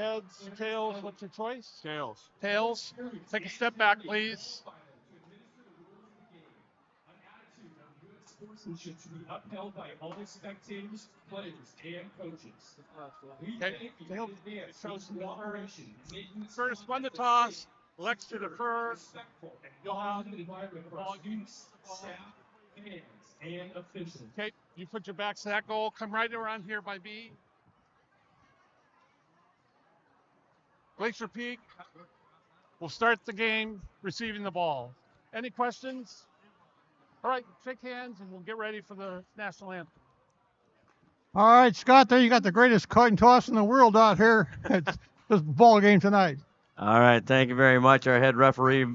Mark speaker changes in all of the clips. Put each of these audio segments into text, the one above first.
Speaker 1: Heads, tails, what's your choice?
Speaker 2: Tails.
Speaker 1: Tails. Take a step back, please.
Speaker 3: Should be upheld by all spectators, players, and coaches.
Speaker 1: Okay. Curtis won the toss. Lex to defer.
Speaker 3: You'll have an environment for all students, staff, fans, and officials.
Speaker 1: Okay, you put your backs to that goal. Come right around here by B. Glacier Peak will start the game receiving the ball. Any questions? All right, shake hands and we'll get ready for the national anthem.
Speaker 4: All right, Scott, there you got the greatest coin toss in the world out here. It's this ball game tonight.
Speaker 5: All right, thank you very much. Our head referee,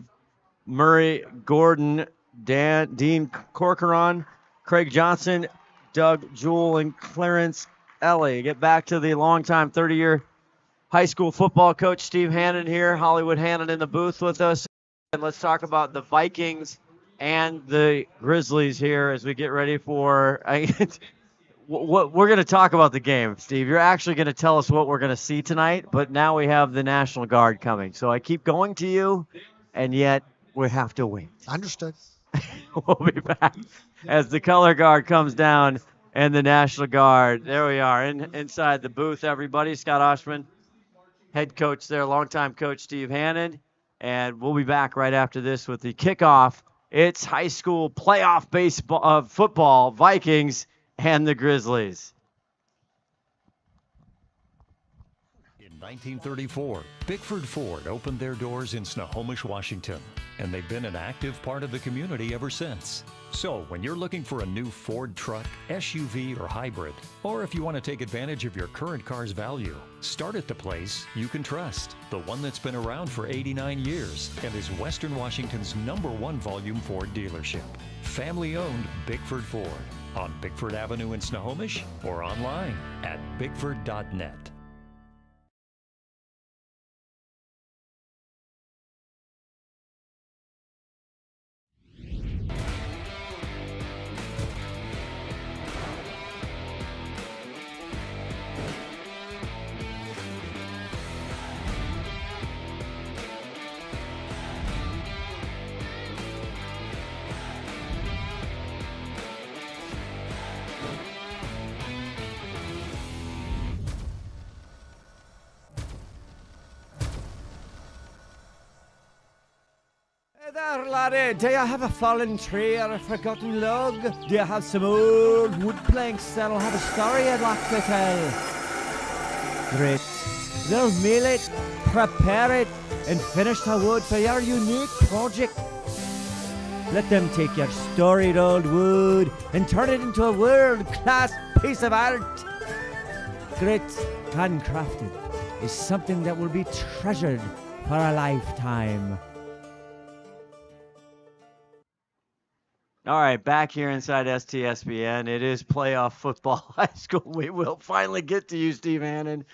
Speaker 5: Murray Gordon, Dean Corcoran, Craig Johnson, Doug Jewell, and Clarence Ellie. Get back to the longtime 30-year high school football coach, Steve Hannan here, Hollywood Hannan in the booth with us. And let's talk about the Vikings and the Grizzlies here as we get ready for what we're going to talk about the game. Steve, you're actually going to tell us what we're going to see tonight, but now we have the National Guard coming. So I keep going to you, and yet we have to wait.
Speaker 6: Understood.
Speaker 5: We'll be back as the color guard comes down and the National Guard. There we are inside the booth, everybody. Scott Ohsman, head coach there, longtime coach Steve Hannan. And we'll be back right after this with the kickoff. It's high school playoff baseball, football, Vikings and the Grizzlies.
Speaker 7: In 1934, Bickford Ford opened their doors in Snohomish, Washington, and they've been an active part of the community ever since. So when you're looking for a new Ford truck, SUV, or hybrid, or if you want to take advantage of your current car's value, start at the place you can trust, the one that's been around for 89 years and is Western Washington's #1 volume Ford dealership. Family-owned Bickford Ford on Bickford Avenue in Snohomish or online at bickford.net.
Speaker 8: There, laddie, do you have a fallen tree or a forgotten log? Do you have some old wood planks that'll have a story I'd like to tell? Great. They'll mill it, prepare it, and finish the wood for your unique project. Let them take your storied old wood and turn it into a world-class piece of art. Grit, handcrafted, is something that will be treasured for a lifetime.
Speaker 5: All right, back here inside STSPN. It is playoff football high school. We will finally get to you, Steve Hannan.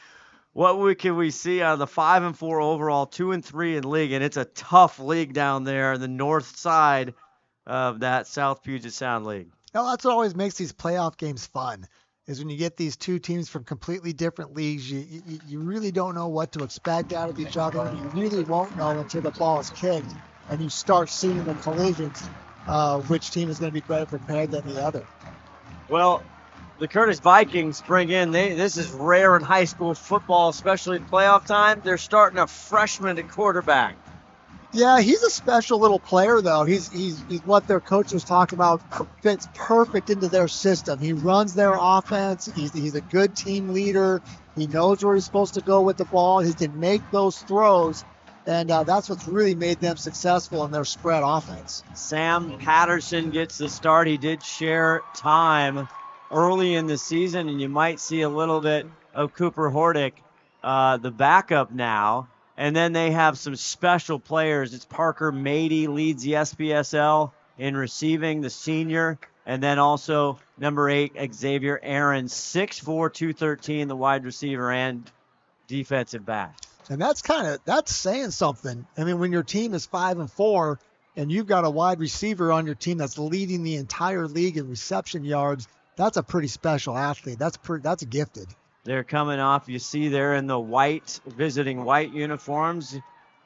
Speaker 5: What can we see out of the 5-4 overall, 2-3 in league, and it's a tough league down there in the north side of that South Puget Sound League.
Speaker 6: Well, that's what always makes these playoff games fun, is when you get these two teams from completely different leagues, you really don't know what to expect out of each other. You really won't know until the ball is kicked and you start seeing the collisions. Which team is going to be better prepared than the other.
Speaker 5: Well, the Curtis Vikings bring in, this is rare in high school football, especially in playoff time. They're starting a freshman at quarterback.
Speaker 6: Yeah, he's a special little player, though. He's what their coach was talking about, fits perfect into their system. He runs their offense. He's a good team leader. He knows where he's supposed to go with the ball. He can make those throws. And that's what's really made them successful in their spread offense.
Speaker 5: Sam Patterson gets the start. He did share time early in the season, and you might see a little bit of Cooper Hordick, the backup now. And then they have some special players. It's Parker Mady leads the SPSL in receiving, the senior. And then also number 8, Xavier Aaron, 6'4", 213, the wide receiver and defensive back.
Speaker 6: And that's saying something. I mean, when your team is 5-4 and you've got a wide receiver on your team that's leading the entire league in reception yards, that's a pretty special athlete. That's gifted.
Speaker 5: They're coming off, you see they're in the white, visiting white uniforms,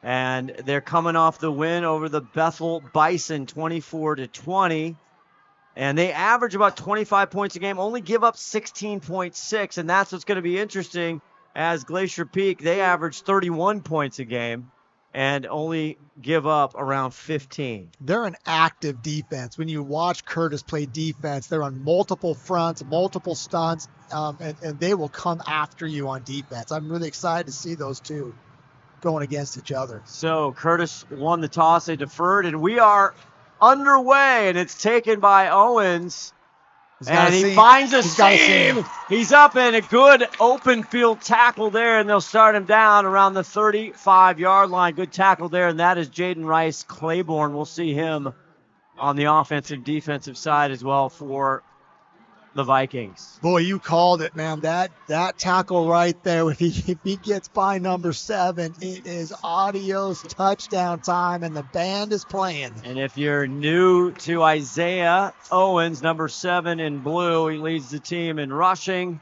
Speaker 5: and they're coming off the win over the Bethel Bison 24-20. And they average about 25 points a game, only give up 16.6, and that's what's going to be interesting. As Glacier Peak, they average 31 points a game and only give up around 15.
Speaker 6: They're an active defense. When you watch Curtis play defense, they're on multiple fronts, multiple stunts, and they will come after you on defense. I'm really excited to see those two going against each other.
Speaker 5: So Curtis won the toss, they deferred, and we are underway, and it's taken by Owens. And he finds a seam. He's up in a good open field tackle there, and they'll start him down around the 35-yard line. Good tackle there, and that is Jaden Rice Claiborne. We'll see him on the offensive defensive side as well for the Vikings.
Speaker 6: Boy, you called it, man. That tackle right there, if he gets by number 7, it is adios touchdown time, and the band is playing.
Speaker 5: And if you're new to Isaiah Owens, number 7 in blue, he leads the team in rushing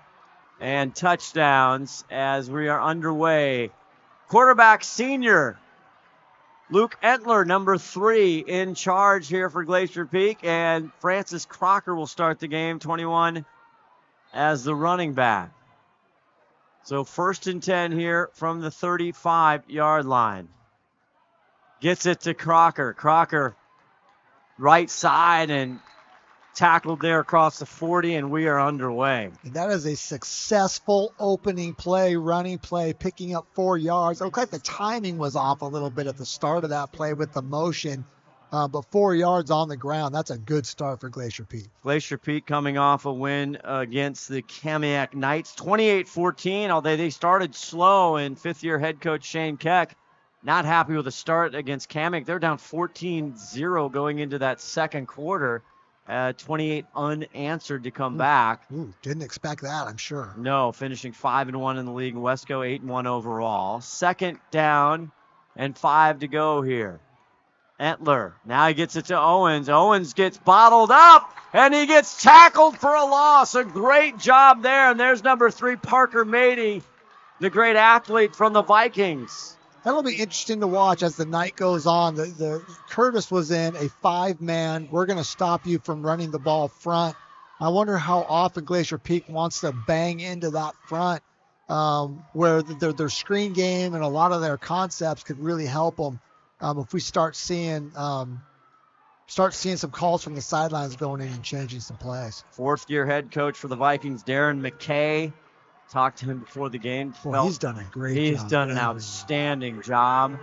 Speaker 5: and touchdowns as we are underway. Quarterback senior Luke Entler, number 3, in charge here for Glacier Peak, and Francis Crocker will start the game, 21, as the running back. So 1st and 10 here from the 35-yard line. Gets it to Crocker. Crocker, right side, and tackled there across the 40, and we are underway.
Speaker 6: And that is a successful opening play, running play, picking up 4 yards. It looked like the timing was off a little bit at the start of that play with the motion, but 4 yards on the ground. That's a good start for Glacier Peak.
Speaker 5: Glacier Peak coming off a win against the Kamiak Knights, 28-14, although they started slow, and 5th-year head coach Shane Keck not happy with the start against Kamiak. They're down 14-0 going into that second quarter. 28 unanswered to come back.
Speaker 6: Ooh, didn't expect that, I'm sure.
Speaker 5: No, finishing 5-1 in the league. Wesco 8-1 overall. 2nd down and 5 to go here. Entler, now he gets it to Owens. Owens gets bottled up, and he gets tackled for a loss. A great job there, and there's number 3, Parker Mady, the great athlete from the Vikings.
Speaker 6: That'll be interesting to watch as the night goes on. The Curtis was in a 5-man. We're going to stop you from running the ball front. I wonder how often Glacier Peak wants to bang into that front, where their screen game and a lot of their concepts could really help them if we start seeing some calls from the sidelines going in and changing some plays.
Speaker 5: 4th-year head coach for the Vikings, Darren McKay. Talked to him before the game.
Speaker 6: Well, he's done a great job.
Speaker 5: He's done an outstanding job.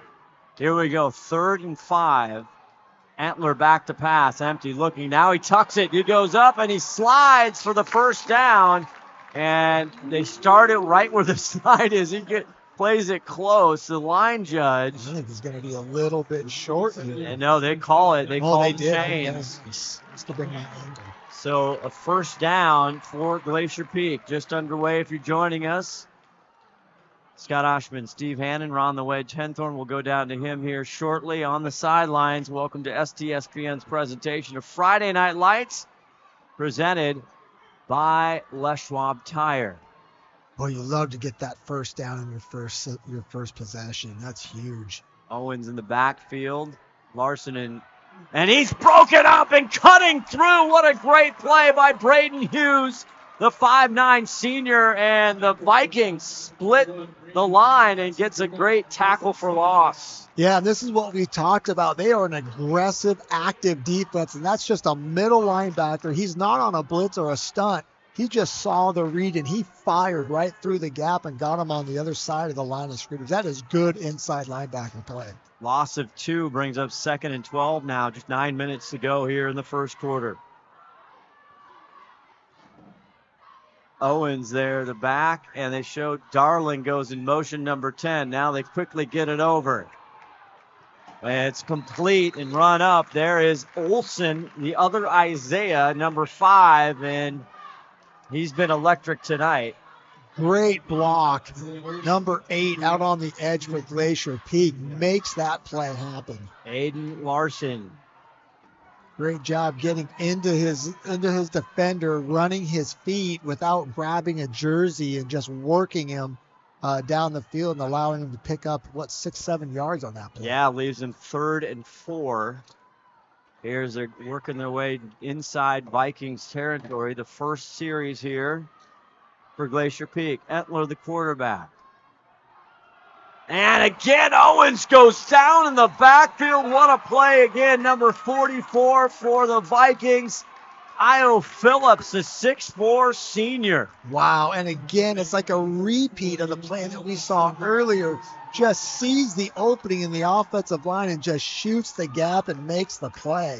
Speaker 5: Here we go, 3rd and 5. Entler back to pass, empty looking. Now he tucks it. He goes up and he slides for the 1st down. And they start it right where the slide is. He plays it close. The line judge.
Speaker 6: I think he's going to be a little bit short.
Speaker 5: And no, they call it. They call it chains.
Speaker 6: Just to bring that angle.
Speaker 5: So a 1st down for Glacier Peak. Just underway if you're joining us. Scott Ohsman, Steve Hannan, Ron the Wedge Henthorn. We'll go down to him here shortly on the sidelines. Welcome to STSPN's presentation of Friday Night Lights, presented by Les Schwab Tire.
Speaker 6: Boy, you love to get that 1st down in your first possession. That's huge.
Speaker 5: Owens in the backfield. Larson and he's broken up and cutting through. What a great play by Braden Hughes, the 5'9 senior, and the Vikings split the line and gets a great tackle for loss.
Speaker 6: Yeah, this is what we talked about. They are an aggressive, active defense, and that's just a middle linebacker. He's not on a blitz or a stunt. He just saw the read, and he fired right through the gap and got him on the other side of the line of scrimmage. That is good inside linebacker play.
Speaker 5: Loss of 2 brings up 2nd and 12 now. Just 9 minutes to go here in the first quarter. Owens there, the back, and they show Darling goes in motion, number 10. Now they quickly get it over. And it's complete and run up. There is Olsen, the other Isaiah, number 5, and he's been electric tonight.
Speaker 6: Great block. Number 8 out on the edge for Glacier Peak makes that play happen.
Speaker 5: Aiden Larson
Speaker 6: Great job getting into his defender, running his feet without grabbing a jersey and just working him down the field and allowing him to pick up, 6-7 yards on that play.
Speaker 5: Yeah, leaves him 3rd and 4. Here's they're working their way inside Vikings territory. The first series here for Glacier Peak. Entler, the quarterback. And again, Owens goes down in the backfield. What a play again. Number 44 for the Vikings. Io Phillips, the 6'4 senior.
Speaker 6: Wow, and again, it's like a repeat of the play that we saw earlier. Just sees the opening in the offensive line and just shoots the gap and makes the play.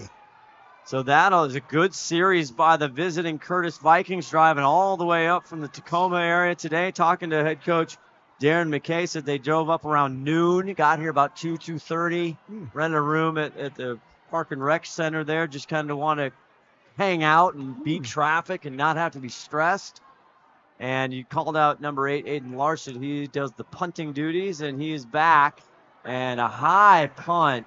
Speaker 5: So that was a good series by the visiting Curtis Vikings, driving all the way up from the Tacoma area today. Talking to head coach Darren McKay, said they drove up around noon, got here about 2:30, rented a room at the Park and Rec Center there, just kind of want to hang out and beat traffic and not have to be stressed. And you called out number 8, Aiden Larson. He does the punting duties, and he is back. And a high punt.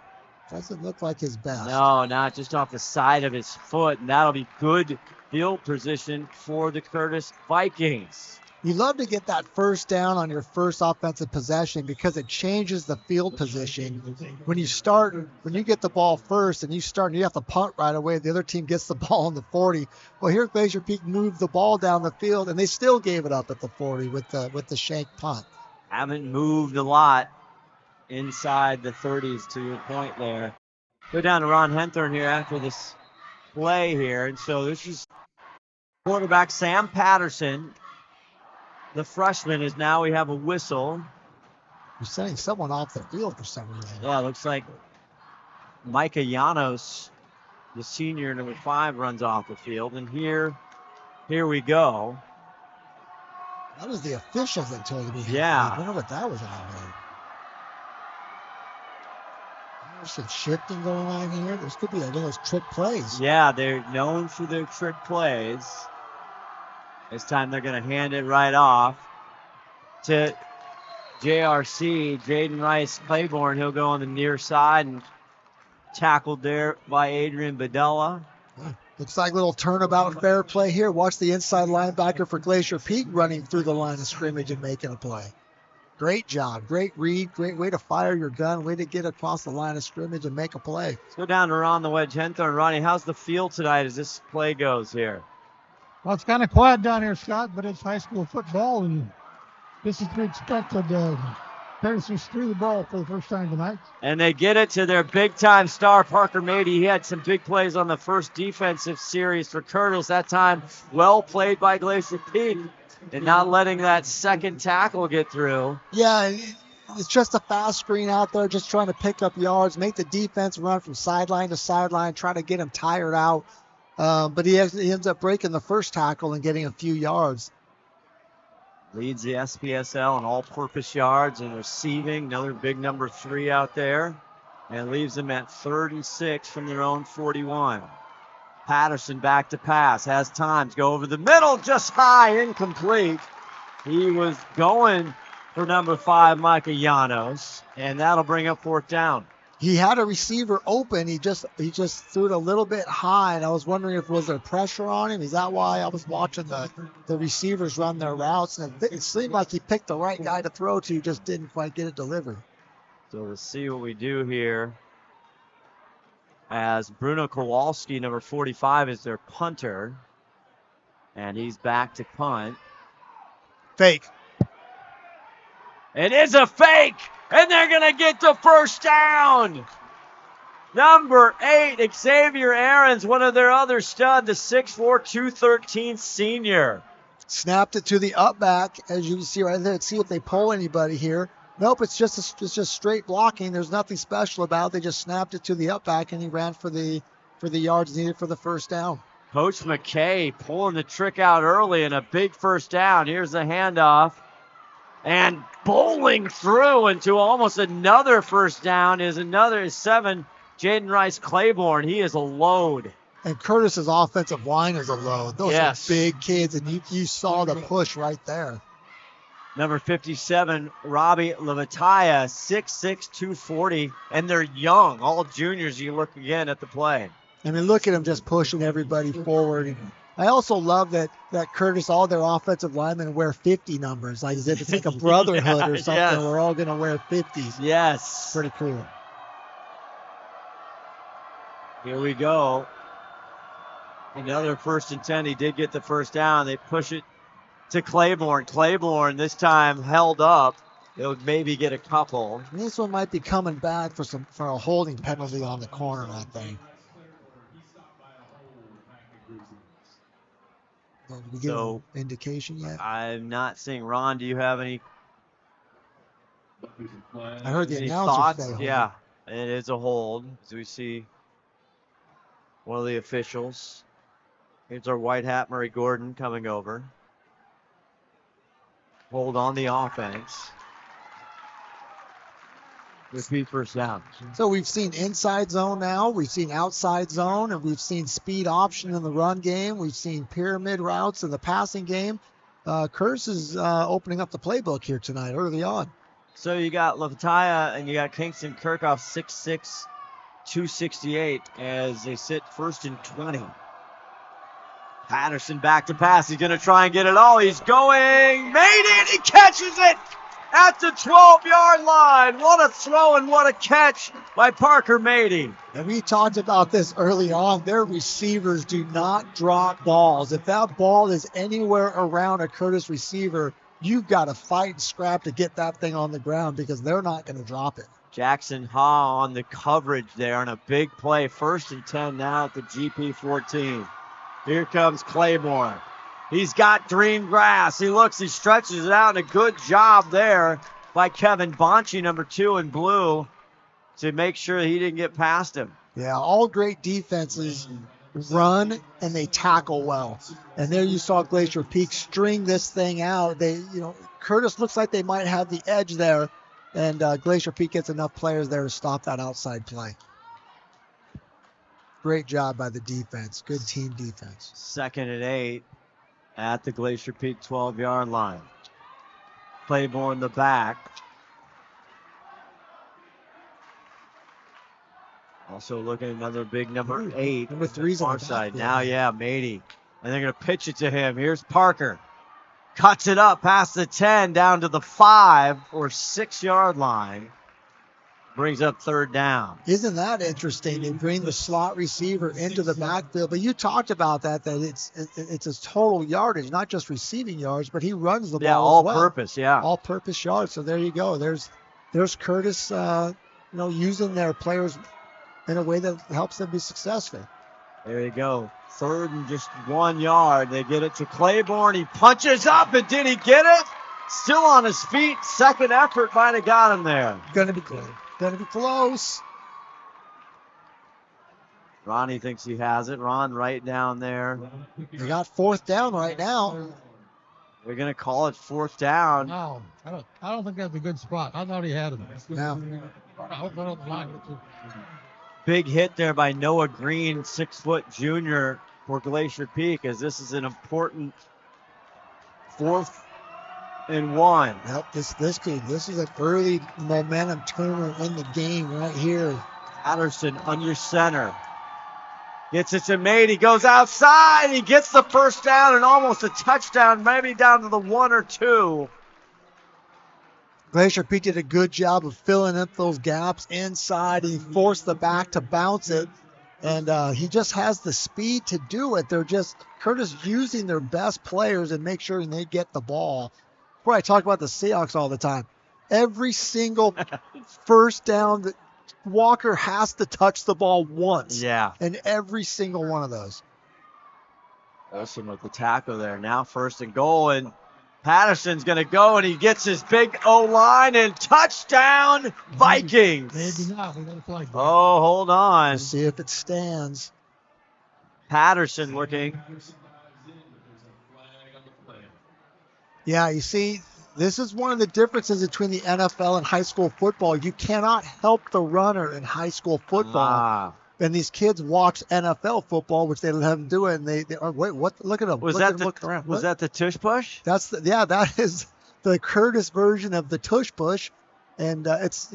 Speaker 6: Doesn't look like his best.
Speaker 5: No, not just off the side of his foot. And that'll be good field position for the Curtis Vikings.
Speaker 6: You love to get that first down on your first offensive possession because it changes the field position. When you get the ball first and you have to punt right away, the other team gets the ball on the 40. Well, here Glacier Peak moved the ball down the field, and they still gave it up at the 40 with the shank punt.
Speaker 5: Haven't moved a lot inside the 30s to your point there. Go down to Ron Henthorn here after this play here. And so this is quarterback Sam Patterson. The freshman is now, we have a whistle.
Speaker 6: You're sending someone off the field for some reason.
Speaker 5: Yeah, it looks like Micah Llanos, the senior, number 5, runs off the field. And here we go.
Speaker 6: That was the officials that told me.
Speaker 5: Yeah.
Speaker 6: I wonder what that was all about. There's some shifting going on here. This could be one of those trick plays.
Speaker 5: Yeah, they're known for their trick plays. This time they're going to hand it right off to JRC, Jaden Rice Claiborne. He'll go on the near side and tackled there by Adrian Badella.
Speaker 6: Looks like a little turnabout fair play here. Watch the inside linebacker for Glacier Peak running through the line of scrimmage and making a play. Great job. Great read. Great way to fire your gun. Way to get across the line of scrimmage and make a play.
Speaker 5: Let's go down to Ron the Wedge Henthorn. Ronnie, how's the field tonight as this play goes here?
Speaker 4: Well, it's kind of quiet down here, Scott, but it's high school football, and this is to be expected. Patterson's threw the ball for the first time tonight.
Speaker 5: And they get it to their big-time star, Parker Mady. He had some big plays on the first defensive series for Curtis. That time, well played by Glacier Peak, and not letting that second tackle get through.
Speaker 6: Yeah, it's just a fast screen out there, just trying to pick up yards, make the defense run from sideline to sideline, try to get him tired out. But he ends up breaking the first tackle and getting a few yards.
Speaker 5: Leads the SPSL in all-purpose yards and receiving. Another big number 3 out there. And leaves them at 36 from their own 41. Patterson back to pass. Has time to go over the middle. Just high, incomplete. He was going for number 5, Micah Llanos. And that'll bring up 4th down.
Speaker 6: He had a receiver open. He just threw it a little bit high, and I was wondering if was there pressure on him. Is that why I was watching the receivers run their routes? And it seemed like he picked the right guy to throw to, just didn't quite get it delivered.
Speaker 5: So let's see what we do here. As Bruno Kowalski, number 45, is their punter. And he's back to punt.
Speaker 6: Fake.
Speaker 5: It is a fake! And they're going to get the first down. Number 8, Xavier Aarons, one of their other stud, the 6'4", 213 senior.
Speaker 6: Snapped it to the up back, as you can see right there. Let's see if they pull anybody here. Nope, it's just straight blocking. There's nothing special about it. They just snapped it to the up back, and he ran for the yards needed for the first down.
Speaker 5: Coach McKay pulling the trick out early and a big first down. Here's the handoff. And bowling through into almost another first down is 7, Jaden Rice Claiborne. He is a load.
Speaker 6: And Curtis's offensive line is a load. Those are big kids, and you saw the push right there.
Speaker 5: Number 57, Robbie Levataya, 6'6", 240, and they're young, all juniors. You look again at the play.
Speaker 6: I mean, look at him just pushing everybody forward. I also love that Curtis, all their offensive linemen wear 50 numbers, like as if it's like a brotherhood or something.
Speaker 5: Yes.
Speaker 6: We're all going to wear 50s.
Speaker 5: Yes.
Speaker 6: Pretty cool.
Speaker 5: Here we go. Another 1st and 10. He did get the first down. They push it to Claiborne. Claiborne this time held up. They'll maybe get a couple.
Speaker 6: This one might be coming back for a holding penalty on the corner, I think. Did we get an indication yet?
Speaker 5: I'm not seeing. Ron, do you have any
Speaker 6: I heard the announcer
Speaker 5: thoughts?
Speaker 6: say hold.
Speaker 5: Yeah, it is a hold. So we see one of the officials. Here's our white hat, Murray Gordon, coming over. Hold on the offense. Repeat first down.
Speaker 6: So we've seen inside zone now, we've seen outside zone, and we've seen speed option in the run game. We've seen pyramid routes in the passing game. Curtis is opening up the playbook here tonight early on.
Speaker 5: So you got Lavataya and you got Kingston Kirkhoff, 6'6", 268, as they sit 1st and 20. Patterson back to pass. He's going to try and get it all. He's going. Made it. He catches it at the 12-yard line. What a throw and what a catch by Parker Mady.
Speaker 6: And we talked about this early on. Their receivers do not drop balls. If that ball is anywhere around a Curtis receiver, you've got to fight and scrap to get that thing on the ground because they're not going to drop it.
Speaker 5: Jackson Ha on the coverage there on a big play. 1st and 10 now at the GP 14. Here comes Claiborne. He's got green grass. He looks, he stretches it out, and a good job there by Kevin Bonchi, number 2 in blue, to make sure he didn't get past him.
Speaker 6: Yeah, all great defenses run and they tackle well. And there you saw Glacier Peak string this thing out. Curtis looks like they might have the edge there, and Glacier Peak gets enough players there to stop that outside play. Great job by the defense. Good team defense.
Speaker 5: 2nd and 8 at the Glacier Peak 12-yard line. Claiborne the back. Also looking at another big number 8.
Speaker 6: Number 3's on
Speaker 5: far
Speaker 6: the
Speaker 5: side.
Speaker 6: back.
Speaker 5: Now, Mady. And they're going to pitch it to him. Here's Parker. Cuts it up past the 10 down to the 5 or 6-yard line. Brings up 3rd down.
Speaker 6: Isn't that interesting? They bring the slot receiver into the backfield, but you talked about that it's a total yardage, not just receiving yards, but he runs the ball
Speaker 5: all
Speaker 6: as well.
Speaker 5: purpose,
Speaker 6: All-purpose yards. So there you go. There's Curtis, using their players in a way that helps them be successful.
Speaker 5: There you go. 3rd and just 1 yard. They get it to Claiborne. He punches up, and did he get it? Still on his feet. Second effort might have got him there.
Speaker 6: Going to be close. Going to be close.
Speaker 5: Ronnie thinks he has it. Ron right down there.
Speaker 6: They got 4th down right now.
Speaker 5: They're going to call it 4th down.
Speaker 4: No, I don't think that's a good spot. I thought he had it.
Speaker 6: Yeah.
Speaker 4: I hope I don't line it too.
Speaker 5: Big hit there by Noah Green, 6-foot junior for Glacier Peak, as this is an important 4th and 1.
Speaker 6: Yep, this is an early momentum turner in the game right here.
Speaker 5: Patterson under center. Gets it to Mady, goes outside, he gets the first down and almost a touchdown, maybe down to the 1 or 2.
Speaker 6: Glacier Peak did a good job of filling up those gaps inside. He forced the back to bounce it, and he just has the speed to do it. They're just Curtis using their best players and make sure they get the ball. Boy, I talk about the Seahawks all the time. Every single first down, Walker has to touch the ball once.
Speaker 5: Yeah.
Speaker 6: And every single one of those.
Speaker 5: Olsen with the tackle there. Now 1st and goal, and Patterson's going to go, and he gets his big O-line, and touchdown, Vikings.
Speaker 4: Maybe not. We got a flag.
Speaker 5: Oh, hold on.
Speaker 6: Let's see if it stands.
Speaker 5: Patterson looking.
Speaker 6: Yeah, you see, this is one of the differences between the NFL and high school football. You cannot help the runner in high school football. And these kids watch NFL football, which they let them do it, and they wait, what? Look at them.
Speaker 5: Was that the tush push?
Speaker 6: That is the Curtis version of the tush push, and it's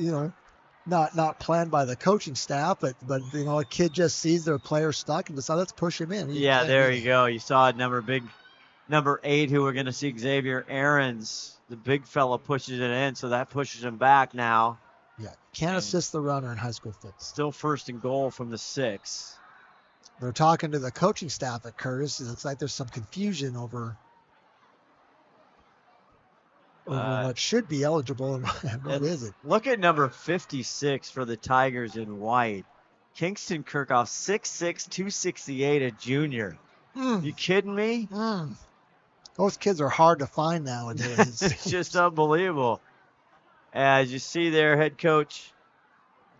Speaker 6: not planned by the coaching staff, but a kid just sees their player stuck and decides, let's push him in.
Speaker 5: Yeah, there you go. You saw it, number 8, who we're going to see, Xavier Aarons. The big fella pushes it in, so that pushes him back now.
Speaker 6: Yeah, can't assist the runner in high school football.
Speaker 5: Still 1st and goal from the 6.
Speaker 6: They're talking to the coaching staff at Curtis. It looks like there's some confusion over what should be eligible and what isn't.
Speaker 5: Look at number 56 for the Tigers in white. Kingston Kirchhoff, 6'6", 268, a junior. You kidding me?
Speaker 6: Those kids are hard to find nowadays.
Speaker 5: It's just unbelievable. As you see there, head coach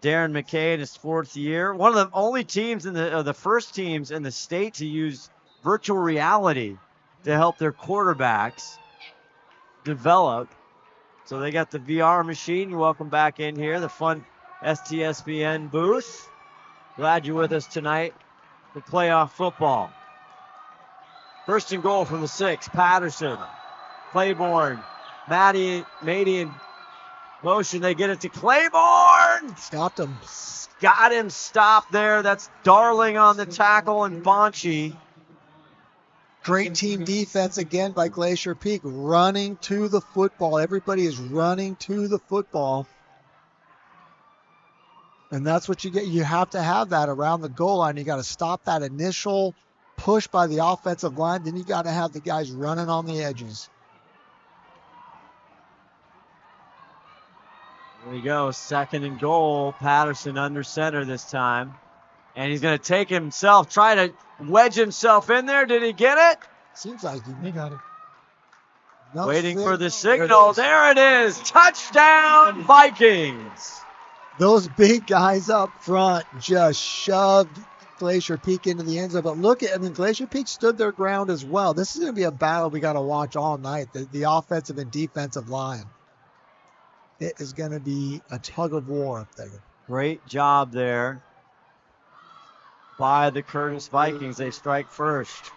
Speaker 5: Darren McKay in his 4th year. One of the only teams the first teams in the state to use virtual reality to help their quarterbacks develop. So they got the VR machine. You're welcome back in here, the fun STSPN booth. Glad you're with us tonight for playoff football. 1st and goal from the 6. Patterson, Claiborne, Mady in motion. They get it to Claiborne.
Speaker 6: Stopped him.
Speaker 5: Got him stopped there. That's Darling on the tackle and Bonchi.
Speaker 6: Great team defense again by Glacier Peak, running to the football. Everybody is running to the football. And that's what you get. You have to have that around the goal line. You got to stop that initial push by the offensive line. Then you got to have the guys running on the edges.
Speaker 5: There we go. 2nd and goal. Patterson under center this time. And he's going to take himself, try to wedge himself in there. Did he get it?
Speaker 6: Seems like he got it. No,
Speaker 5: waiting for the signal. There it is. Touchdown, Vikings.
Speaker 6: Those big guys up front just shoved Glacier Peak into the end zone. But look at, Glacier Peak stood their ground as well. This is going to be a battle we got to watch all night. The offensive and defensive line. It is going to be a tug of war up there.
Speaker 5: Great job there by the Curtis Vikings. They strike first.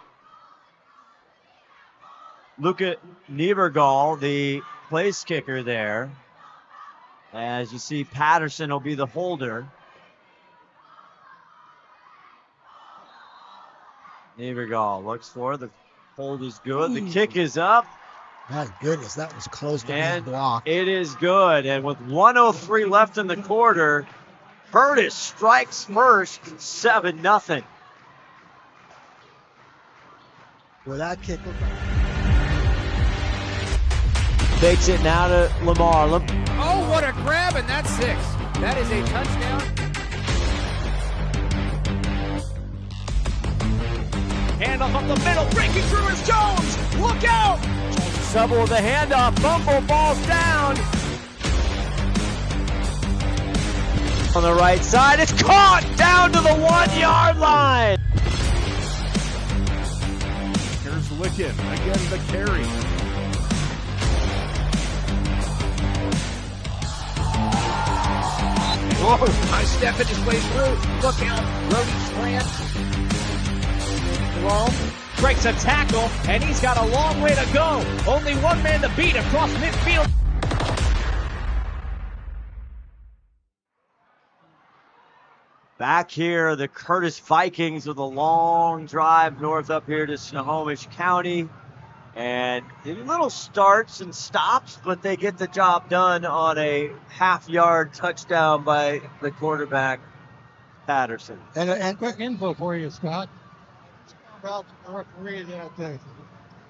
Speaker 5: Luca Niebergall, the place kicker there. As you see, Patterson will be the holder. Niebergall looks for it. The hold is good. The kick is up.
Speaker 6: My goodness, that was close to being blocked.
Speaker 5: It is good. And with 1:03 left in the quarter, Curtis strikes first, 7-0.
Speaker 6: Well, that kick was...
Speaker 5: Takes it now to Lamar.
Speaker 2: Oh, what a grab, and that's 6. That is a touchdown.
Speaker 8: Handoff up the middle, breaking through is Jones. Look out! Trouble with the handoff, fumble, ball's down. On the right side, it's caught down to the 1-yard line.
Speaker 9: Here's Licken, again the carry.
Speaker 2: Whoa, nice step in his way through. Look out, Brody slant. Jerome breaks a tackle, and he's got a long way to go. Only one man to beat across midfield.
Speaker 5: Back here, the Curtis Vikings with a long drive north up here to Snohomish County. And little starts and stops, but they get the job done on a half-yard touchdown by the quarterback, Patterson.
Speaker 4: And quick info for you, Scott. About the referee that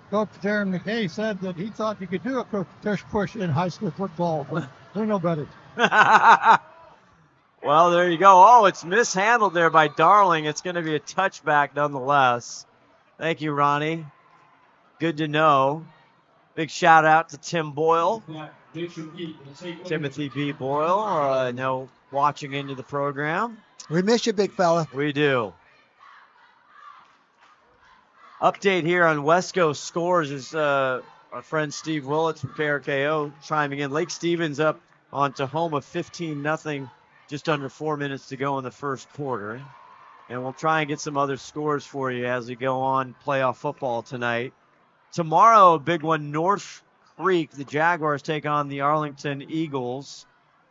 Speaker 4: Coach Darren McKay said that he thought you could do a tush push in high school football, but we know better.
Speaker 5: Well, there you go. Oh, it's mishandled there by Darling. It's going to be a touchback nonetheless. Thank you, Ronnie. Good to know. Big shout out to Tim Boyle. Timothy B. Boyle, I know, watching into the program.
Speaker 6: We miss you, big fella.
Speaker 5: We do. Update here on Wesco scores is our friend Steve Willits from KRKO chiming in. Lake Stevens up on Tahoma 15-0, just under 4 minutes to go in the first quarter. And we'll try and get some other scores for you as we go on playoff football tonight. Tomorrow, a big one, North Creek. The Jaguars take on the Arlington Eagles.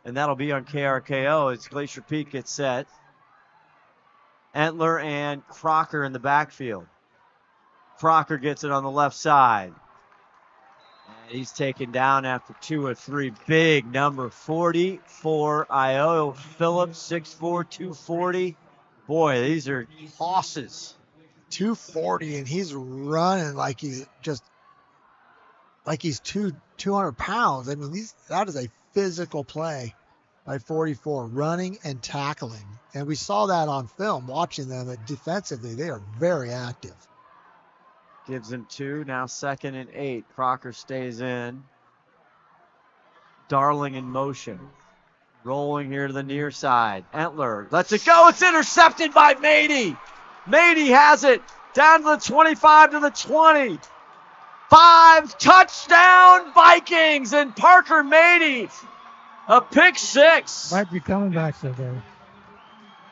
Speaker 5: and that'll be on KRKO as Glacier Peak gets set. Entler and Crocker in the backfield. Crocker gets it on the left side. And he's taken down after 2 or 3. Big number 44, Io Phillips, 6'4", 240. Boy, these are tosses.
Speaker 6: 240, and he's running like he's 200 pounds. I mean, that is a physical play by 44, running and tackling. And we saw that on film, watching them. That defensively, they are very active.
Speaker 5: Gives him 2, now 2nd and 8. Crocker stays in. Darling in motion. Rolling here to the near side. Entler lets it go. It's intercepted by Mady. Mady has it down to the 25 to the 20. 5 touchdown Vikings and Parker Mady. A pick 6.
Speaker 4: Might be coming back today.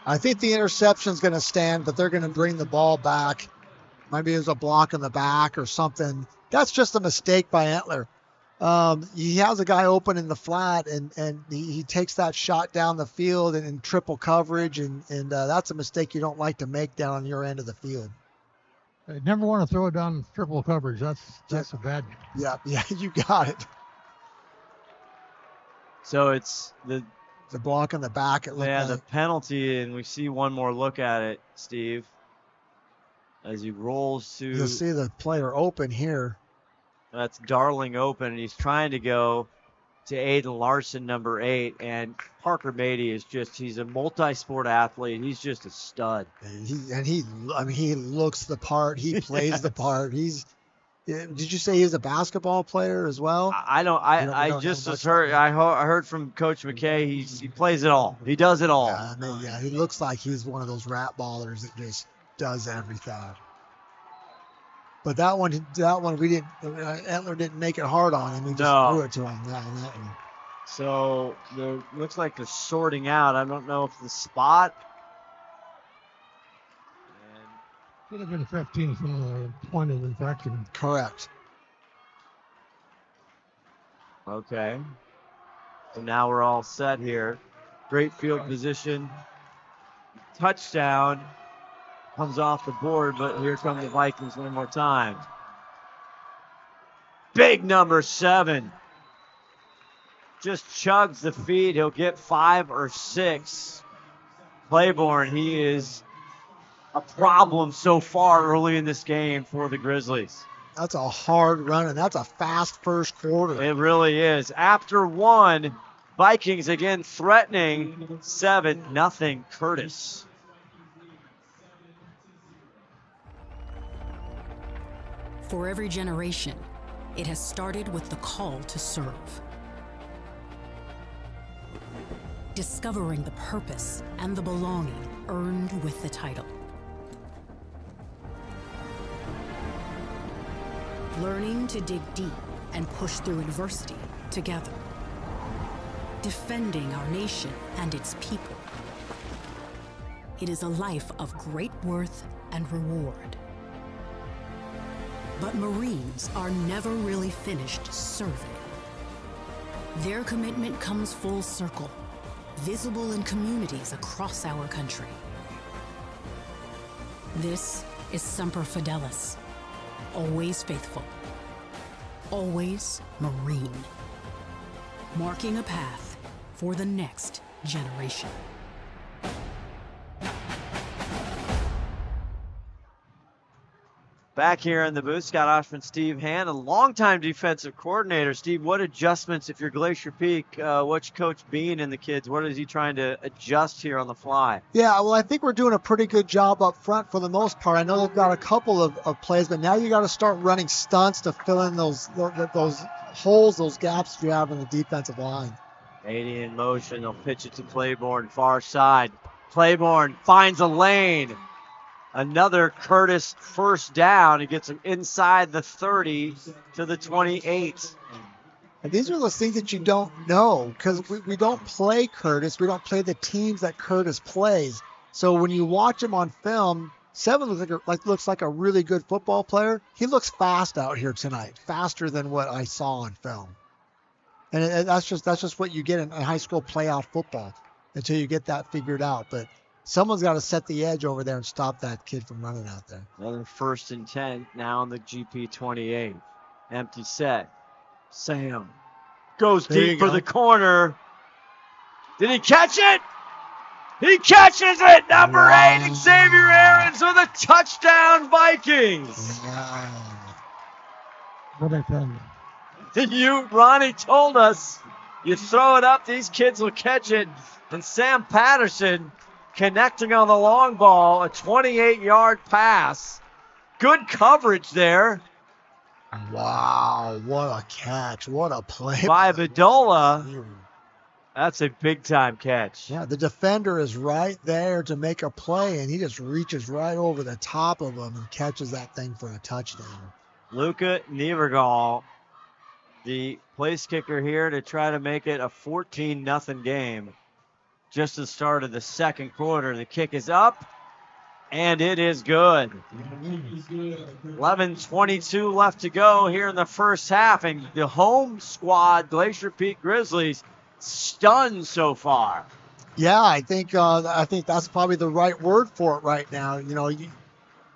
Speaker 6: I think the interception's going to stand, but they're going to bring the ball back. Maybe there's a block in the back or something. That's just a mistake by Entler. He has a guy open in the flat, and he takes that shot down the field and in triple coverage, and that's a mistake you don't like to make down on your end of the field.
Speaker 4: I never want to throw it down triple coverage. That's a bad.
Speaker 6: Yeah, you got it.
Speaker 5: So it's the
Speaker 6: block in the back.
Speaker 5: The penalty, and we see one more look at it, Steve. As he rolls to...
Speaker 6: You'll see the player open here.
Speaker 5: That's Darling open, and he's trying to go to Aiden Larson, number 8. And Parker Mady he's a multi-sport athlete. He's just a stud.
Speaker 6: He looks the part. He plays the part. Did you say he's a basketball player as well?
Speaker 5: I heard from Coach McKay, he plays it all. He does it all.
Speaker 6: Yeah, he looks like he's one of those rat ballers that just does everything. But that one we didn't. Entler didn't make it hard on him. He just threw it to him. That one.
Speaker 5: So looks like they're sorting out. I don't know if the spot.
Speaker 4: Could have been 15 from the point of infraction.
Speaker 6: Correct.
Speaker 5: Okay. So now we're all set here. Great field position. Touchdown. Comes off the board, but here come the Vikings one more time. Big number 7. Just chugs the feed. He'll get 5 or 6. Claiborne, he is a problem so far early in this game for the Grizzlies.
Speaker 6: That's a hard run, and that's a fast first quarter.
Speaker 5: It really is. After 1, Vikings again threatening 7-0 Curtis.
Speaker 10: For every generation, it has started with the call to serve. Discovering the purpose and the belonging earned with the title. Learning to dig deep and push through adversity together. Defending our nation and its people. It is a life of great worth and reward. But Marines are never really finished serving. Their commitment comes full circle, visible in communities across our country. This is Semper Fidelis, always faithful, always Marine, marking a path for the next generation.
Speaker 5: Back here in the booth, Scott Ohsman, Steve Hannan, longtime defensive coordinator. Steve, what adjustments, if you're Glacier Peak, what's Coach Bean and the kids, what is he trying to adjust here on the fly?
Speaker 6: Yeah, well, I think we're doing a pretty good job up front for the most part. I know they've got a couple of plays, but now you got to start running stunts to fill in those holes, those gaps you have in the defensive line.
Speaker 5: 80 in motion. They'll pitch it to Claiborne, far side. Claiborne finds a lane. Another Curtis first down. He gets him inside the 30 to the 28.
Speaker 6: And these are those things that you don't know because we don't play Curtis. We don't play the teams that Curtis plays. So when you watch him on film, 7 looks like a really good football player. He looks fast out here tonight, faster than what I saw on film. And that's just what you get in high school playoff football until you get that figured out. But someone's got to set the edge over there and stop that kid from running out there.
Speaker 5: Another 1st and 10 now on the GP 28. Empty set. Sam goes deep for the corner. Did he catch it? He catches it. Number 8, Xavier Aarons with a touchdown, Vikings.
Speaker 6: Wow.
Speaker 4: What I tell you.
Speaker 5: Ronnie told us, you throw it up, these kids will catch it. And Sam Patterson connecting on the long ball, a 28-yard pass. Good coverage there.
Speaker 6: Wow, what a catch. What a play.
Speaker 5: By Bedolla. That's a big-time catch.
Speaker 6: Yeah, the defender is right there to make a play, and he just reaches right over the top of him and catches that thing for a touchdown.
Speaker 5: Luca Nievergall, the place kicker here to try to make it a 14-0 game. Just the start of the second quarter. The kick is up, and it is good. 11:22 left to go here in the first half, and the home squad, Glacier Peak Grizzlies, stunned so far.
Speaker 6: Yeah, I think that's probably the right word for it right now.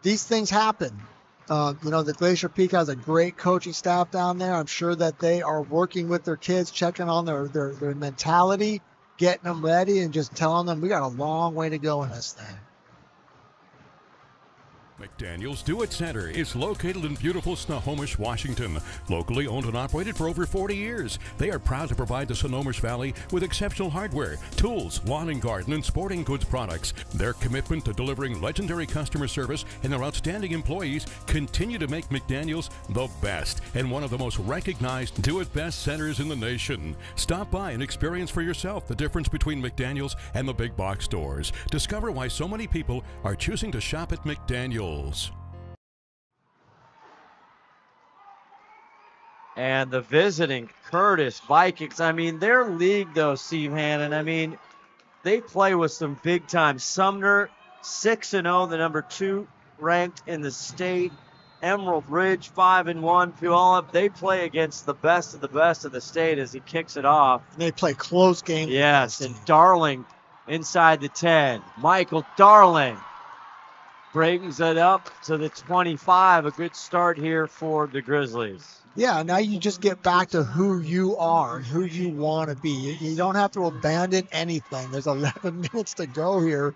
Speaker 6: These things happen. The Glacier Peak has a great coaching staff down there. I'm sure that they are working with their kids, checking on their mentality, getting them ready, and just telling them we got a long way to go in this thing.
Speaker 11: McDaniel's Do-It Center is located in beautiful Snohomish, Washington. Locally owned and operated for over 40 years, they are proud to provide the Snohomish Valley with exceptional hardware, tools, lawn and garden, and sporting goods products. Their commitment to delivering legendary customer service and their outstanding employees continue to make McDaniel's the best and one of the most recognized Do-It-Best centers in the nation. Stop by and experience for yourself the difference between McDaniel's and the big box stores. Discover why so many people are choosing to shop at McDaniel's.
Speaker 5: And the visiting Curtis Vikings, their league though, Steve Hannan, they play with some big time. Sumner, 6-0, the number 2 ranked in the state. Emerald Ridge, 5-1. Puyallup, they play against the best of the state as he kicks it off.
Speaker 6: And they play close games.
Speaker 5: Yes, and Darling inside the 10. Michael Darling brings it up to the 25. A good start here for the Grizzlies.
Speaker 6: Yeah, now you just get back to who you are and who you want to be. You don't have to abandon anything. There's 11 minutes to go here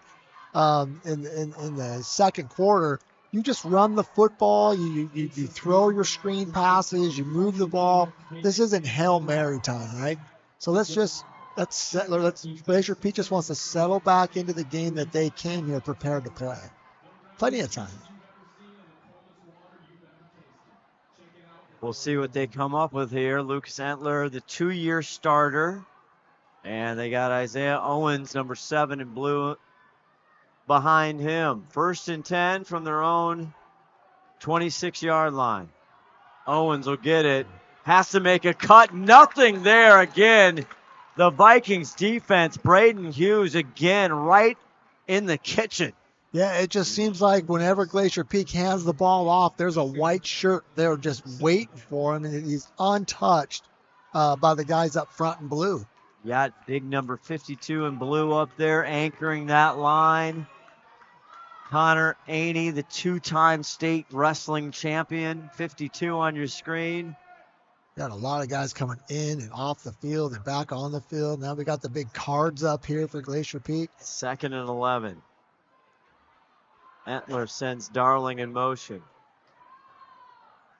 Speaker 6: in the second quarter. You just run the football. You throw your screen passes. You move the ball. This isn't Hail Mary time, right? So let's Glacier Peak just wants to settle back into the game that they came here prepared to play. Plenty of time.
Speaker 5: We'll see what they come up with here. Lucas Entler, the 2-year starter. And they got Isaiah Owens, number 7 in blue, behind him. 1st and 10 from their own 26-yard line. Owens will get it. Has to make a cut. Nothing there again. The Vikings defense, Braden Hughes again right in the kitchen.
Speaker 6: Yeah, it just seems like whenever Glacier Peak hands the ball off, there's a white shirt there just waiting for him, and he's untouched by the guys up front in blue.
Speaker 5: Got big number 52 in blue up there, anchoring that line. Connor Aney, the 2-time state wrestling champion, 52 on your screen.
Speaker 6: Got a lot of guys coming in and off the field and back on the field. Now we got the big cards up here for Glacier Peak.
Speaker 5: 2nd and 11. Entler sends Darling in motion.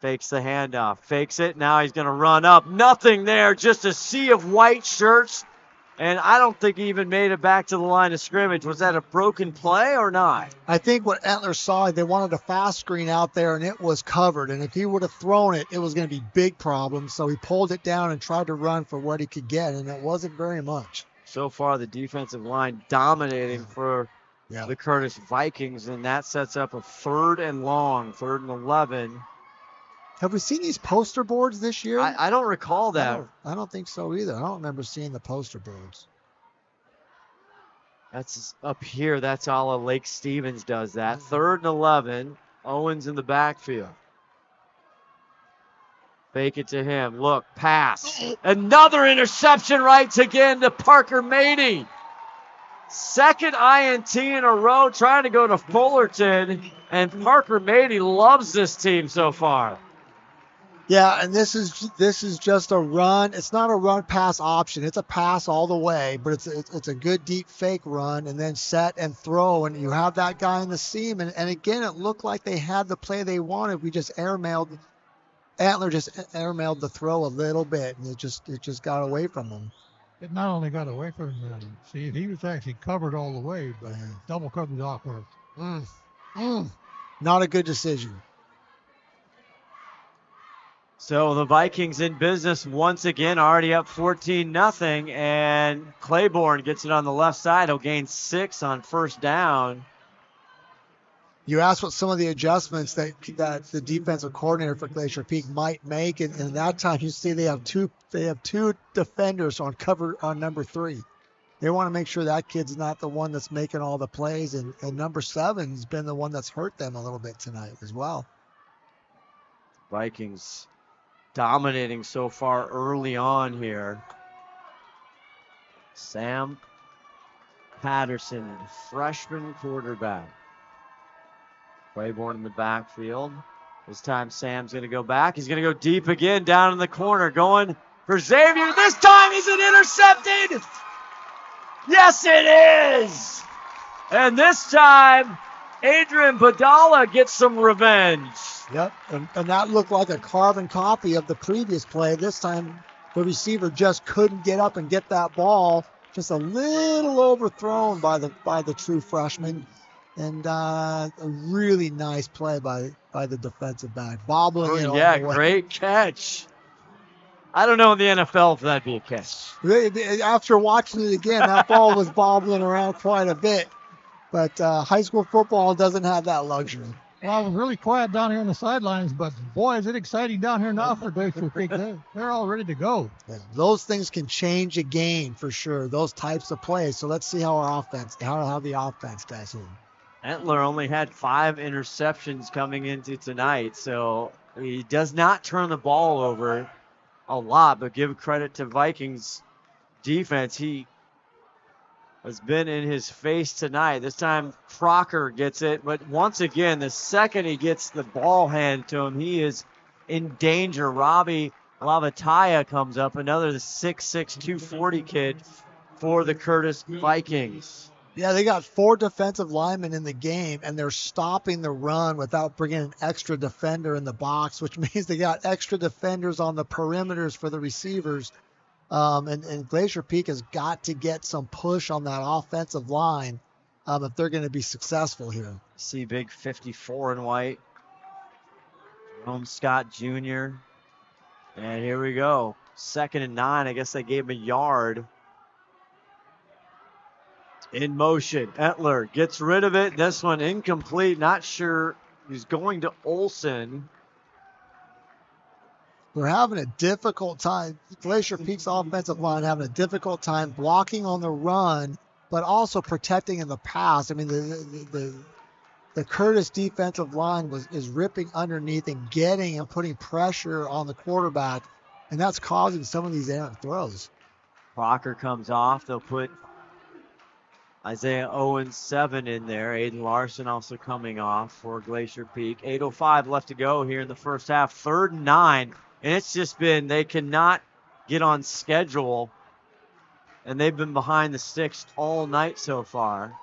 Speaker 5: Fakes the handoff. Fakes it. Now he's going to run up. Nothing there. Just a sea of white shirts. And I don't think he even made it back to the line of scrimmage. Was that a broken play or not?
Speaker 6: I think what Entler saw, they wanted a fast screen out there, and it was covered. And if he would have thrown it, it was going to be big problems. So he pulled it down and tried to run for what he could get, and it wasn't very much.
Speaker 5: So far, the defensive line dominating for the Curtis Vikings, and that sets up a 3rd and long, 3rd and 11.
Speaker 6: Have we seen these poster boards this year?
Speaker 5: I don't recall that.
Speaker 6: I don't think so either. I don't remember seeing the poster boards.
Speaker 5: That's up here. That's all of Lake Stevens does that. 3rd and 11. Owens in the backfield. Fake it to him. Look, pass. Another interception right again to Parker Mady. Second INT in a row trying to go to Fullerton. And Parker Mady loves this team so far.
Speaker 6: Yeah, and this is just a run. It's not a run pass option. It's a pass all the way, but it's a good deep fake run and then set and throw, and you have that guy in the seam. And again, it looked like they had the play they wanted. We just Antler just airmailed the throw a little bit, and it just got away from him.
Speaker 4: It not only got away from him. See, he was actually covered all the way, but double coverage off her.
Speaker 6: Not a good decision.
Speaker 5: So the Vikings in business once again, already up 14-0, and Claiborne gets it on the left side. He'll gain 6 on first down.
Speaker 6: You asked what some of the adjustments that the defensive coordinator for Glacier Peak might make, and that time you see they have two defenders on number 3. They want to make sure that kid's not the one that's making all the plays, and number 7's been the one that's hurt them a little bit tonight as well.
Speaker 5: Vikings dominating so far early on here. Sam Patterson, freshman quarterback. Claiborne in the backfield. This time Sam's going to go back. He's going to go deep again down in the corner. Going for Xavier. This time is it intercepted? Yes, it is. And this time, Adrian Badala gets some revenge.
Speaker 6: Yep, and that looked like a carbon copy of the previous play. This time, the receiver just couldn't get up and get that ball. Just a little overthrown by the true freshman. And a really nice play by the defensive back. Bobbling it all the way.
Speaker 5: Great catch. I don't know in the NFL if that'd be a catch.
Speaker 6: After watching it again, that ball was bobbling around quite a bit. But high school football doesn't have that luxury.
Speaker 4: Well, it was really quiet down here on the sidelines, but boy, is it exciting down here now for Glacier Peak. They're all ready to go.
Speaker 6: Yeah, those things can change a game for sure, those types of plays. So let's see how the offense does here.
Speaker 5: Entler only had 5 interceptions coming into tonight, so he does not turn the ball over a lot, but give credit to Vikings defense. He has been in his face tonight. This time Crocker gets it, but once again, the second he gets the ball handed to him, he is in danger. Robbie Lavataya comes up, another 6'6", 240 kid for the Curtis Vikings.
Speaker 6: Yeah, they got 4 defensive linemen in the game, and they're stopping the run without bringing an extra defender in the box, which means they got extra defenders on the perimeters for the receivers. And Glacier Peak has got to get some push on that offensive line if they're going to be successful here.
Speaker 5: See big 54 in white. Jerome Scott Jr. And here we go. 2nd and 9. I guess they gave him a yard. In motion. Entler gets rid of it. This one incomplete. Not sure. He's going to Olsen.
Speaker 6: We're having a difficult time. Glacier Peak's offensive line having a difficult time blocking on the run, but also protecting in the pass. I mean, the Curtis defensive line is ripping underneath and getting and putting pressure on the quarterback, and that's causing some of these errant throws.
Speaker 5: Crocker comes off. They'll put Isaiah Owens 7 in there. Aiden Larson also coming off for Glacier Peak. 8:05 left to go here in the first half. 3rd and 9. And it's just been, they cannot get on schedule. And they've been behind the sticks all night so far.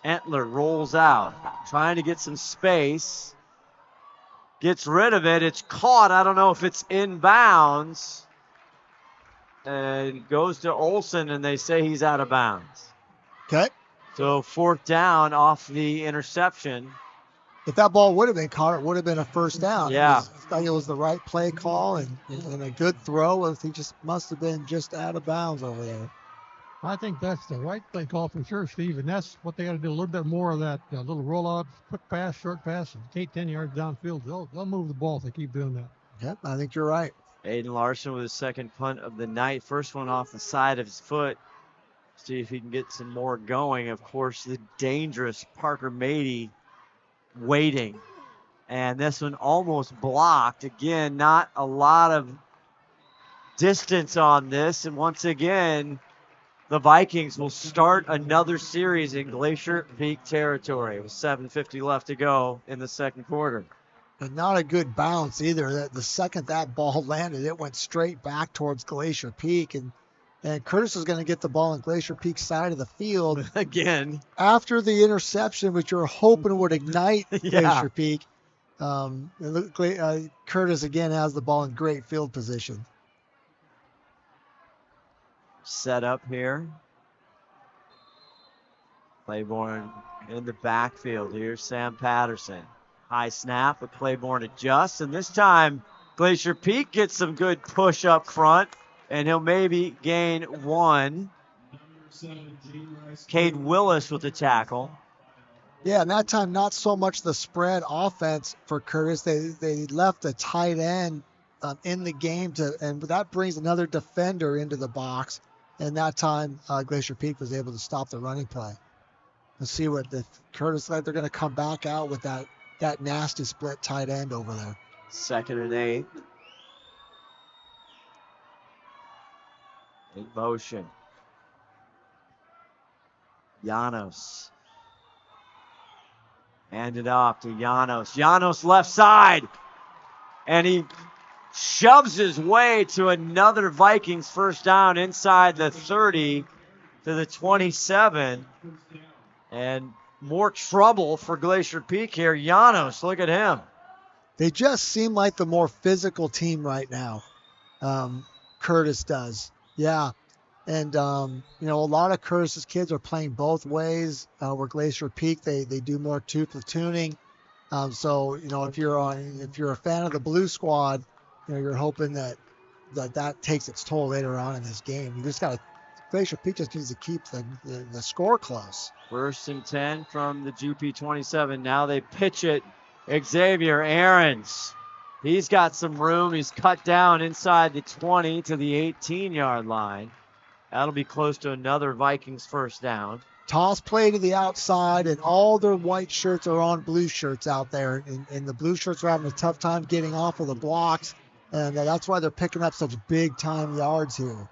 Speaker 5: Entler rolls out, trying to get some space. Gets rid of it. It's caught. I don't know if it's inbounds. And goes to Olsen, and they say he's out of bounds.
Speaker 6: Okay.
Speaker 5: So 4th down off the interception.
Speaker 6: If that ball would have been caught, it would have been a first down.
Speaker 5: Yeah.
Speaker 6: It was the right play call and a good throw. He just must have been just out of bounds over there.
Speaker 4: I think that's the right play call for sure, Steve, and that's what they got to do, a little bit more of that little rollout, quick pass, short pass, and 8-10 yards downfield. They'll move the ball if they keep doing that.
Speaker 6: Yep, I think you're right.
Speaker 5: Aiden Larson with his 2nd punt of the night. First one off the side of his foot. See if he can get some more going. Of course, the dangerous Parker Mady waiting. And this one almost blocked. Again, not a lot of distance on this. And once again, the Vikings will start another series in Glacier Peak territory with 7:50 left to go in the second quarter.
Speaker 6: And not a good bounce either. The second that ball landed, it went straight back towards Glacier Peak. And Curtis is going to get the ball on Glacier Peak's side of the field.
Speaker 5: Again.
Speaker 6: After the interception, which you're hoping would ignite
Speaker 5: Yeah.
Speaker 6: Glacier Peak. Curtis again has the ball in great field position.
Speaker 5: Set up here. Claiborne in the backfield. Here's Sam Patterson. High snap, but Claiborne adjusts. And this time, Glacier Peak gets some good push up front. And he'll maybe gain one. Cade Willis with the tackle.
Speaker 6: Yeah, and that time not so much the spread offense for Curtis. They left a tight end in the game, and that brings another defender into the box. And that time, Glacier Peak was able to stop the running play. Let's see what the Curtis like. They're going to come back out with that nasty split tight end over there.
Speaker 5: 2nd and 8. In motion. Janos. Hand it off to Janos. Janos left side. And he shoves his way to another Vikings first down inside the 30 to the 27. And more trouble for Glacier Peak here. Janos, look at him.
Speaker 6: They just seem like the more physical team right now. Curtis does. Yeah. And, a lot of Curtis's kids are playing both ways. Where Glacier Peak, they do more two platooning. So, if you're a fan of the Blue Squad, you're hoping that takes its toll later on in this game. You just got to, Glacier Peak just needs to keep the score close.
Speaker 5: 1st and 10 from the GP 27. Now they pitch it. Xavier Aarons. He's got some room. He's cut down inside the 20 to the 18-yard line. That'll be close to another Vikings first down.
Speaker 6: Toss play to the outside, and all their white shirts are on blue shirts out there. And the blue shirts are having a tough time getting off of the blocks, and that's why they're picking up such big-time yards here.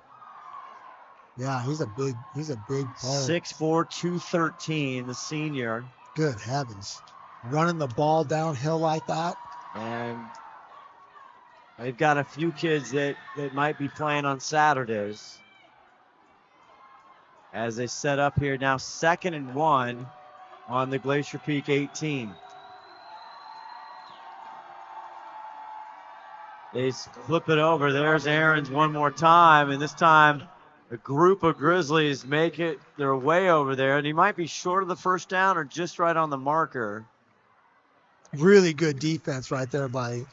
Speaker 6: Yeah, he's a big player.
Speaker 5: 6'4", 213, the senior.
Speaker 6: Good heavens. Running the ball downhill like that.
Speaker 5: And they've got a few kids that might be playing on Saturdays. As they set up here now, 2nd and 1 on the Glacier Peak 18. They flip it over. There's Aarons one more time, and this time a group of Grizzlies make it their way over there, and he might be short of the first down or just right on the marker.
Speaker 6: Really good defense right there by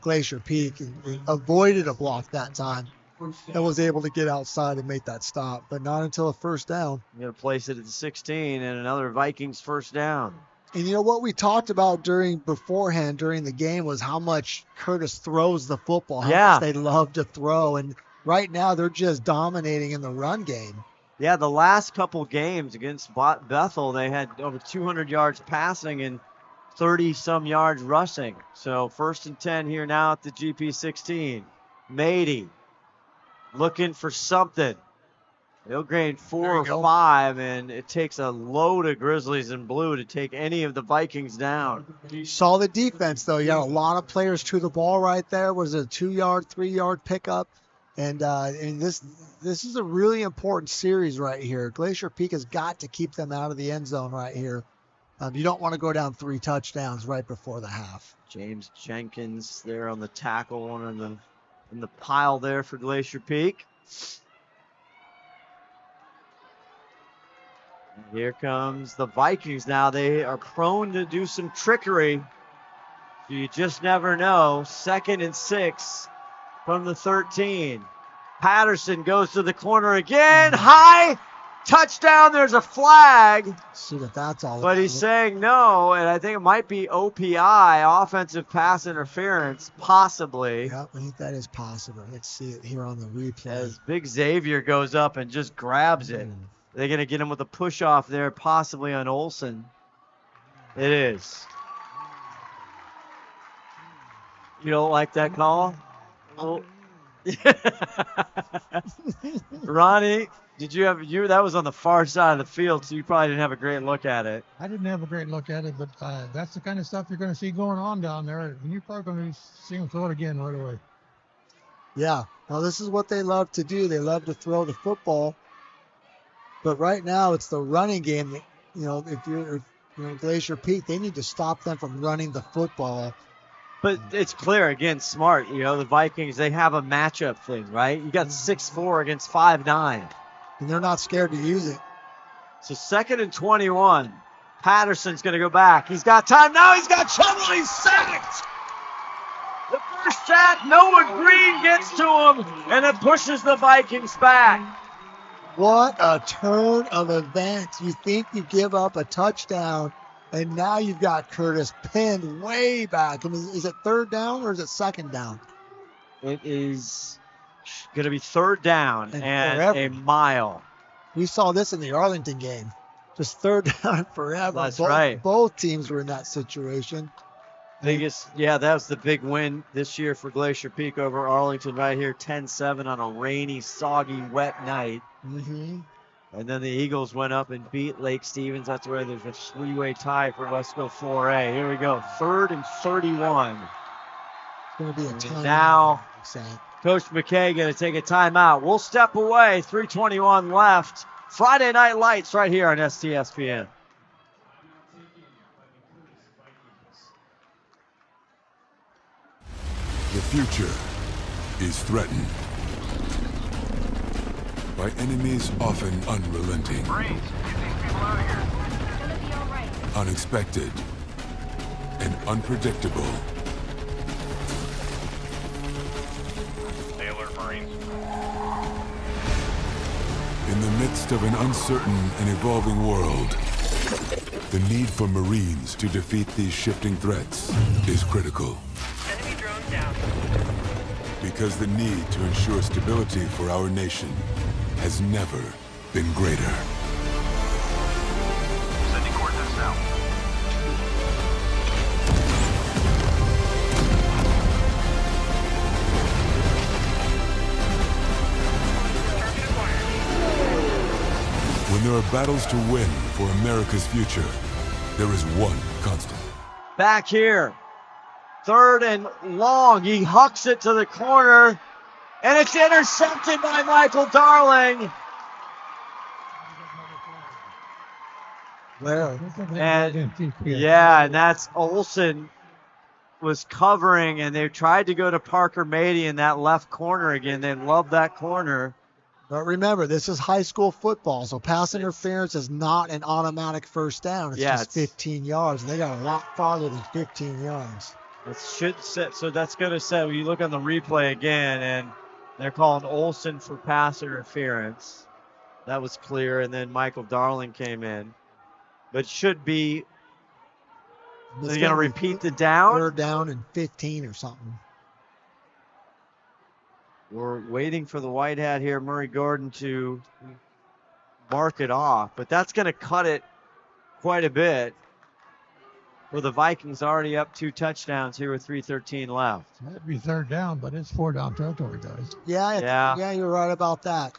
Speaker 6: Glacier Peak. And avoided a block that time and was able to get outside and make that stop, but not until a first down.
Speaker 5: Going to place it at the 16 and another Vikings first down.
Speaker 6: And what we talked about beforehand during the game was how much Curtis throws the football, how much they love to throw. And right now they're just dominating in the run game.
Speaker 5: Yeah, the last couple games against Bethel, they had over 200 yards passing and 30-some yards rushing. So 1st and 10 here now at the GP 16. Mady looking for something. They'll gain 4 or 5, and it takes a load of Grizzlies in blue to take any of the Vikings down.
Speaker 6: Solid defense, though. You got a lot of players to the ball right there. Was it a 2-yard, 3-yard pickup? And this is a really important series right here. Glacier Peak has got to keep them out of the end zone right here. You don't want to go down 3 touchdowns right before the half.
Speaker 5: James Jenkins there on the tackle, one in the pile there for Glacier Peak. And here comes the Vikings now. They are prone to do some trickery. You just never know. 2nd and 6 from the 13. Patterson goes to the corner again. High. Touchdown. There's a flag.
Speaker 6: See what that's all
Speaker 5: but
Speaker 6: about.
Speaker 5: he's saying no, and I think it might be OPI, offensive pass interference, possibly.
Speaker 6: Yeah, I think that is possible. Let's see it here on the replay.
Speaker 5: As Big Xavier goes up and just grabs it. They're going to get him with a push-off there, possibly on Olsen. It is. You don't like that call? Oh. Ronnie, did you have that was on the far side of the field, so you probably didn't have a great look at it.
Speaker 4: I didn't have a great look at it, but that's the kind of stuff you're going to see going on down there. And you're probably going to see them throw it again right away.
Speaker 6: Yeah. Now, this is what they love to do. They love to throw the football. But right now, it's the running game. You know, if you're Glacier Peak, they need to stop them from running the football.
Speaker 5: But it's clear, again, smart. You know, the Vikings, they have a matchup thing, right? You got 6'4" against 5'9".
Speaker 6: And they're not scared to use it.
Speaker 5: So 2nd and 21. Patterson's going to go back. He's got time. Now he's got trouble. He's sacked. The first sack, Noah Green gets to him, and it pushes the Vikings back.
Speaker 6: What a turn of events. You think you give up a touchdown, and now you've got Curtis pinned way back. I mean, is it 3rd down or is it 2nd down?
Speaker 5: It is going to be 3rd down and a mile.
Speaker 6: We saw this in the Arlington game. Just 3rd down forever.
Speaker 5: That's right.
Speaker 6: Both teams were in that situation.
Speaker 5: That was the big win this year for Glacier Peak over Arlington right here, 10-7 on a rainy, soggy, wet night.
Speaker 6: Mm-hmm.
Speaker 5: And then the Eagles went up and beat Lake Stevens. That's where there's a 3-way tie for Let's Go 4A. Here we go, 3rd and 31.
Speaker 6: It's going to be a timeout.
Speaker 5: Now, Coach McKay going to take a timeout. We'll step away, 3:21 left. Friday Night Lights right here on STSPN.
Speaker 12: The future is threatened by enemies often unrelenting, unexpected, and unpredictable.
Speaker 13: Stay alert, Marines.
Speaker 12: In the midst of an uncertain and evolving world, the need for Marines to defeat these shifting threats is critical.
Speaker 13: Enemy drones down.
Speaker 12: Because the need to ensure stability for our nation has never been greater.
Speaker 13: Sending coordinates now.
Speaker 12: When there are battles to win for America's future, there is one constant.
Speaker 5: Back here. 3rd and long. He hucks it to the corner, and it's intercepted by Michael Darling. And that's Olsen was covering, and they tried to go to Parker Mady in that left corner again. They love that corner.
Speaker 6: But remember, this is high school football, so pass interference is not an automatic 1st down. It's just 15 yards, and they got a lot farther than 15 yards.
Speaker 5: It should set, so that's going to set. You look on the replay again, and they're calling Olsen for pass interference. That was clear, and then Michael Darling came in. But it should be. They're going to repeat the down?
Speaker 6: 3rd down and 15 or something.
Speaker 5: We're waiting for the white hat here, Murray Gordon, to mark it off. But that's going to cut it quite a bit. Well, the Vikings already up 2 touchdowns here with 3:13 left.
Speaker 4: That'd be 3rd down, but it's 4 down territory, guys.
Speaker 6: Yeah, you're right about that.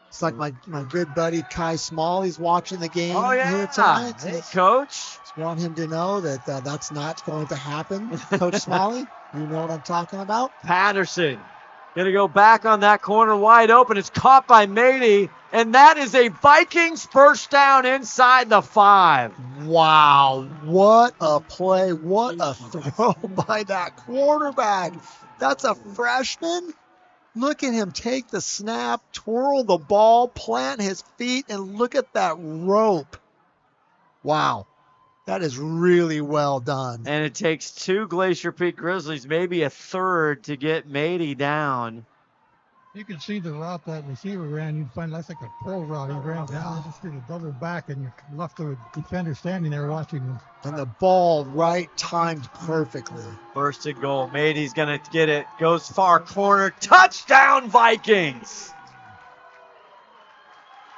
Speaker 6: It's like my good buddy Kai Smalley's watching the game here tonight.
Speaker 5: Hey, Coach.
Speaker 6: Just want him to know that that's not going to happen. Coach Smalley, you know what I'm talking about?
Speaker 5: Patterson going to go back on that corner wide open. It's caught by Mady, and that is a Vikings 1st down inside the 5.
Speaker 6: Wow, what a play. What a throw by that quarterback. That's a freshman. Look at him take the snap, twirl the ball, plant his feet, and look at that rope. Wow. That is really well done.
Speaker 5: And it takes 2 Glacier Peak Grizzlies, maybe a 3rd, to get Mady down.
Speaker 4: You can see the route that receiver ran. You'd find that's like a pro route. He ran down, just did a double back, and you left the defender standing there watching him.
Speaker 6: And the ball timed perfectly.
Speaker 5: 1st and goal. Mady's going to get it. Goes far corner. Touchdown, Vikings!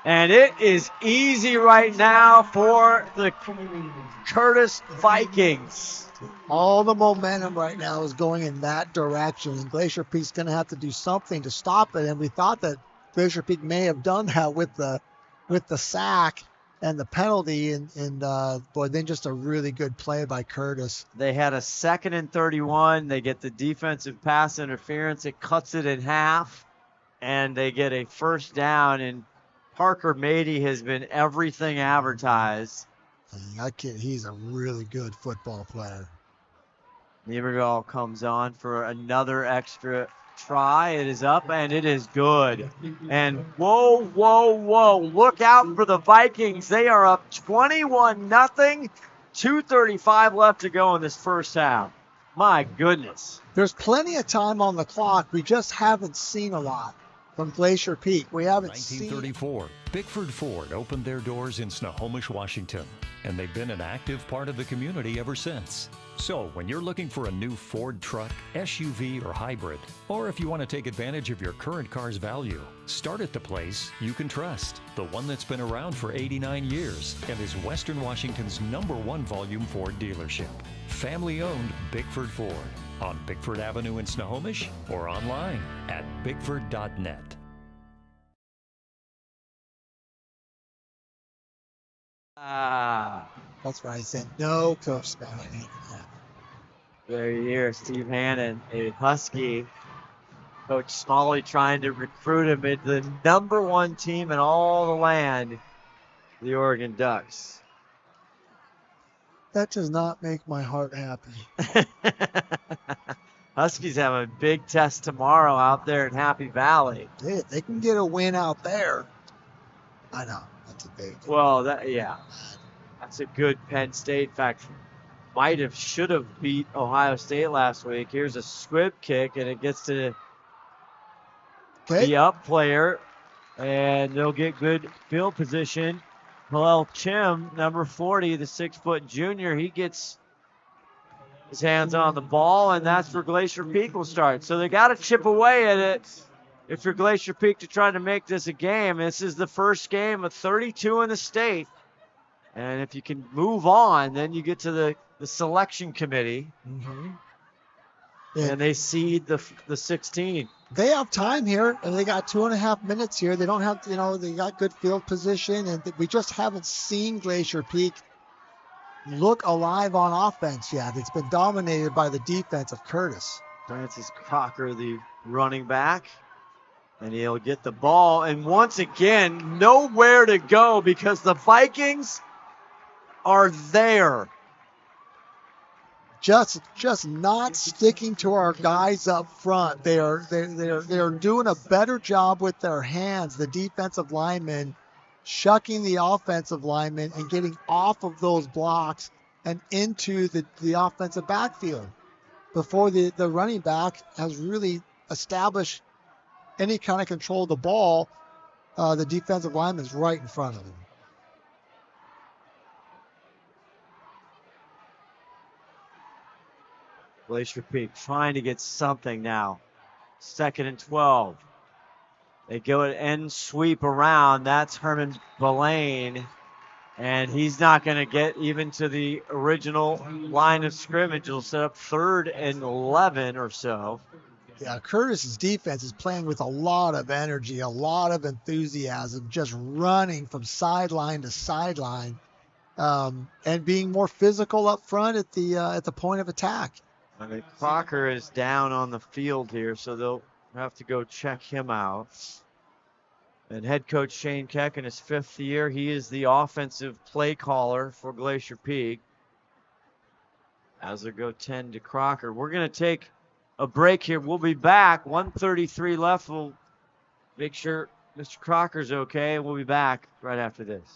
Speaker 5: And it is easy right now for the Curtis Vikings.
Speaker 6: All the momentum right now is going in that direction, and Glacier Peak's going to have to do something to stop it. And we thought that Glacier Peak may have done that with the sack and the penalty, and boy, then just a really good play by Curtis.
Speaker 5: They had a 2nd and 31. They get the defensive pass interference. It cuts it in half, and they get a first down. And Parker Mady has been everything advertised.
Speaker 6: That kid, he's a really good football player.
Speaker 5: Niebergall comes on for another extra try. It is up, and it is good. And whoa, whoa, whoa. Look out for the Vikings. They are up 21-0. 2:35 left to go in this first half. My goodness.
Speaker 6: There's plenty of time on the clock. We just haven't seen a lot from Glacier Peak. We haven't
Speaker 7: 1934, Bickford Ford opened their doors in Snohomish, Washington, and they've been an active part of the community ever since. So when you're looking for a new Ford truck, SUV, or hybrid, or if you want to take advantage of your current car's value, start at the place you can trust. The one that's been around for 89 years and is Western Washington's #1 volume Ford dealership. Family-owned Bickford Ford on Bickford Avenue in Snohomish or online at bickford.net.
Speaker 6: That's right. I said no, Coach Spelling.
Speaker 5: There you hear Steve Hannan, a Husky. Coach Smalley trying to recruit him into the #1 team in all the land, the Oregon Ducks.
Speaker 6: That does not make my heart happy.
Speaker 5: Huskies have a big test tomorrow out there in Happy Valley.
Speaker 6: Hey, they can get a win out there. I know. That's a big.
Speaker 5: Well, that's a good Penn State. In fact, should have beat Ohio State last week. Here's a squib kick, and it gets to the up player, and they'll get good field position. Hillel Chim, number 40, the 6-foot junior, he gets his hands on the ball, and that's where Glacier Peak will start. So they got to chip away at it if you're Glacier Peak to try to make this a game. This is the first game of 32 in the state. And if you can move on, then you get to the selection committee, and they seed the 16.
Speaker 6: They have time here, and they got 2.5 minutes here. They don't have, they got good field position, and we just haven't seen Glacier Peak look alive on offense yet. It's been dominated by the defense of Curtis.
Speaker 5: Francis Crocker, the running back, and he'll get the ball. And once again, nowhere to go because the Vikings are there.
Speaker 6: Just not sticking to our guys up front. They're doing a better job with their hands. The defensive linemen shucking the offensive linemen and getting off of those blocks and into the offensive backfield before the running back has really established any kind of control of the ball. The defensive lineman is right in front of him.
Speaker 5: Glacier Peak trying to get something now. 2nd and 12. They go at end sweep around. That's Herman Belaine. And he's not going to get even to the original line of scrimmage. It'll set up 3rd and 11 or so.
Speaker 6: Yeah, Curtis's defense is playing with a lot of energy, a lot of enthusiasm, just running from sideline to sideline, and being more physical up front at the point of attack.
Speaker 5: I mean, Crocker is down on the field here, so they'll have to go check him out. And head coach Shane Keck in his 5th year, he is the offensive play caller for Glacier Peak. As they go 10 to Crocker. We're going to take a break here. We'll be back. 1:33 left. We'll make sure Mr. Crocker's okay. We'll be back right after this.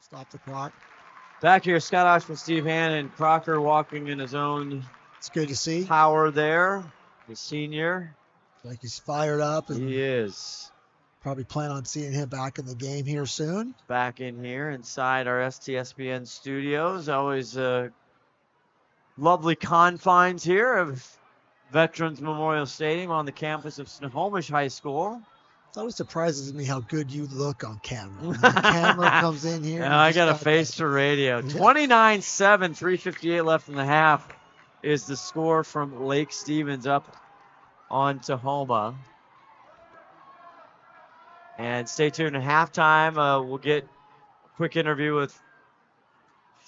Speaker 6: Stop the clock.
Speaker 5: Back here, Scott Ohsman, Steve Hannan, Crocker walking in his own.
Speaker 6: It's good to see.
Speaker 5: Power there, the senior.
Speaker 6: Like he's fired up. And
Speaker 5: he is.
Speaker 6: Probably plan on seeing him back in the game here soon.
Speaker 5: Back in here inside our STSPN studios. Always lovely confines here of Veterans Memorial Stadium on the campus of Snohomish High School.
Speaker 6: It always surprises me how good you look on camera. When the camera comes in here.
Speaker 5: And I got a face for radio. 29-7, 3:58 left in the half is the score from Lake Stevens up on Tahoma. And stay tuned at halftime. We'll get a quick interview with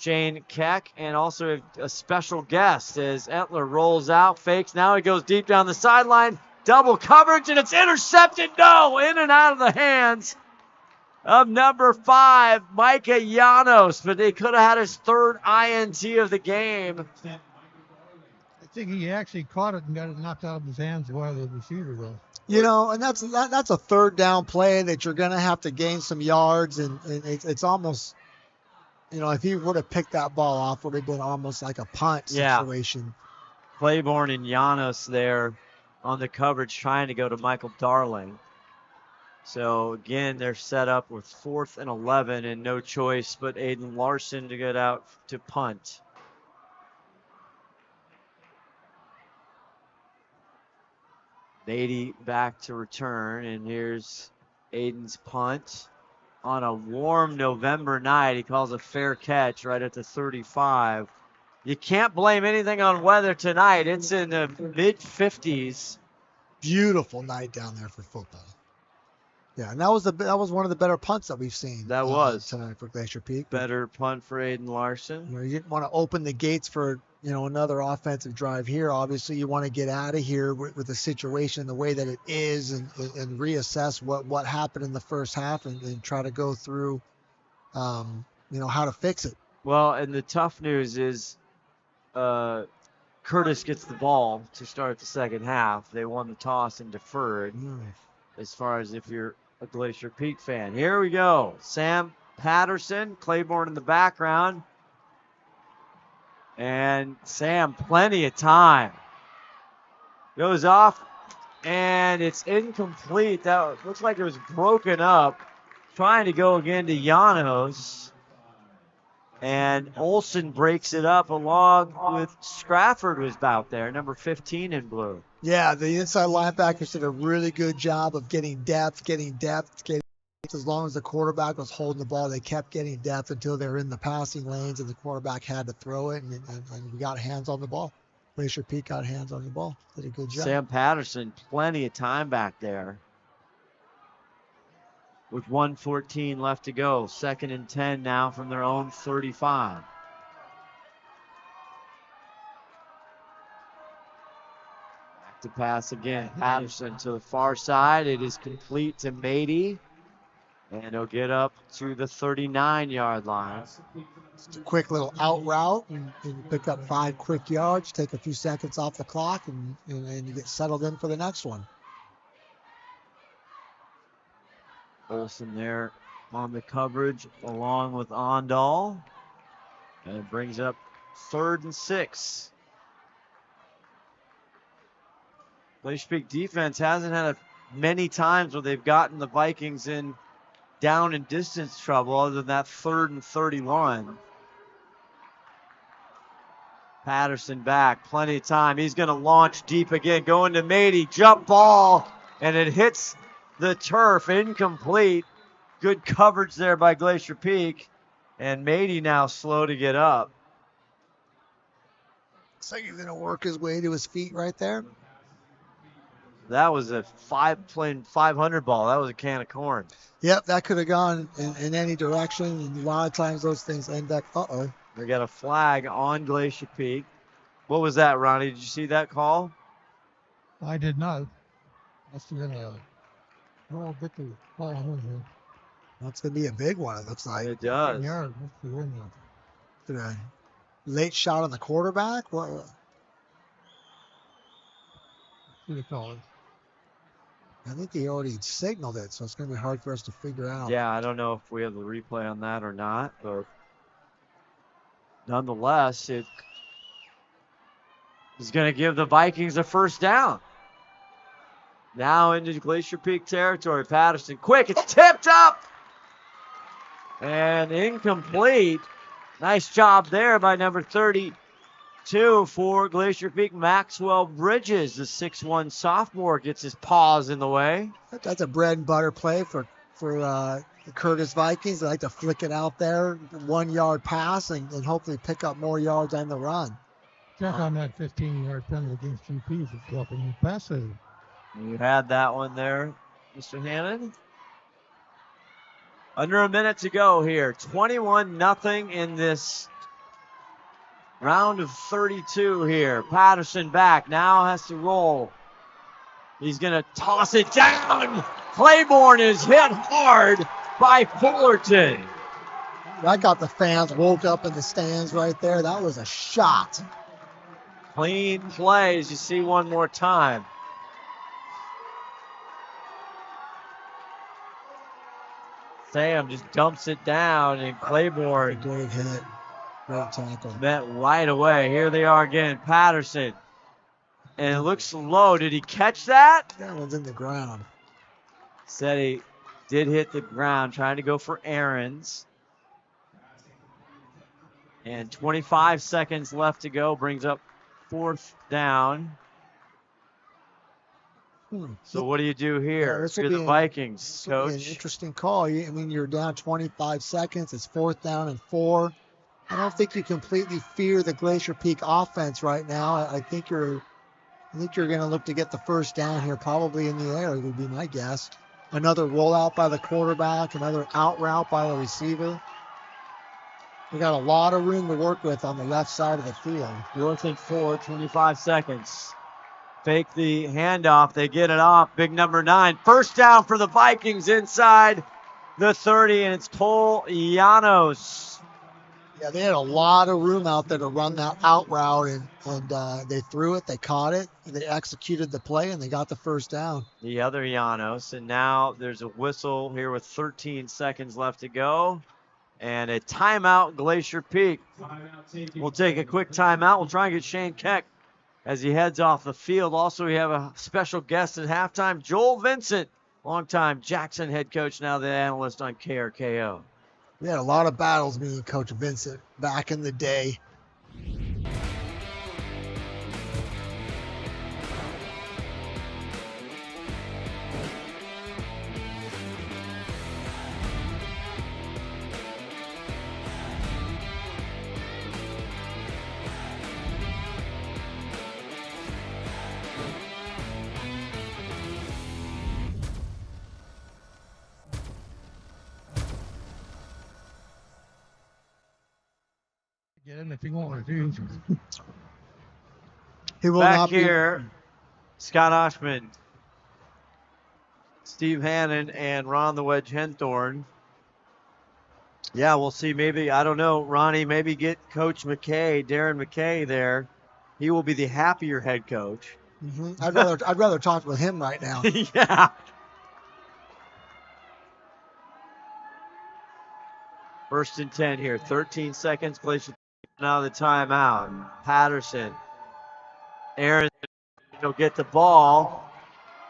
Speaker 5: Shane Keck and also a special guest as Etler rolls out, fakes. Now he goes deep down the sideline. Double coverage, and it's intercepted. No, in and out of the hands of number 5, Micah Llanos. But they could have had his third INT of the game.
Speaker 4: I think he actually caught it and got it knocked out of his hands while the receiver was.
Speaker 6: You know, and that's a third down play that you're going to have to gain some yards, and it's almost, you know, if he would have picked that ball off, would have been almost like a punt situation.
Speaker 5: Claiborne and Llanos there on the coverage trying to go to Michael Darling. So again, they're set up with 4th and 11 and no choice but Aiden Larson to get out to punt. Beatty back to return, and here's Aiden's punt on a warm November night. He calls a fair catch right at the 35. You can't blame anything on weather tonight. It's in the mid-50s.
Speaker 6: Beautiful night down there for football. Yeah, and that was one of the better punts that we've seen.
Speaker 5: That was
Speaker 6: tonight for Glacier Peak.
Speaker 5: Better punt for Aiden Larson.
Speaker 6: You didn't want to open the gates for another offensive drive here. Obviously, you want to get out of here with the situation the way that it is, and reassess what happened in the first half, and try to go through, how to fix it.
Speaker 5: Well, and the tough news is, Curtis gets the ball to start the second half. They won the toss and deferred. As far as if you're a Glacier Peak fan. Here we go. Sam Patterson, Claiborne in the background. And Sam, plenty of time. Goes off, and it's incomplete. That looks like it was broken up. Trying to go again to Llanos. And Olsen breaks it up along with Scrafford was out there, number 15 in blue.
Speaker 6: Yeah, the inside linebackers did a really good job of getting depth. As long as the quarterback was holding the ball, they kept getting depth until they were in the passing lanes and the quarterback had to throw it, and we got hands on the ball. Glacier Peak got hands on the ball. Did a good job.
Speaker 5: Sam Patterson, plenty of time back there. With 1:14 left to go. 2nd and 10 now from their own 35. Back to pass again. Patterson to the far side. It is complete to Mady. And he'll get up to the 39-yard line.
Speaker 6: Just a quick little out route, and pick up 5 quick yards, take a few seconds off the clock, and you get settled in for the next one.
Speaker 5: Olsen there on the coverage along with Ondal. And it brings up 3rd and 6. Glacier Peak defense hasn't had many times where they've gotten the Vikings in down and distance trouble other than that 3rd and 31. Patterson back, plenty of time. He's going to launch deep again, going to Mady, jump ball, and it hits the turf, incomplete. Good coverage there by Glacier Peak, and Mady now slow to get up.
Speaker 6: Looks like he's going to work his way to his feet right there.
Speaker 5: That was a 500 ball. That was a can of corn.
Speaker 6: Yep, that could have gone in any direction, and a lot of times those things end up,
Speaker 5: They got a flag on Glacier Peak. What was that, Ronnie? Did you see that call?
Speaker 4: I did not. Must have been a little bit of ball in here.
Speaker 6: That's going to be a big one, it looks like.
Speaker 5: It does.
Speaker 4: Yard, must be in there.
Speaker 6: A late shot on the quarterback? What?
Speaker 4: Should have called it.
Speaker 6: I think he already signaled it, so it's going to be hard for us to figure out.
Speaker 5: Yeah, I don't know if we have the replay on that or not, but nonetheless, it is going to give the Vikings a first down. Now into Glacier Peak territory. Patterson, quick, it's tipped up and incomplete. Nice job there by number 32 for Glacier Peak, Maxwell Bridges. The 6'1 sophomore gets his paws in the way.
Speaker 6: That's a bread and butter play for the Curtis Vikings. They like to flick it out there, 1 yard pass, and hopefully pick up more yards on the run.
Speaker 4: Check on that 15-yard penalty against GPs. It's helping you pass it.
Speaker 5: You had that one there, Mr. Hannan. Under a minute to go here. 21-0 in this round of 32 here. Patterson back. Now has to roll. He's going to toss it down. Claiborne is hit hard by Fullerton.
Speaker 6: That got the fans woke up in the stands right there. That was a shot.
Speaker 5: Clean plays. You see one more time. Sam just dumps it down, and Claiborne.
Speaker 6: Great hit. Great tackle.
Speaker 5: Met right away. Here they are again. Patterson. And it looks low. Did he catch that?
Speaker 6: That one's in the ground.
Speaker 5: Said he did hit the ground, trying to go for errands. And 25 seconds left to go. Brings up 4th down. So what do you do here?
Speaker 6: Yeah,
Speaker 5: You're the Vikings, Coach.
Speaker 6: An interesting call. You're down 25 seconds. It's 4th down and 4. I don't think you completely fear the Glacier Peak offense right now. I think you're going to look to get the first down here, probably in the air, would be my guess. Another rollout by the quarterback, another out route by the receiver. We got a lot of room to work with on the left side of the field.
Speaker 5: 4th and 4, 25 seconds. Fake the handoff. They get it off. Big number 9. First down for the Vikings inside the 30, and it's Cole Llanos.
Speaker 6: Yeah, they had a lot of room out there to run that out route, and they threw it, they caught it, and they executed the play, and they got the first down.
Speaker 5: The other Llanos, and now there's a whistle here with 13 seconds left to go, and a timeout, Glacier Peak. We'll take a quick timeout. We'll try and get Shane Keck as he heads off the field. Also, we have a special guest at halftime, Joel Vincent, longtime Jackson head coach, now the analyst on KRKO.
Speaker 6: We had a lot of battles, me and Coach Vincent, back in the day.
Speaker 4: Get in if you want to.
Speaker 6: He will
Speaker 5: Back
Speaker 6: not
Speaker 5: here, Scott Ohsman, Steve Hannan, and Ron the Wedge Henthorn. Yeah, we'll see. Maybe, I don't know, Ronnie, maybe get Coach McKay, Darren McKay there. He will be the happier head coach.
Speaker 6: Mm-hmm. I'd rather talk with him right now.
Speaker 5: Yeah. First and 10 here. 13 seconds. Glacier now the timeout. Patterson. Aaron will get the ball.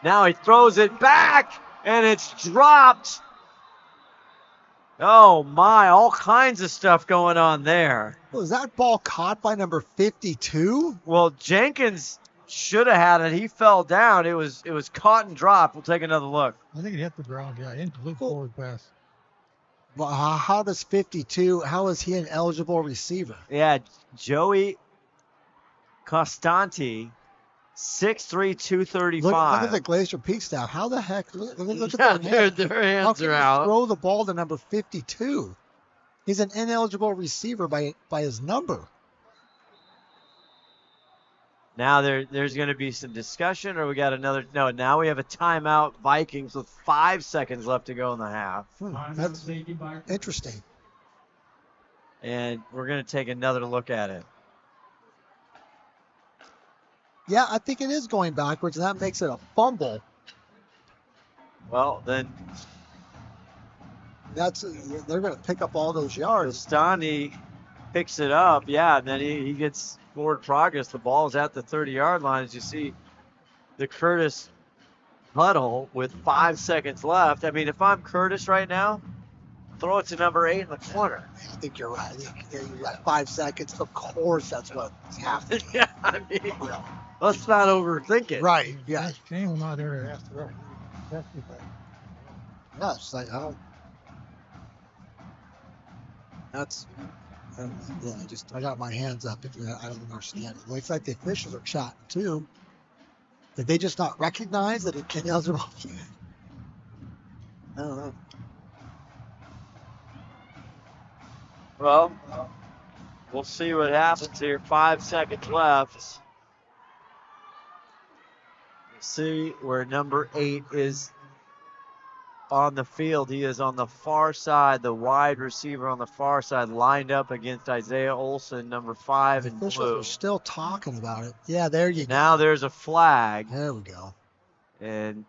Speaker 5: Now he throws it back, and it's dropped. Oh, my. All kinds of stuff going on there.
Speaker 6: Was that ball caught by number 52?
Speaker 5: Well, Jenkins should have had it. He fell down. It was caught and dropped. We'll take another look.
Speaker 4: I think it hit the ground. Yeah, incomplete forward pass.
Speaker 6: Well, how does 52, how is he an eligible receiver?
Speaker 5: Yeah, Joey Costanti, 6'3", 235.
Speaker 6: Look at the Glacier Peak staff. How the heck? Look
Speaker 5: their
Speaker 6: at
Speaker 5: hands
Speaker 6: How can
Speaker 5: are
Speaker 6: you
Speaker 5: out.
Speaker 6: throw the ball to number 52? He's an ineligible receiver by his number.
Speaker 5: Now there's going to be some discussion, or we got another. No, now we have a timeout. Vikings with 5 seconds left to go in the half.
Speaker 6: That's interesting.
Speaker 5: And we're going to take another look at it.
Speaker 6: Yeah, I think it is going backwards, and that makes it a fumble.
Speaker 5: Well, then
Speaker 6: they're going to pick up all those yards.
Speaker 5: Stani picks it up, yeah, and then he gets forward progress. The ball is at the 30-yard line, as you see the Curtis huddle with 5 seconds left. I mean, if I'm Curtis right now, throw it to number 8 in the corner.
Speaker 6: I think you're right. You're right. 5 seconds. Of course, that's what's happening.
Speaker 5: Yeah, I mean, let's not overthink it.
Speaker 6: Right. Yeah.
Speaker 4: Shame I'm not there after.
Speaker 6: Yeah, it's like, I don't. That's. I got my hands up. I don't understand it. Looks like the officials are shot too. Did they just not recognize that it can other? I don't know.
Speaker 5: Well, we'll see what happens here. 5 seconds left. See where number 8 is on the field. He is on the far side, the wide receiver on the far side, lined up against Isaiah Olson, number 5 in blue.
Speaker 6: Officials are still talking about it. Yeah, there you go.
Speaker 5: Now there's a flag.
Speaker 6: There we go.
Speaker 5: And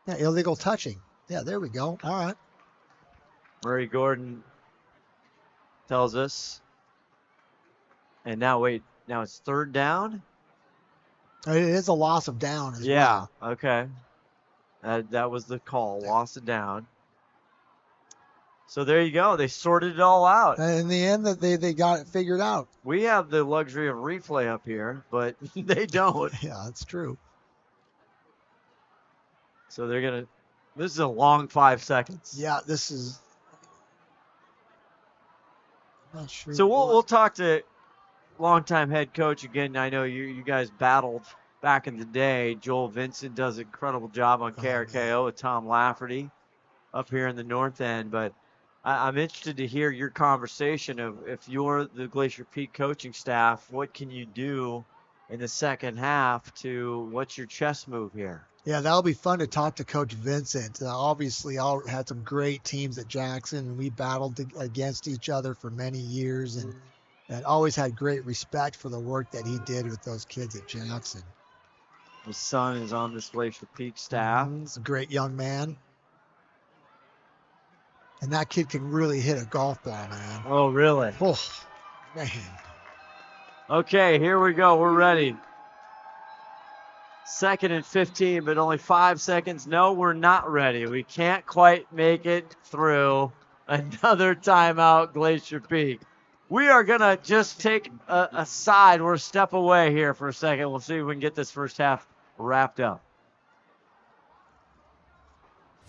Speaker 6: yeah, illegal touching. Yeah, there we go. All right.
Speaker 5: Murray Gordon tells us. And now, wait, now it's 3rd down?
Speaker 6: It is a loss of down as well.
Speaker 5: Yeah, okay. That was the call, lost it down. So there you go. They sorted it all out.
Speaker 6: And in the end, that they got it figured out.
Speaker 5: We have the luxury of replay up here, but they don't.
Speaker 6: Yeah, that's true.
Speaker 5: So they're going to – this is a long 5 seconds.
Speaker 6: Yeah, this is – I'm not sure.
Speaker 5: So we'll talk to longtime head coach again. I know you guys battled – back in the day. Joel Vincent does an incredible job on KRKO with Tom Lafferty up here in the north end. But I'm interested to hear your conversation of if you're the Glacier Peak coaching staff, what can you do in the second half to what's your chess move here?
Speaker 6: Yeah, that'll be fun to talk to Coach Vincent. Obviously, I had some great teams at Jackson, and we battled against each other for many years and always had great respect for the work that he did with those kids at Jackson.
Speaker 5: His son is on this Glacier Peak staff.
Speaker 6: He's a great young man. And that kid can really hit a golf ball, man.
Speaker 5: Oh, really?
Speaker 6: Oh, man.
Speaker 5: Okay, here we go. We're ready. 2nd and 15, but only 5 seconds. No, we're not ready. We can't quite make it through another timeout, Glacier Peak. We are going to just take a side. We're a step away here for a second. We'll see if we can get this first half wrapped up.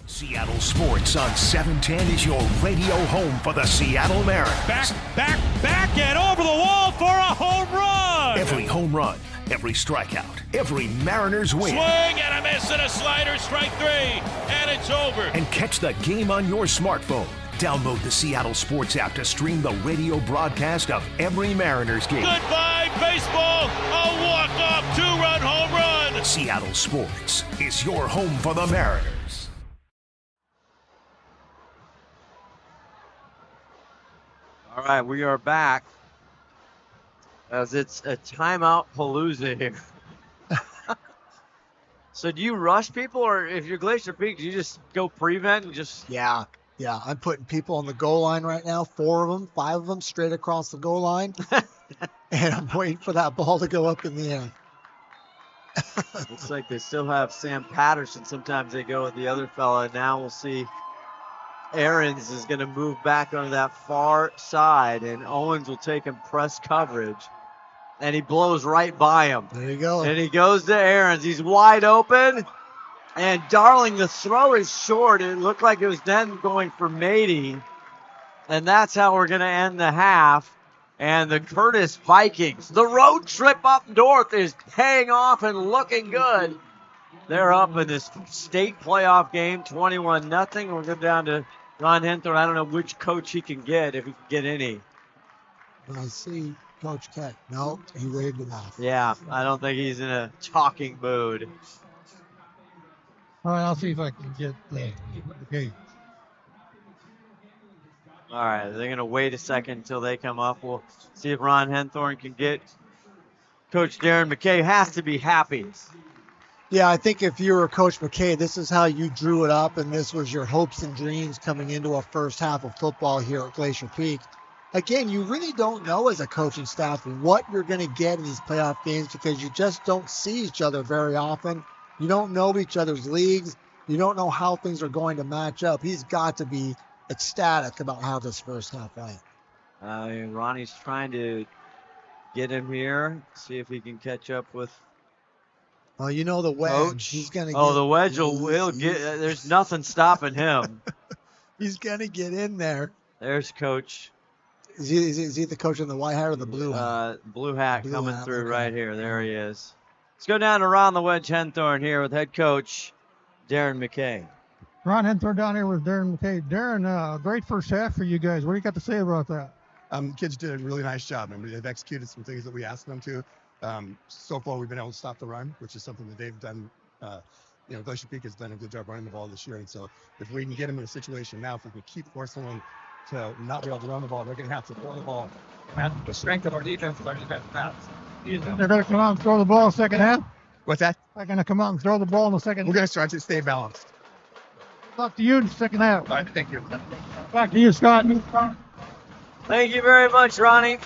Speaker 14: Seattle Sports on 710 is your radio home for the Seattle Mariners.
Speaker 2: Back, and over the wall for a home run.
Speaker 14: Every home run, every strikeout, every Mariners win.
Speaker 2: Swing and a miss and a slider, strike 3, and it's over.
Speaker 14: And catch the game on your smartphone. Download the Seattle Sports app to stream the radio broadcast of every Mariners game.
Speaker 2: Goodbye, baseball. A walk-off 2-run home run.
Speaker 14: Seattle Sports is your home for the Mariners.
Speaker 5: All right, we are back as it's a timeout palooza here. So do you rush people, or if you're Glacier Peak, do you just go prevent and just...
Speaker 6: Yeah, I'm putting people on the goal line right now, 4 of them, 5 of them straight across the goal line, and I'm waiting for that ball to go up in the air.
Speaker 5: Looks like they still have Sam Patterson. Sometimes they go with the other fella. Now we'll see Aarons is going to move back onto that far side, and Owens will take him press coverage, and he blows right by him.
Speaker 6: There you go.
Speaker 5: And he goes to Aarons. He's wide open. And Darling, the throw is short. It looked like it was then going for Mady. And that's how we're going to end the half. And the Curtis Vikings, the road trip up north is paying off and looking good. They're up in this state playoff game, 21-0. We'll go down to Ron Henthorn. I don't know which coach he can get, if he can get any.
Speaker 6: I see Coach Keck. No, he waved it off.
Speaker 5: Yeah, I don't think he's in a talking mood.
Speaker 4: All right, I'll see if I can get the game.
Speaker 5: All right, they're going to wait a second until they come up. We'll see if Ron Henthorn can get Coach Darren McKay. Has to be happy
Speaker 6: Yeah, I think if you were Coach McKay, this is how you drew it up, and this was your hopes and dreams coming into a first half of football here at Glacier Peak. Again, you really don't know as a coaching staff what you're going to get in these playoff games because you just don't see each other very often. You don't know each other's leagues. You don't know how things are going to match up. He's got to be ecstatic about how this first half went.
Speaker 5: Ronnie's trying to get him here, see if he can catch up with.
Speaker 6: Oh, you know the Wedge.
Speaker 5: Coach.
Speaker 6: He's going to.
Speaker 5: Oh, the Wedge will get. There's nothing stopping him.
Speaker 6: He's going to get in there.
Speaker 5: There's Coach.
Speaker 6: Is he the coach in the white hat or the blue hat?
Speaker 5: Blue hat coming through right here. There he is. Let's go down to Ron the Wedge Henthorn here with head coach Darren McKay.
Speaker 4: Ron Henthorn down here with Darren McKay. Darren, great first half for you guys. What do you got to say about that?
Speaker 15: Kids did a really nice job. I mean, they've executed some things that we asked them to. So far, we've been able to stop the run, which is something that they've done. Glacier Peak has done a good job running the ball this year. And so if we can get them in a situation now, if we can keep forcing them to not be able to run the ball, they're going to have to throw the ball.
Speaker 3: And the strength of our defense is our defensive pass.
Speaker 4: They're going to come out and throw the ball in the second half?
Speaker 15: What's that?
Speaker 4: They're going to come out and throw the ball in the second half?
Speaker 15: We're going to try to stay balanced.
Speaker 4: Talk to you in the second half.
Speaker 15: All right, thank you.
Speaker 4: Back to you, Scott.
Speaker 5: Thank you very much, Ronnie.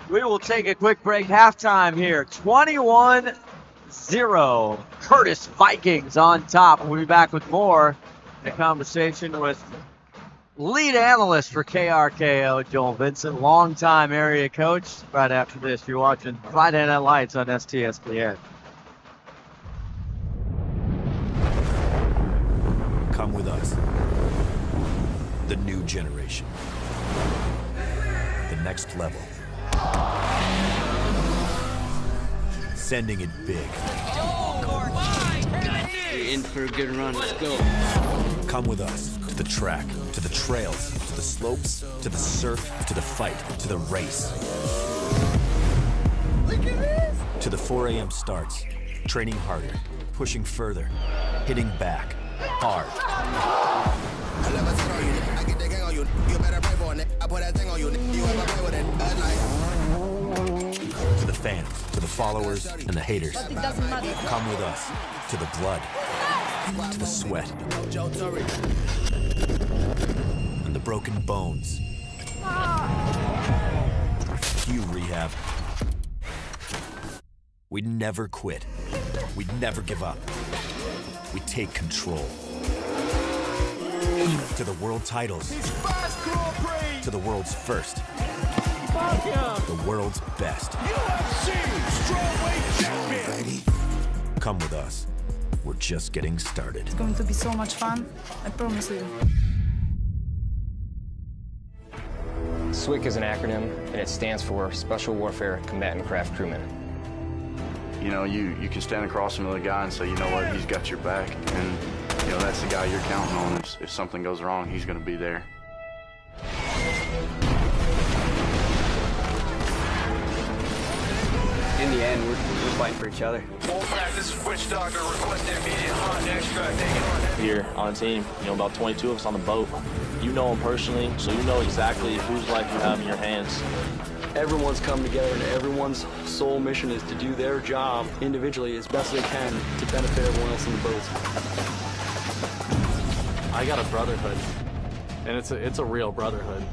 Speaker 5: We will take a quick break. Halftime here. 21-0. Curtis Vikings on top. We'll be back with more in a conversation with lead analyst for KRKO, Joel Vincent, longtime area coach. Right after this, you're watching Friday Night Lights on STSPN.
Speaker 16: Come with us. The new generation. The next level. Sending it big.
Speaker 17: You're in for a good run. Let's go.
Speaker 16: Come with us to the track, to the trails, to the slopes, to the surf, to the fight, to the race.
Speaker 17: Look at this.
Speaker 16: To the 4 a.m. starts. Training harder, pushing further, hitting back, hard. To the fans, to the followers, and the haters. Come with us to the blood, to the sweat, and the broken bones. You rehab. We never quit. We never give up. We take control. To the world titles. To the world's first. The world's best. Come with us. We're just getting started.
Speaker 18: It's going to be so much fun. I promise you.
Speaker 19: SWCC is an acronym, and it stands for Special Warfare Combatant Craft Crewman.
Speaker 20: You know, you can stand across from the guy and say, you know what, he's got your back, and you know that's the guy you're counting on. If something goes wrong, he's going to be there.
Speaker 17: In the end, we're fighting for each other.
Speaker 21: Here on the team, about 22 of us on the boat. You know them personally, so you know exactly whose life you have in your hands.
Speaker 22: Everyone's come together, and everyone's sole mission is to do their job individually as best they can to benefit everyone else in the boat.
Speaker 23: I got a brotherhood, and it's a real brotherhood,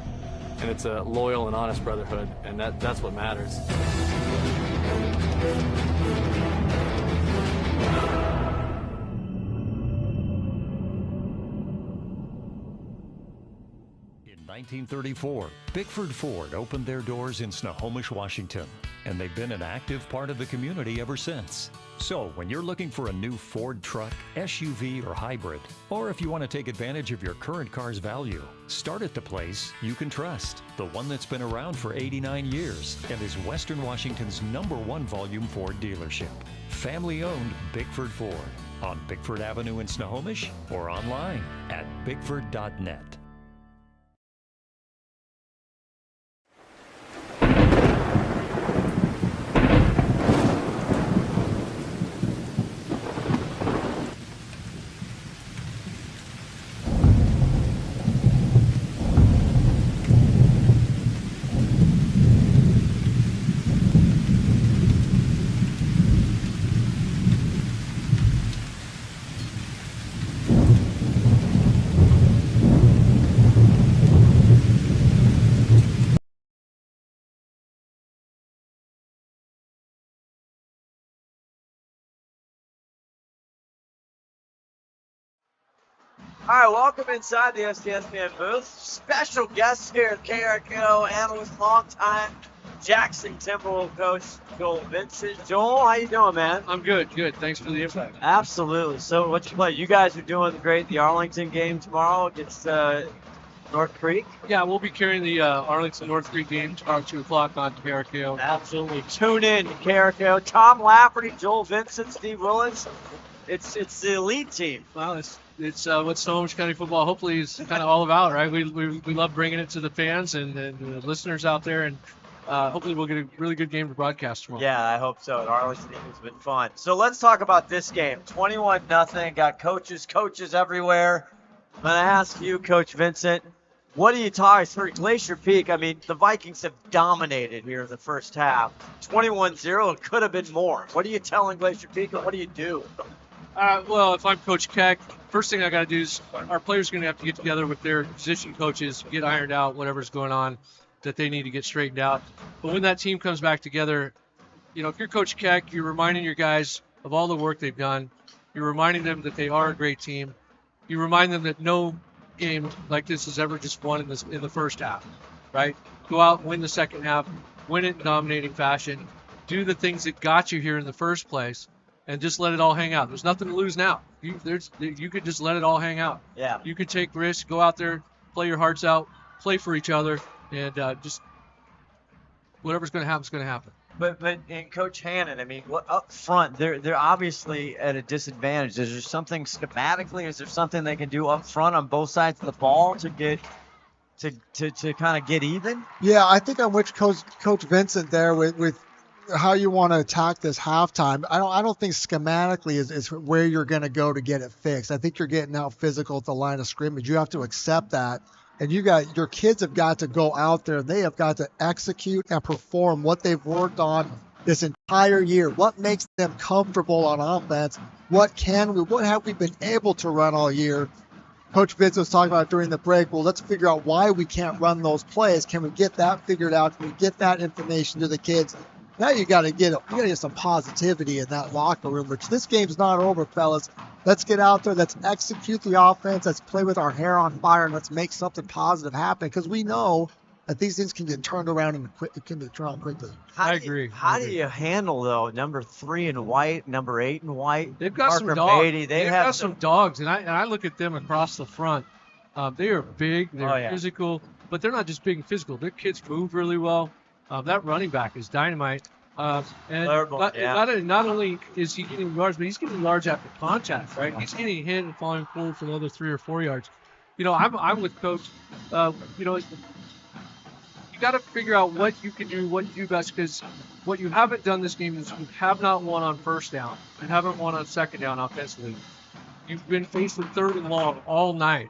Speaker 23: and it's a loyal and honest brotherhood, and that's what matters.
Speaker 7: In 1934, Bickford Ford opened their doors in Snohomish, Washington, and they've been an active part of the community ever since. So when you're looking for a new Ford truck, SUV, or hybrid, or if you want to take advantage of your current car's value, start at the place you can trust. The one that's been around for 89 years and is Western Washington's #1 volume Ford dealership. Family-owned Bickford Ford on Bickford Avenue in Snohomish or online at bickford.net.
Speaker 5: All right, welcome inside the STSPN booth. Special guest here at KRKO, analyst, longtime Jackson Timberwolves coach, Joel Vincent. Joel, how you doing, man?
Speaker 1: I'm good. Thanks for the invite.
Speaker 5: Absolutely. So, what you play? You guys are doing great. The Arlington game tomorrow against North Creek.
Speaker 1: Yeah, we'll be carrying the Arlington North Creek game tomorrow at 2 o'clock on KRKO.
Speaker 5: Absolutely. Tune in to KRKO. Tom Lafferty, Joel Vincent, Steve Willis. It's the elite team.
Speaker 1: Well, it's what Snohomish County football hopefully is kind of all about, right? We love bringing it to the fans and the listeners out there, and hopefully we'll get a really good game to broadcast tomorrow.
Speaker 5: Yeah, I hope so. The Arlington has been fun. So let's talk about this game. 21-0. Got coaches everywhere. I'm going to ask you, Coach Vincent, what do you talk for Glacier Peak? I mean, the Vikings have dominated here in the first half. 21-0, it could have been more. What are you telling Glacier Peak, and what do you do?
Speaker 1: Well, if I'm Coach Keck, first thing I got to do is our players are going to have to get together with their position coaches, get ironed out, whatever's going on that they need to get straightened out. But when that team comes back together, if you're Coach Keck, you're reminding your guys of all the work they've done. You're reminding them that they are a great team. You remind them that no game like this is ever just won in the first half, right? Go out, win the second half, win it in dominating fashion, do the things that got you here in the first place, and just let it all hang out. There's nothing to lose now. You could just let it all hang out.
Speaker 5: Yeah.
Speaker 1: You could take risks, go out there, play your hearts out, play for each other, and just whatever's going to happen is going to happen.
Speaker 5: But and Coach Hannan, I mean, up front, they're obviously at a disadvantage. Is there something schematically? Is there something they can do up front on both sides of the ball to get to kind of get even?
Speaker 6: Yeah, I think I'm with Coach Vincent there with how you want to attack this halftime. I don't think schematically is where you're going to go to get it fixed. I think you're getting out physical at the line of scrimmage. You have to accept that. And your kids have got to go out there. They have got to execute and perform what they've worked on this entire year. What makes them comfortable on offense? What have we been able to run all year? Coach Vince was talking about during the break. Well, let's figure out why we can't run those plays. Can we get that figured out? Can we get that information to the kids? Now you got to get some positivity in that locker room, which this game's not over, fellas. Let's get out there. Let's execute the offense. Let's play with our hair on fire, and let's make something positive happen because we know that these things can get turned around quickly.
Speaker 1: I agree.
Speaker 5: How do you handle, though, number 3 in white, number 8 in white?
Speaker 1: They've got some dogs. They've got some dogs, and I look at them across the front. They are big. They're physical, but they're not just big and physical. Their kids move really well. That running back is dynamite. Not only is he getting yards, but he's getting yards after contact, right? He's getting hit and falling forward for another 3 or 4 yards. I'm with Coach. You got to figure out what you can do, what you do best, because what you haven't done this game is you have not won on first down. You haven't won on second down offensively. You've been faced with third and long all night.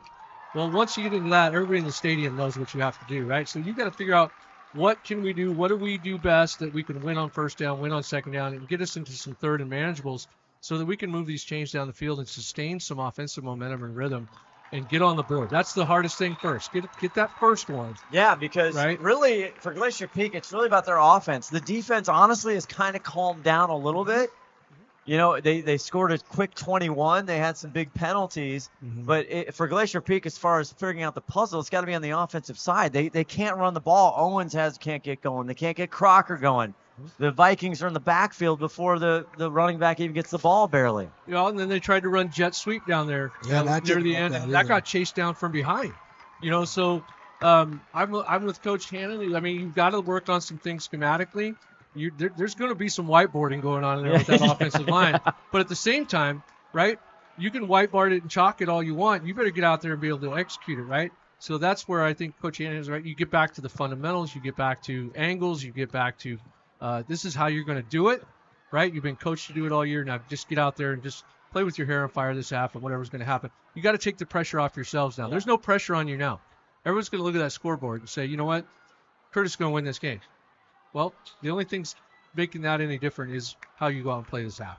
Speaker 1: Well, once you get into that, everybody in the stadium knows what you have to do, right? So you got to figure out, what can we do? What do we do best that we can win on first down, win on second down, and get us into some third and manageables so that we can move these chains down the field and sustain some offensive momentum and rhythm and get on the board. That's the hardest thing first. Get that first one.
Speaker 5: Yeah, because really for Glacier Peak, it's really about their offense. The defense, honestly, has kind of calmed down a little bit. They scored a quick 21. They had some big penalties.
Speaker 6: Mm-hmm.
Speaker 5: But for Glacier Peak, as far as figuring out the puzzle, it's got to be on the offensive side. They can't run the ball. Owens can't get going. They can't get Crocker going. The Vikings are in the backfield before the running back even gets the ball barely.
Speaker 1: And then they tried to run jet sweep down there near the end. That got chased down from behind. So I'm with Coach Hannan. I mean, you've got to work on some things schematically. There's going to be some whiteboarding going on there with that offensive line. But at the same time, right, you can whiteboard it and chalk it all you want. You better get out there and be able to execute it, right? So that's where I think Coach Hannan is right. You get back to the fundamentals. You get back to angles. You get back to this is how you're going to do it, right? You've been coached to do it all year. Now just get out there and just play with your hair on fire this half and whatever's going to happen. You got to take the pressure off yourselves now. There's no pressure on you now. Everyone's going to look at that scoreboard and say, you know what? Curtis is going to win this game. Well, the only thing making that any different is how you go out and play this half.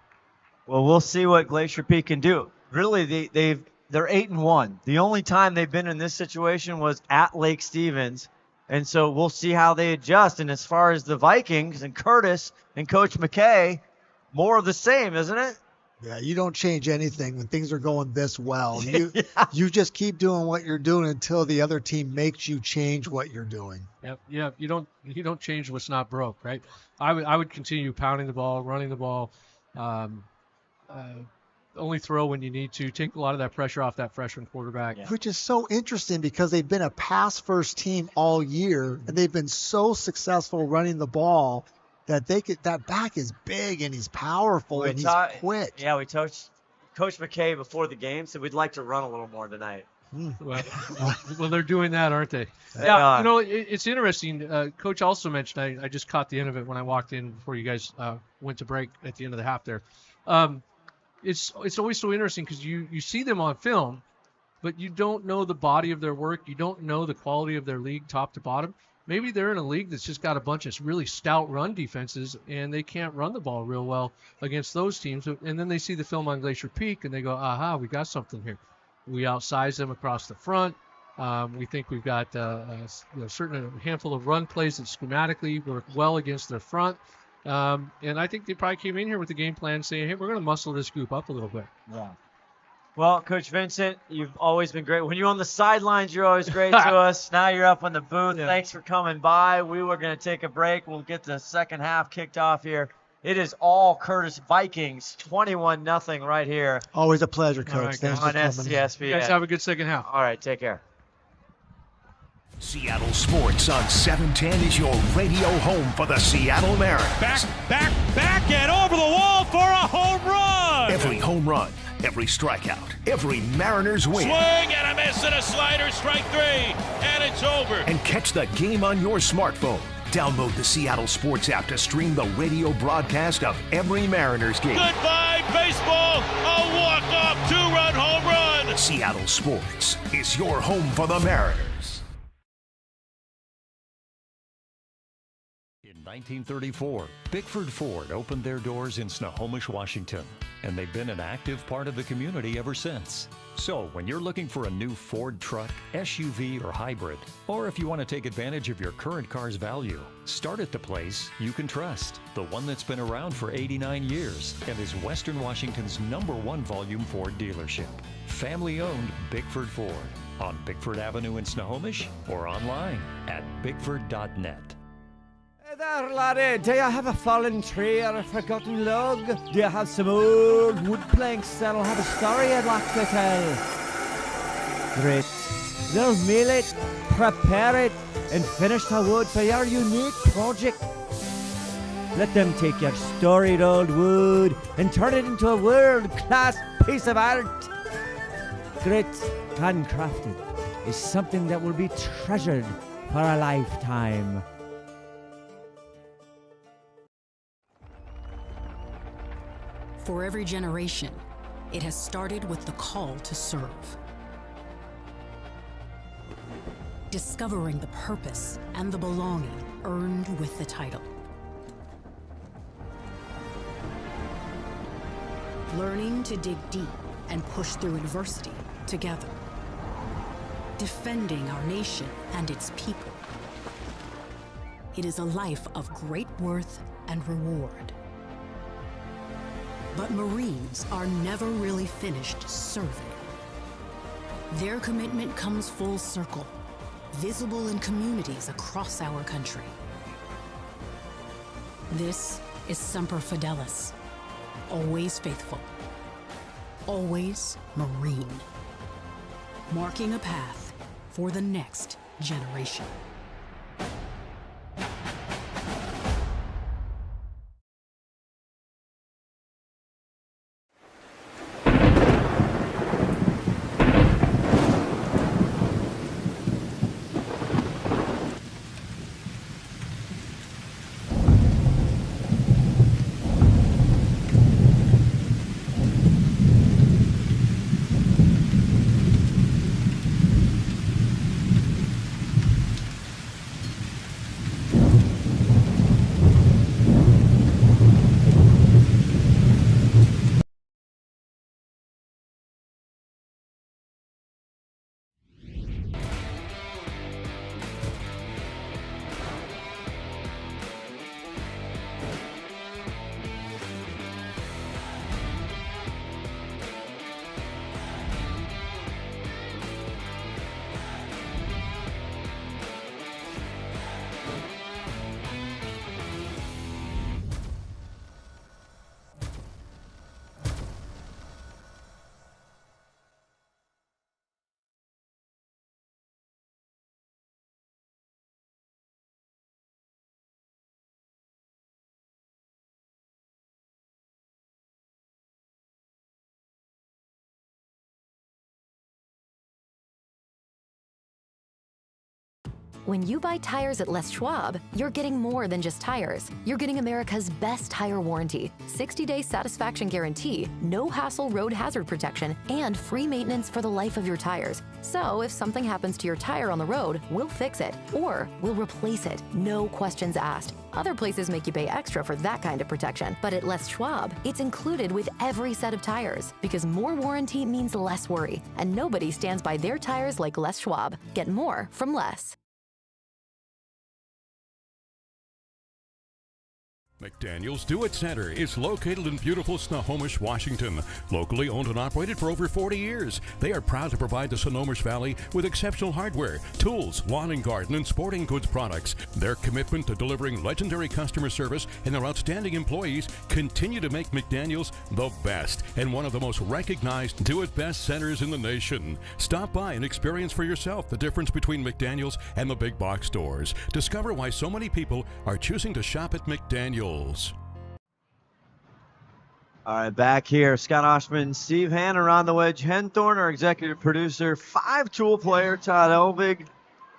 Speaker 5: Well, we'll see what Glacier Peak can do. Really, they're 8-1. The only time they've been in this situation was at Lake Stevens, and so we'll see how they adjust. And as far as the Vikings and Curtis and Coach McKay, more of the same, isn't it?
Speaker 6: Yeah, you don't change anything when things are going this well. You just keep doing what you're doing until the other team makes you change what you're doing.
Speaker 1: Yep. Yeah. You don't change what's not broke, right? I would continue pounding the ball, running the ball. Only throw when you need to. Take a lot of that pressure off that freshman quarterback.
Speaker 6: Yeah. Which is so interesting because they've been a pass-first team all year, and they've been so successful running the ball that that back is big and he's powerful and he's quick.
Speaker 5: Yeah, we Coach McKay before the game said we'd like to run a little more tonight.
Speaker 1: Well, they're doing that, aren't they?
Speaker 5: Yeah.
Speaker 1: It's interesting. Coach also mentioned, I just caught the end of it when I walked in before you guys went to break at the end of the half there. It's always so interesting because you see them on film, but you don't know the body of their work. You don't know the quality of their league top to bottom. Maybe they're in a league that's just got a bunch of really stout run defenses, and they can't run the ball real well against those teams. And then they see the film on Glacier Peak, and they go, aha, we got something here. We outsize them across the front. We think we've got a handful of run plays that schematically work well against their front. And I think they probably came in here with a game plan saying, hey, we're going to muscle this group up a little bit.
Speaker 5: Yeah. Well, Coach Vincent, you've always been great. When you're on the sidelines, you're always great to us. Now you're up in the booth. Yeah. Thanks for coming by. We were going to take a break. We'll get the second half kicked off here. It is all Curtis Vikings, 21-0 right here.
Speaker 6: Always a pleasure, Coach.
Speaker 5: Right,
Speaker 6: Thanks
Speaker 5: on
Speaker 6: for coming.
Speaker 5: STSPN.
Speaker 1: You guys have a good second half.
Speaker 5: All right, take care.
Speaker 14: Seattle Sports on 710 is your radio home for the Seattle Mariners.
Speaker 2: Back, and over the wall for a home run.
Speaker 14: Every home run, every strikeout, every Mariners win.
Speaker 2: Swing and a miss and a slider, strike three, and it's over.
Speaker 14: And catch the game on your smartphone. Download the Seattle Sports app to stream the radio broadcast of every Mariners game.
Speaker 2: Goodbye, baseball. A walk-off two-run home run.
Speaker 14: Seattle Sports is your home for the Mariners.
Speaker 7: In 1934, Bickford Ford opened their doors in Snohomish, Washington, and they've been an active part of the community ever since. So when you're looking for a new Ford truck, SUV, or hybrid, or if you want to take advantage of your current car's value, start at the place you can trust. The one that's been around for 89 years and is Western Washington's #1 volume Ford dealership. Family-owned Bickford Ford on Bickford Avenue in Snohomish or online at bickford.net.
Speaker 8: Hey there, laddie. Do you have a fallen tree or a forgotten log? Do you have some old wood planks that'll have a story I'd like to tell? Great. They'll mill it, prepare it, and finish the wood for your unique project. Let them take your storied old wood and turn it into a world-class piece of art. Grit, handcrafted, is something that will be treasured for a lifetime.
Speaker 9: For every generation, it has started with the call to serve. Discovering the purpose and the belonging earned with the title. Learning to dig deep and push through adversity together. Defending our nation and its people. It is a life of great worth and reward. But Marines are never really finished serving. Their commitment comes full circle, visible in communities across our country. This is Semper Fidelis, always faithful, always Marine, marking a path for the next generation.
Speaker 10: When you buy tires at Les Schwab, you're getting more than just tires. You're getting America's best tire warranty, 60-day satisfaction guarantee, no hassle road hazard protection, and free maintenance for the life of your tires. So if something happens to your tire on the road, we'll fix it, or we'll replace it, no questions asked. Other places make you pay extra for that kind of protection, but at Les Schwab, it's included with every set of tires, because more warranty means less worry, and nobody stands by their tires like Les Schwab. Get more from Les.
Speaker 11: McDaniel's Do-It Center is located in beautiful Snohomish, Washington. Locally owned and operated for over 40 years, they are proud to provide the Snohomish Valley with exceptional hardware, tools, lawn and garden, and sporting goods products. Their commitment to delivering legendary customer service and their outstanding employees continue to make McDaniel's the best and one of the most recognized Do-It-Best centers in the nation. Stop by and experience for yourself the difference between McDaniel's and the big box stores. Discover why so many people are choosing to shop at McDaniel's.
Speaker 5: All right, back here, Scott Ohsman, Steve Hannan on the wedge. Henthorn, our executive producer, 5-tool player, Todd Elvig,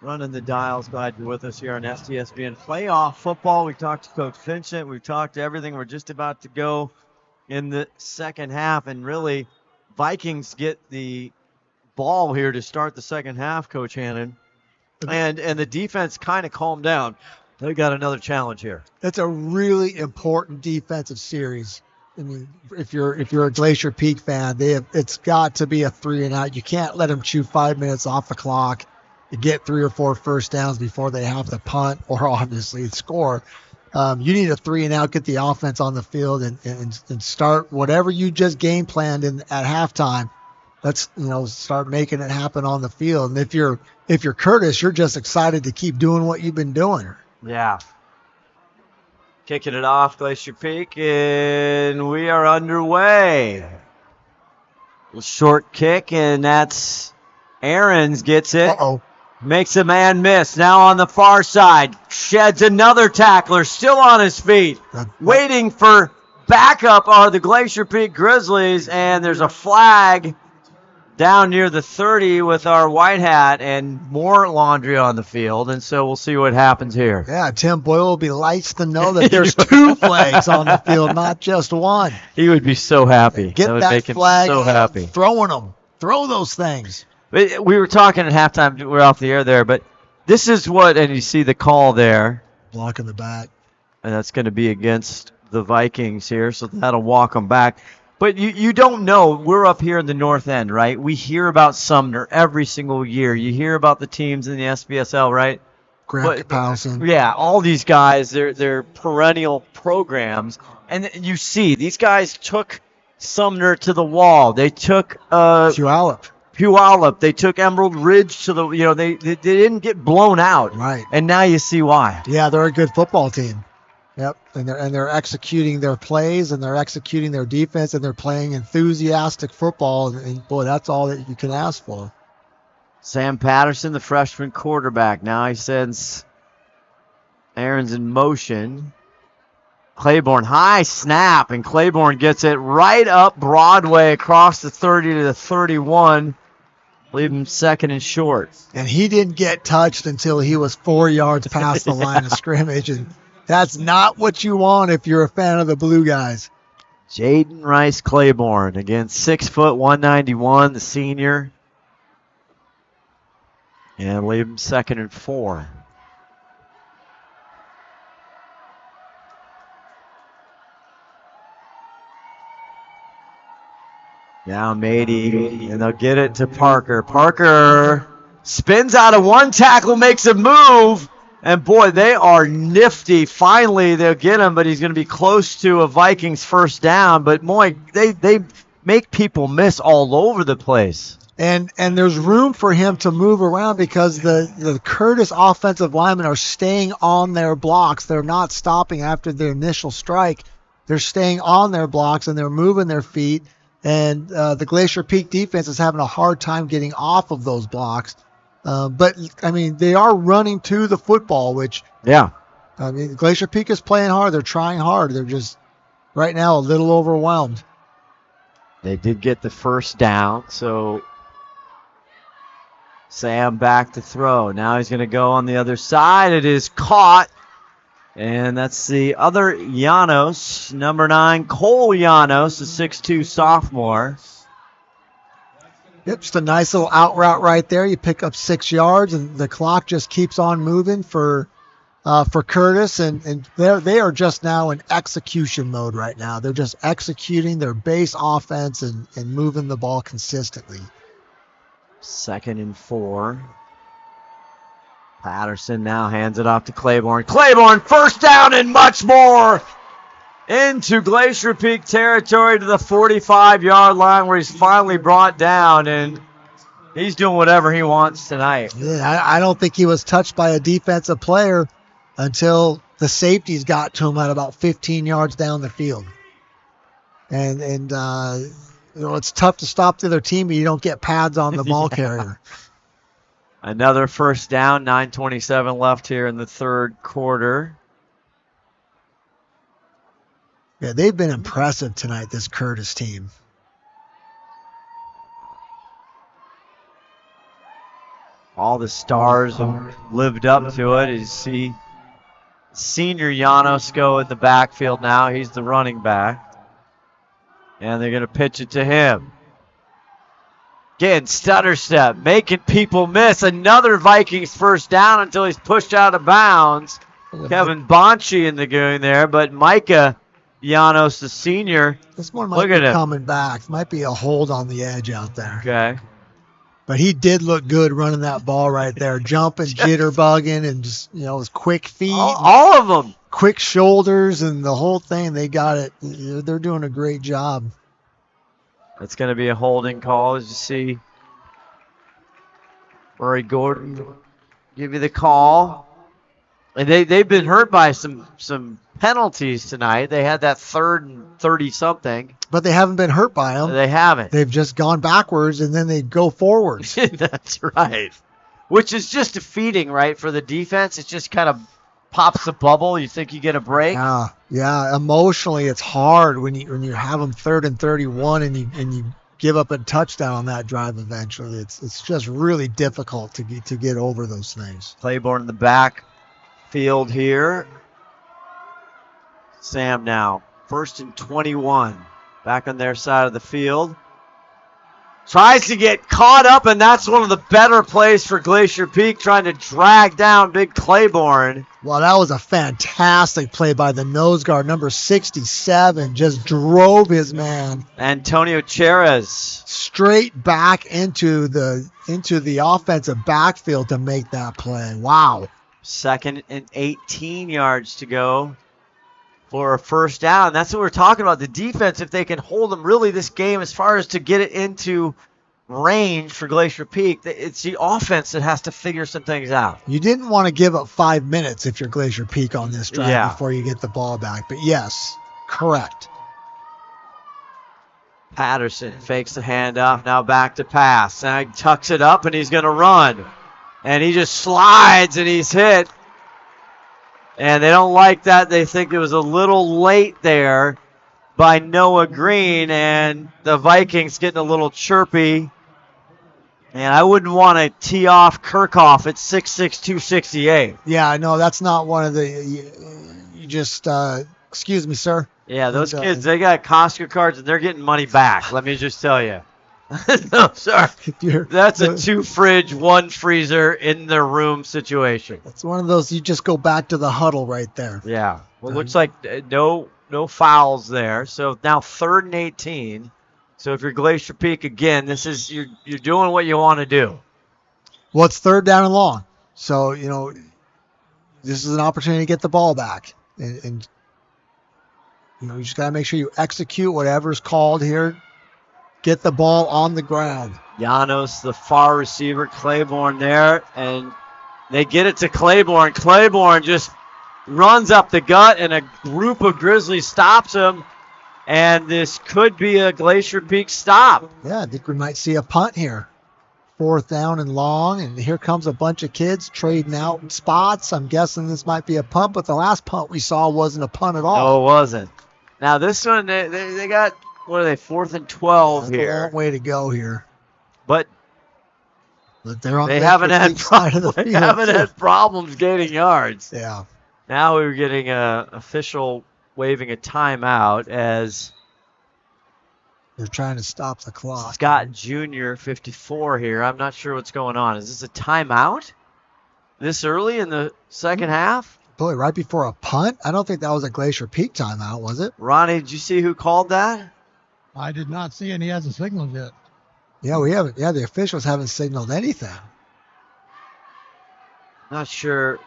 Speaker 5: running the dials. Glad you're with us here on STSPN Playoff Football. We talked to Coach Vincent. We've talked to everything. We're just about to go in the second half, and really, Vikings get the ball here to start the second half, Coach Hannan, and the defense kind of calmed down. They got another challenge here.
Speaker 6: It's a really important defensive series. I mean, if you're a Glacier Peak fan, it's got to be a 3-and-out. You can't let them chew 5 minutes off the clock. You get 3 or 4 first downs before they have to punt or obviously score. You need a 3-and-out, get the offense on the field, and start whatever you just game planned at halftime. Let's start making it happen on the field. And if you're Curtis, you're just excited to keep doing what you've been doing.
Speaker 5: Yeah. Kicking it off, Glacier Peak, and we are underway. A short kick, and that's Aaron's gets it.
Speaker 6: Uh-oh.
Speaker 5: Makes a man miss. Now on the far side, sheds another tackler, still on his feet. Waiting for backup are the Glacier Peak Grizzlies, and there's a flag down near the 30 with our white hat and more laundry on the field, and so we'll see what happens here.
Speaker 6: Yeah, Tim Boyle will be lights to know that there's 2 flags on the field, not just one.
Speaker 5: He would be so happy.
Speaker 6: Get
Speaker 5: that would
Speaker 6: that
Speaker 5: make him
Speaker 6: flag
Speaker 5: so happy.
Speaker 6: Throwing them. Throw those things.
Speaker 5: We were talking at halftime. We were off the air there, but this is what, and you see the call there.
Speaker 6: Blocking the back.
Speaker 5: And that's going to be against the Vikings here, so that'll walk them back. But you don't know. We're up here in the north end, right? We hear about Sumner every single year. You hear about the teams in the SPSL, right?
Speaker 6: Grant Powson.
Speaker 5: Yeah, all these guys, they're perennial programs. And you see, these guys took Sumner to the wall. They took Puyallup. They took Emerald Ridge to the, they didn't get blown out.
Speaker 6: Right.
Speaker 5: And now you see why.
Speaker 6: Yeah, they're a good football team. Yep, and they're executing their plays, and they're executing their defense, and they're playing enthusiastic football, and boy, that's all that you can ask for.
Speaker 5: Sam Patterson, the freshman quarterback. Now he sends Aaron's in motion. Claiborne, high snap, and Claiborne gets it right up Broadway across the 30 to the 31. Leave him second and short.
Speaker 6: And he didn't get touched until he was 4 yards past the line of scrimmage, and that's not what you want if you're a fan of the Blue Guys.
Speaker 5: Jaden Rice Claiborne, again, 6 foot, 191, the senior. And leave him second and 4. Now Mady, and they'll get it to Parker. Parker spins out of one tackle, makes a move. And, boy, they are nifty. Finally, they'll get him, but he's going to be close to a Vikings first down. But, boy, they make people miss all over the place.
Speaker 6: And there's room for him to move around because the Curtis offensive linemen are staying on their blocks. They're not stopping after the initial strike. They're staying on their blocks, and they're moving their feet. And the Glacier Peak defense is having a hard time getting off of those blocks. But, I mean, they are running to the football, which,
Speaker 5: yeah.
Speaker 6: I mean, Glacier Peak is playing hard. They're trying hard. They're just, right now, a little overwhelmed.
Speaker 5: They did get the first down, so Sam back to throw. Now he's going to go on the other side. It is caught. And that's the other Llanos, number 9, Cole Llanos, the 6'2 sophomore.
Speaker 6: Yep, just a nice little out route right there. You pick up 6 yards, and the clock just keeps on moving for Curtis. And they are just now in execution mode right now. They're just executing their base offense and moving the ball consistently.
Speaker 5: 2nd and 4. Patterson now hands it off to Claiborne. Claiborne, first down and much more into Glacier Peak territory to the 45-yard line where he's finally brought down, and he's doing whatever he wants tonight.
Speaker 6: Yeah, I don't think he was touched by a defensive player until the safeties got to him at about 15 yards down the field. And it's tough to stop the other team, but you don't get pads on the ball carrier.
Speaker 5: Another first down, 9:27 left here in the third quarter.
Speaker 6: Yeah, they've been impressive tonight, this Curtis team.
Speaker 5: All the stars have lived up to it. You see senior Llanos go in the backfield now. He's the running back. And they're going to pitch it to him. Again, stutter step, making people miss. Another Vikings first down until he's pushed out of bounds. Kevin Bonchi in the going there, but Micah Llanos, the senior,
Speaker 6: this one might be coming back. Might be a hold on the edge out there.
Speaker 5: Okay.
Speaker 6: But he did look good running that ball right there, jumping, jitterbugging, and just, his quick feet.
Speaker 5: All of them.
Speaker 6: Quick shoulders and the whole thing. They got it. They're doing a great job.
Speaker 5: That's going to be a holding call, as you see Murray Gordon give you the call. And they've been hurt by some penalties tonight. They had that 3rd and 30-something.
Speaker 6: But they haven't been hurt by them.
Speaker 5: They haven't.
Speaker 6: They've just gone backwards, and then they go forwards.
Speaker 5: That's right. Which is just defeating, right, for the defense. It just kind of pops the bubble. You think you get a break.
Speaker 6: Yeah. Emotionally, it's hard when you have them 3rd and 31 and you give up a touchdown on that drive eventually. It's just really difficult to get over those things.
Speaker 5: Claiborne in the back field here. Sam now 1st and 21, back on their side of the field. Tries to get caught up, and that's one of the better plays for Glacier Peak, trying to drag down big Claiborne.
Speaker 6: Well, that was a fantastic play by the nose guard, number 67. Just drove his man.
Speaker 5: Antonio Cherez.
Speaker 6: Straight back into the offensive backfield to make that play. Wow.
Speaker 5: 2nd and 18 yards to go for a first down. That's what we're talking about. The defense, if they can hold them really this game as far as to get it into range for Glacier Peak, it's the offense that has to figure some things out.
Speaker 6: You didn't want to give up 5 minutes if you're Glacier Peak on this drive before you get the ball back. But yes, correct.
Speaker 5: Patterson fakes the handoff, now back to pass. Now he tucks it up and he's going to run. And he just slides and he's hit. And they don't like that. They think it was a little late there by Noah Green, and the Vikings getting a little chirpy. And I wouldn't want to tee off Kickoff at 6'6", 268.
Speaker 6: Yeah, no, that's not one of the. You just excuse me, sir.
Speaker 5: Yeah, those kids, they got Costco cards and they're getting money back. Let me just tell you. No, sorry. That's a 2-fridge, 1-freezer in their room situation.
Speaker 6: It's one of those, you just go back to the huddle right there.
Speaker 5: Yeah. Well, it looks like no fouls there. So now 3rd and 18. So if you're Glacier Peak, again, this is you're doing what you want to do.
Speaker 6: Well, it's 3rd down and long. So, this is an opportunity to get the ball back. And you just got to make sure you execute whatever's called here. Get the ball on the ground.
Speaker 5: Llanos, the far receiver, Claiborne there, and they get it to Claiborne. Claiborne just runs up the gut, and a group of Grizzlies stops him, and this could be a Glacier Peak stop.
Speaker 6: Yeah, I think we might see a punt here. 4th down and long, and here comes a bunch of kids trading out spots. I'm guessing this might be a punt, but the last punt we saw wasn't a punt at all.
Speaker 5: No, it wasn't. Now this one, they got... What are they, 4th and 12 here?
Speaker 6: A long way to go here.
Speaker 5: But
Speaker 6: But they're on
Speaker 5: They
Speaker 6: the
Speaker 5: haven't had
Speaker 6: side of the
Speaker 5: they
Speaker 6: field.
Speaker 5: haven't had problems gaining yards.
Speaker 6: Yeah.
Speaker 5: Now we're getting a official waving a timeout as
Speaker 6: they're trying to stop the clock.
Speaker 5: Scott Jr. 54 here. I'm not sure what's going on. Is this a timeout this early in the second half?
Speaker 6: Boy, right before a punt? I don't think that was a Glacier Peak timeout, was it?
Speaker 5: Ronnie, did you see who called that?
Speaker 4: I did not see, and he hasn't signaled yet.
Speaker 6: Yeah, we haven't. Yeah, the officials haven't signaled anything.
Speaker 5: Not sure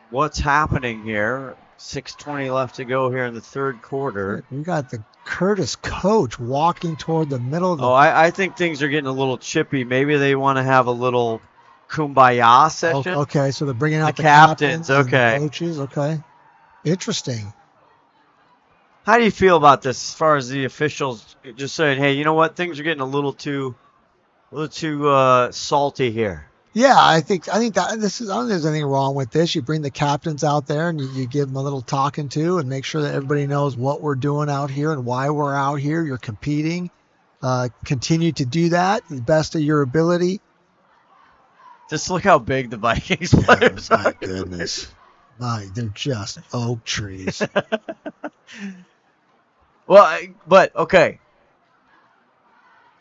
Speaker 5: what's happening here. 6:20 left to go here in the third quarter.
Speaker 6: We got the Curtis coach walking toward the middle of the...
Speaker 5: I think things are getting a little chippy. Maybe they want to have a little kumbaya session.
Speaker 6: Okay, so they're bringing out the
Speaker 5: captains.
Speaker 6: and
Speaker 5: Okay.
Speaker 6: the coaches. Okay. Interesting.
Speaker 5: How do you feel about this as far as the officials just saying, hey, you know what? Things are getting a little too salty here.
Speaker 6: Yeah, I think that this is. I don't think there's anything wrong with this. You bring the captains out there and you give them a little talking to and make sure that everybody knows what we're doing out here and why we're out here. You're competing. Continue to do that to the best of your ability.
Speaker 5: Just look how big the Vikings players are.
Speaker 6: My goodness. They're just oak trees.
Speaker 5: Well, but okay.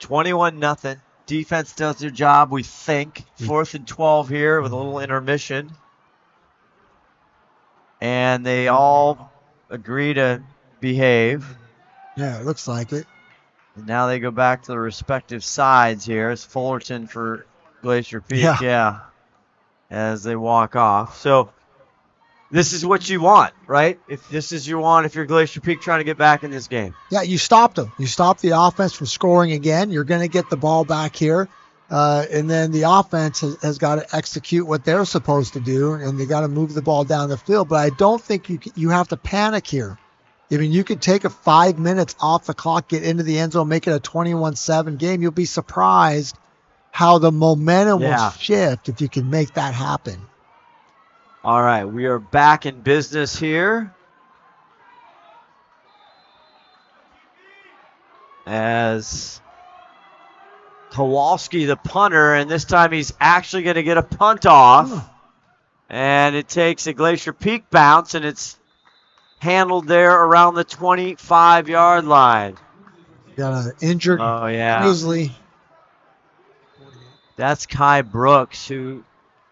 Speaker 5: 21-0. Defense does their job, we think. 4th and 12 here with a little intermission. And they all agree to behave.
Speaker 6: Yeah, it looks like it.
Speaker 5: And now they go back to the respective sides here. It's Fullerton for Glacier Peak. Yeah. As they walk off. So this is what you want, right? If this is you want, if you're Glacier Peak trying to get back in this game.
Speaker 6: Yeah, you stopped them. You stopped the offense from scoring again. You're going to get the ball back here. And then the offense has got to execute what they're supposed to do, and they got to move the ball down the field. But I don't think you have to panic here. I mean, you could take 5 minutes off the clock, get into the end zone, make it a 21-7 game. You'll be surprised how the momentum will shift if you can make that happen.
Speaker 5: All right, we are back in business here. As Kowalski, the punter, and this time he's actually going to get a punt off. And it takes a Glacier Peak bounce, and it's handled there around the 25-yard line.
Speaker 6: Got an injured Grizzly.
Speaker 5: That's Kai Brooks, who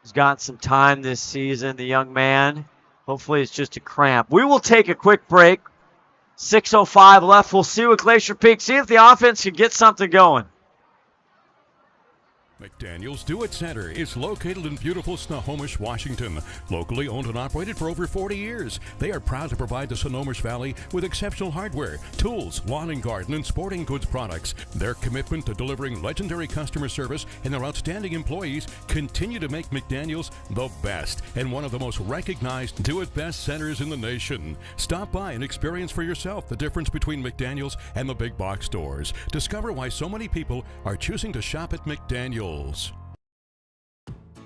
Speaker 5: has got some time this season, the young man. Hopefully it's just a cramp. We will take a quick break. 6:05 left. We'll see what Glacier Peak, see if the offense can get something going.
Speaker 11: McDaniel's Do-It Center is located in beautiful Snohomish, Washington. Locally owned and operated for over 40 years, they are proud to provide the Snohomish Valley with exceptional hardware, tools, lawn and garden, and sporting goods products. Their commitment to delivering legendary customer service and their outstanding employees continue to make McDaniel's the best and one of the most recognized Do-It-Best centers in the nation. Stop by and experience for yourself the difference between McDaniel's and the big box stores. Discover why so many people are choosing to shop at McDaniel's.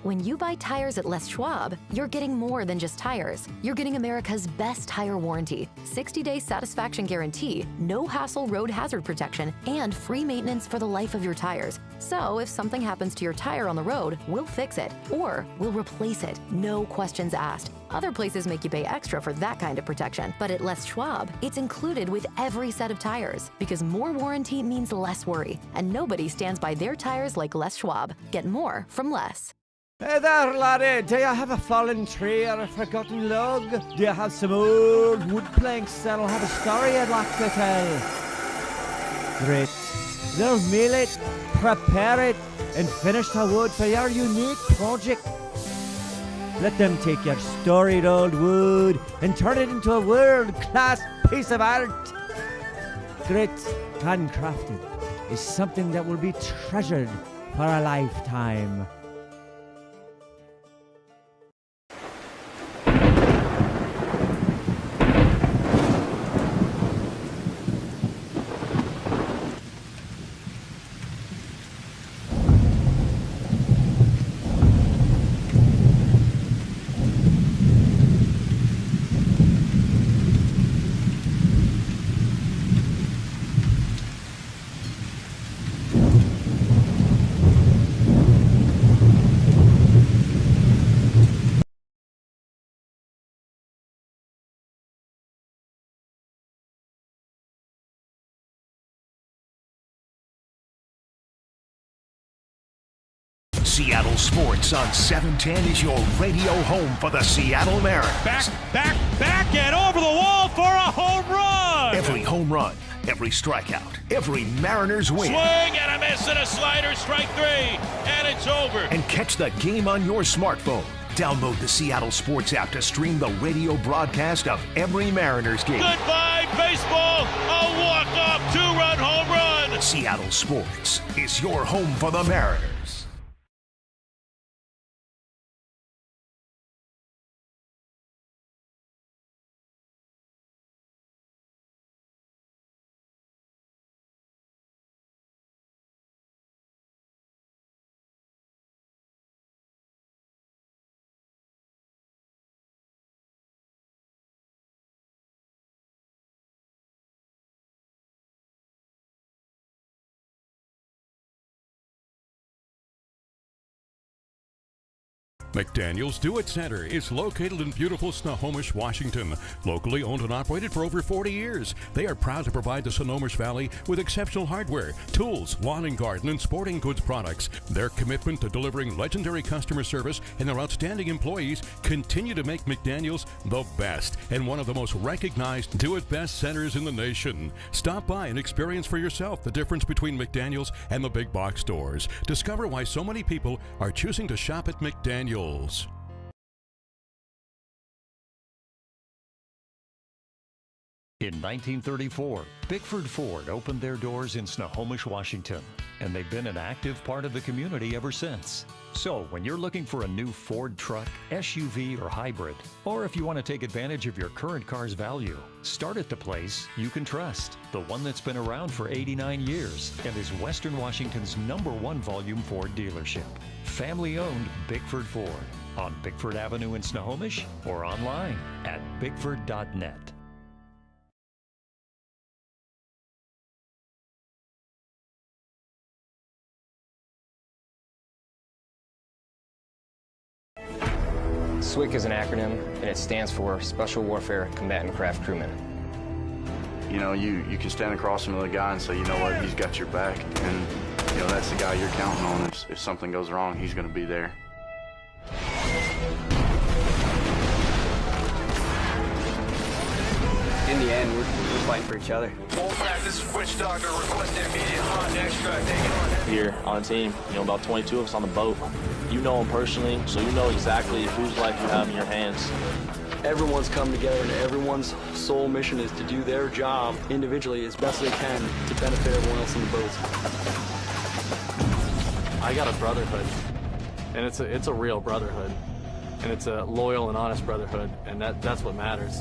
Speaker 10: When you buy tires at Les Schwab, you're getting more than just tires. You're getting America's best tire warranty, 60-day satisfaction guarantee, no hassle road hazard protection, and free maintenance for the life of your tires. So if something happens to your tire on the road, we'll fix it, or we'll replace it, no questions asked. Other places make you pay extra for that kind of protection, but at Les Schwab, it's included with every set of tires, because more warranty means less worry, and nobody stands by their tires like Les Schwab. Get more from Les.
Speaker 8: Hey there, laddie. Do you have a fallen tree or a forgotten log? Do you have some old wood planks that'll have a story I'd like to tell? Great. They'll mill it, prepare it, and finish the wood for your unique project. Let them take your storied old wood and turn it into a world-class piece of art. Grit, handcrafted, is something that will be treasured for a lifetime.
Speaker 14: Seattle Sports on 710 is your radio home for the Seattle Mariners.
Speaker 2: Back, and over the wall for a home run.
Speaker 14: Every home run, every strikeout, every Mariners win.
Speaker 2: Swing and a miss and a slider, strike 3, and it's over.
Speaker 14: And catch the game on your smartphone. Download the Seattle Sports app to stream the radio broadcast of every Mariners game.
Speaker 2: Goodbye, baseball. A walk-off 2-run home run.
Speaker 14: Seattle Sports is your home for the Mariners.
Speaker 11: McDaniel's Do It Center is located in beautiful Snohomish, Washington. Locally owned and operated for over 40 years, they are proud to provide the Snohomish Valley with exceptional hardware, tools, lawn and garden, and sporting goods products. Their commitment to delivering legendary customer service and their outstanding employees continue to make McDaniel's the best and one of the most recognized Do It Best centers in the nation. Stop by and experience for yourself the difference between McDaniel's and the big box stores. Discover why so many people are choosing to shop at McDaniel's.
Speaker 7: In 1934, Bickford Ford opened their doors in Snohomish, Washington, and they've been an active part of the community ever since. So when you're looking for a new Ford truck, SUV, or hybrid, or if you want to take advantage of your current car's value, start at the place you can trust, the one that's been around for 89 years and is Western Washington's #1 volume Ford dealership. Family-owned Bickford Ford on Bickford Avenue in Snohomish or online at bickford.net.
Speaker 19: SWCC is an acronym, and it stands for Special Warfare Combatant Craft Crewman.
Speaker 20: You know, you can stand across from the guy and say, you know what, he's got your back, and you know that's the guy you're counting on. If something goes wrong, he's going to be there.
Speaker 17: In the end, we're fighting for each other.
Speaker 16: This is Wedge Doctor requesting immediate hot extract.
Speaker 21: Here on the team, about 22 of us on the boat. You know them personally, so you know exactly whose life you have in your hands.
Speaker 22: Everyone's come together, and everyone's sole mission is to do their job individually as best they can to benefit everyone else in the boat.
Speaker 23: I got a brotherhood, and it's a real brotherhood, and it's a loyal and honest brotherhood, and that's what matters.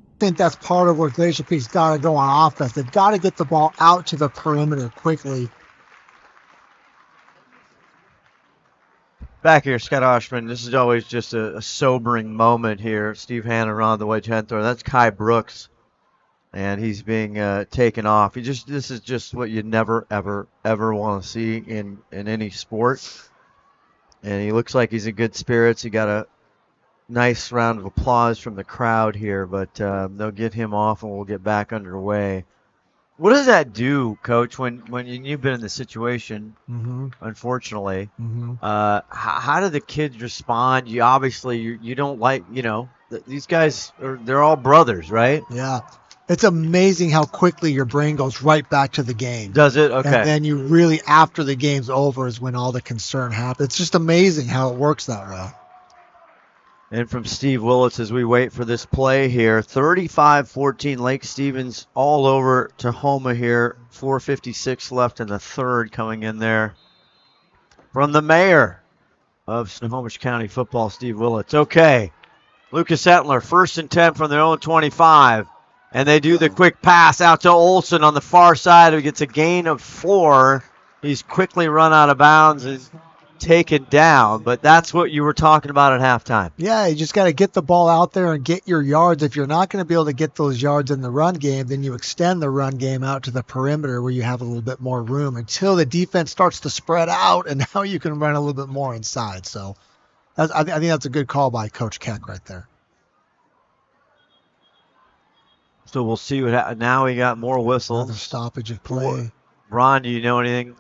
Speaker 6: I think that's part of where Glacier Peak's got to go on offense. They've got to get the ball out to the perimeter quickly.
Speaker 5: Back here, Scott Ohsman. This is always just a sobering moment here. Steve Hannan on the Wedge Henthorn. That's Kai Brooks, and he's being taken off. This is just what you never, ever, ever want to see in any sport. And he looks like he's in good spirits. He got a nice round of applause from the crowd here, but they'll get him off and we'll get back underway. What does that do, Coach, when you've been in the situation, unfortunately? How do the kids respond? You obviously you don't like, these guys, they're all brothers, right?
Speaker 6: Yeah. It's amazing how quickly your brain goes right back to the game.
Speaker 5: Does it? Okay.
Speaker 6: And then you really, after the game's over, is when all the concern happens. It's just amazing how it works that way.
Speaker 5: And from Steve Willits as we wait for this play here, 35-14 Lake Stevens all over Tahoma here. 4:56 left in the third coming in there from the mayor of Snohomish County football, Steve Willits. Okay, Lucas Etler, 1st and 10 from their own 25. And they do the quick pass out to Olsen on the far side who gets a gain of 4. He's quickly run out of bounds and taken down, but that's what you were talking about at halftime.
Speaker 6: Yeah, you just got to get the ball out there and get your yards. If you're not going to be able to get those yards in the run game, then you extend the run game out to the perimeter where you have a little bit more room until the defense starts to spread out, and now you can run a little bit more inside. So I think that's a good call by Coach Keck right there.
Speaker 5: So we'll see what happens. Now we got more whistles.
Speaker 6: Another stoppage of play.
Speaker 5: Ron, do you know anything?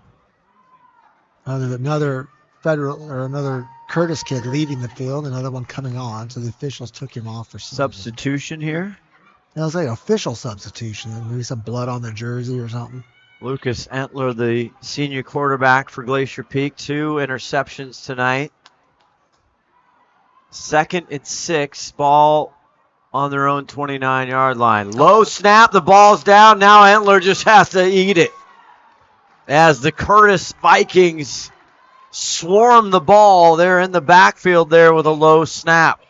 Speaker 6: Another Federal or another Curtis kid leaving the field, another one coming on. So the officials took him off for
Speaker 5: substitution here.
Speaker 6: It was like official substitution. Maybe some blood on the jersey or something.
Speaker 5: Lucas Entler, the senior quarterback for Glacier Peak, 2 interceptions tonight. 2nd and 6, ball on their own 29-yard line. Low snap, the ball's down. Now Entler just has to eat it as the Curtis Vikings swarm the ball. They're in the backfield there with a low snap.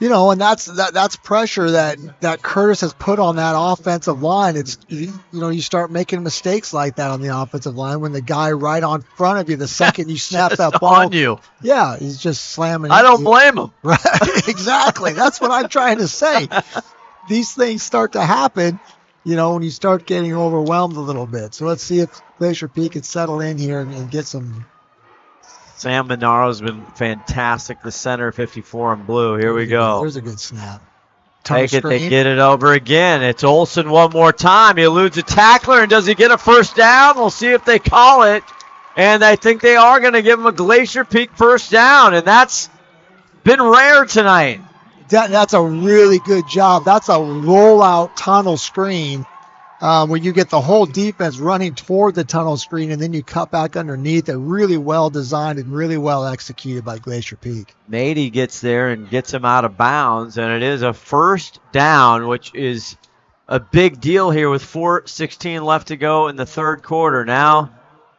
Speaker 6: And that's pressure that Curtis has put on that offensive line. It's you start making mistakes like that on the offensive line when the guy right on front of you, the second you snap that ball
Speaker 5: on you.
Speaker 6: Yeah, he's just slamming.
Speaker 5: I don't blame him.
Speaker 6: Right, exactly. That's what I'm trying to say. These things start to happen, when you start getting overwhelmed a little bit. So let's see if Glacier Peak can settle in here and get some.
Speaker 5: Sam Monaro's been fantastic. The center, 54 in blue. Here we go.
Speaker 6: There's a good snap.
Speaker 5: Take it. They get it over again. It's Ohsman one more time. He eludes a tackler, and does he get a first down? We'll see if they call it. And I think they are going to give him a Glacier Peak first down, and that's been rare tonight.
Speaker 6: That's a really good job. That's a rollout tunnel screen. Where you get the whole defense running toward the tunnel screen, and then you cut back underneath it. Really well designed and really well executed by Glacier Peak.
Speaker 5: Mady gets there and gets him out of bounds, and it is a first down, which is a big deal here with 4:16 left to go in the third quarter. Now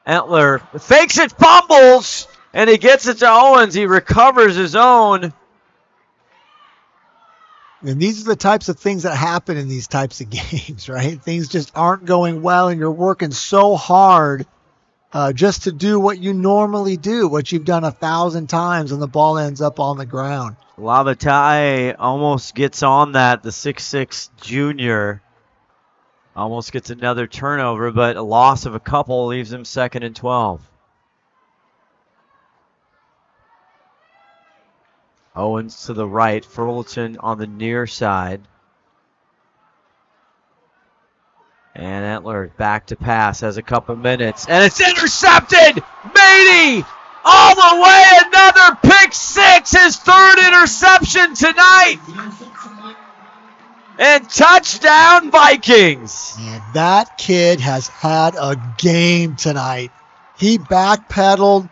Speaker 5: Entler fakes it, fumbles, and he gets it to Owens. He recovers his own.
Speaker 6: And these are the types of things that happen in these types of games, right? Things just aren't going well, and you're working so hard just to do what you normally do, what you've done 1,000 times, and the ball ends up on the ground.
Speaker 5: Lavatai almost gets on that. The 6'6 junior almost gets another turnover, but a loss of a couple leaves him 2nd and 12. Owens to the right, Fullerton on the near side. And Entler back to pass, has a couple minutes, and it's intercepted! Mady all the way, another pick six, his 3rd interception tonight! And touchdown Vikings!
Speaker 6: And that kid has had a game tonight. He backpedaled,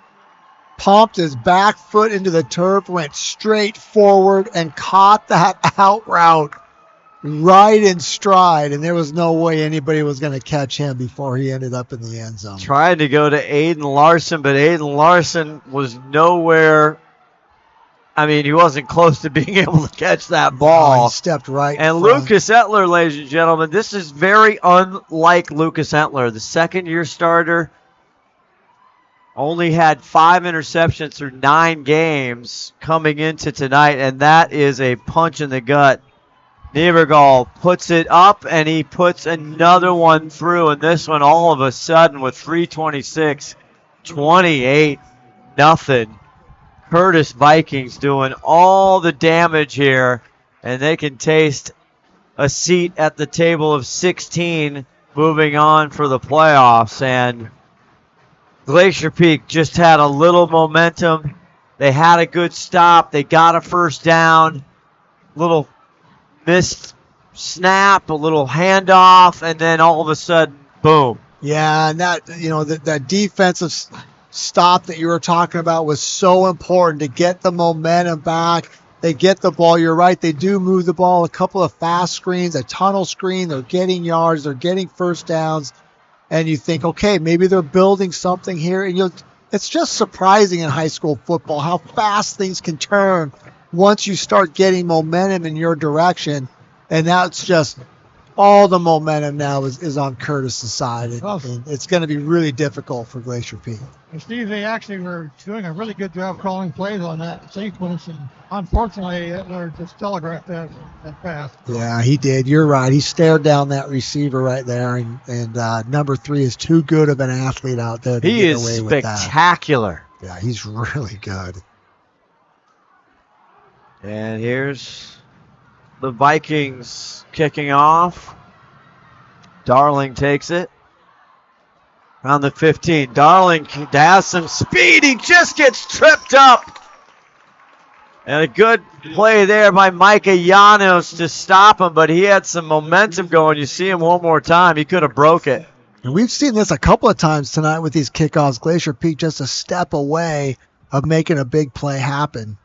Speaker 6: pumped his back foot into the turf, went straight forward, and caught that out route right in stride. And there was no way anybody was going to catch him before he ended up in the end zone.
Speaker 5: Tried to go to Aiden Larson, but Aiden Larson was nowhere. I mean, he wasn't close to being able to catch that ball.
Speaker 6: He stepped right
Speaker 5: And
Speaker 6: in front.
Speaker 5: Lucas Entler, ladies and gentlemen, this is very unlike Lucas Entler, the second-year starter. Only had 5 interceptions through 9 games coming into tonight, and that is a punch in the gut. Nievergall puts it up, and he puts another one through, and this one all of a sudden with 3:26, 28-0. Curtis Vikings doing all the damage here, and they can taste a seat at the table of 16 moving on for the playoffs. And Glacier Peak just had a little momentum. They had a good stop. They got a first down. Little missed snap, a little handoff, and then all of a sudden, boom.
Speaker 6: Yeah, and that defensive stop that you were talking about was so important to get the momentum back. They get the ball. You're right. They do move the ball. A couple of fast screens, a tunnel screen. They're getting yards. They're getting first downs. And you think, okay, maybe they're building something here. And it's just surprising in high school football how fast things can turn once you start getting momentum in your direction. And that's just all the momentum now is on Curtis's side. And it's going to be really difficult for Glacier Peak.
Speaker 4: And Steve, they actually were doing a really good job calling plays on that sequence. And unfortunately, Hitler just telegraphed that pass.
Speaker 6: Yeah, he did. You're right. He stared down that receiver right there. And number 3 is too good of an athlete out there to get away with that.
Speaker 5: He is spectacular.
Speaker 6: Yeah, he's really good.
Speaker 5: And here's the Vikings kicking off. Darling takes it. Around the 15. Darling has some speed. He just gets tripped up. And a good play there by Micah Llanos to stop him, but he had some momentum going. You see him one more time. He could have broke it.
Speaker 6: And we've seen this a couple of times tonight with these kickoffs. Glacier Peak just a step away of making a big play happen.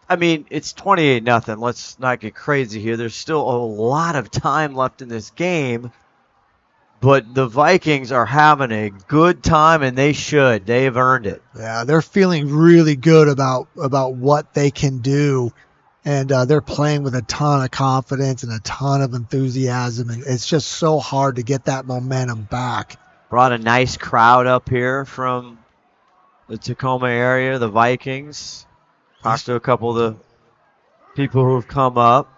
Speaker 5: I mean, it's 28-0. Let's not get crazy here. There's still a lot of time left in this game. But the Vikings are having a good time, and they should. They have earned it.
Speaker 6: Yeah, they're feeling really good about what they can do. And they're playing with a ton of confidence and a ton of enthusiasm. And it's just so hard to get that momentum back.
Speaker 5: Brought a nice crowd up here from the Tacoma area, the Vikings. Talked to a couple of the people who have come up.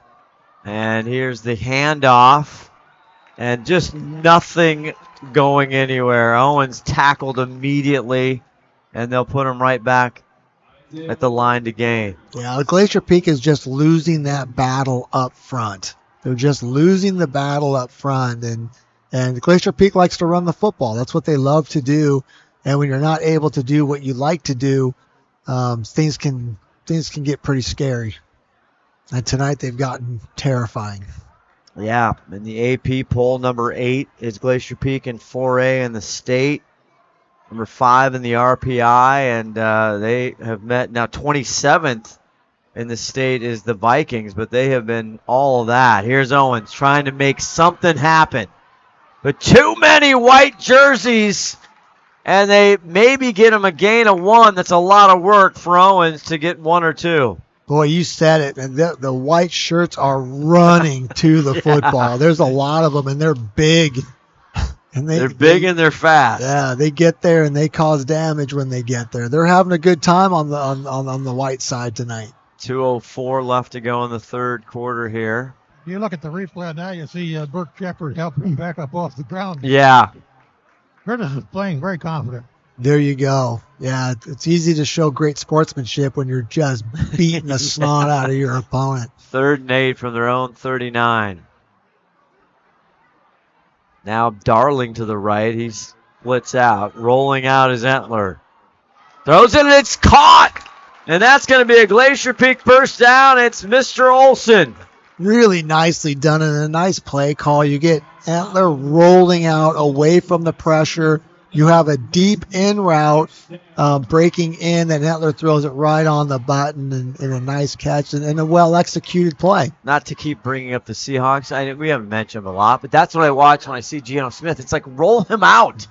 Speaker 5: And here's the handoff. And just nothing going anywhere. Owens tackled immediately, and they'll put him right back at the line to gain.
Speaker 6: Yeah, Glacier Peak is just losing that battle up front. They're just losing the battle up front, and Glacier Peak likes to run the football. That's what they love to do. And when you're not able to do what you like to do, things can get pretty scary. And tonight they've gotten terrifying.
Speaker 5: Yeah, in the AP poll, number 8 is Glacier Peak in 4A in the state. Number 5 in the RPI, and they have met. Now 27th in the state is the Vikings, but they have been all of that. Here's Owens trying to make something happen. But too many white jerseys, and they maybe get him a gain of 1. That's a lot of work for Owens to get 1 or 2.
Speaker 6: Boy, you said it. And the white shirts are running to the football. There's a lot of them, and they're big. And
Speaker 5: they're big and they're fast.
Speaker 6: Yeah, they get there and they cause damage when they get there. They're having a good time on the white side tonight.
Speaker 5: 2:04 left to go in the third quarter here.
Speaker 4: You look at the replay now, you see Burke Shepard helping him back up off the ground.
Speaker 5: Yeah.
Speaker 4: Curtis is playing very confident.
Speaker 6: There you go. Yeah, it's easy to show great sportsmanship when you're just beating the snot out of your opponent.
Speaker 5: 3rd and 8 from their own 39. Now Darling to the right. He splits out. Rolling out is Entler. Throws it, and it's caught! And that's going to be a Glacier Peak first down. It's Mr. Olson.
Speaker 6: Really nicely done and a nice play call. You get Entler rolling out away from the pressure. You have a deep in route breaking in, and Entler throws it right on the button and a nice catch and a well-executed play.
Speaker 5: Not to keep bringing up the Seahawks. We haven't mentioned them a lot, but that's what I watch when I see Geno Smith. It's like, roll him out.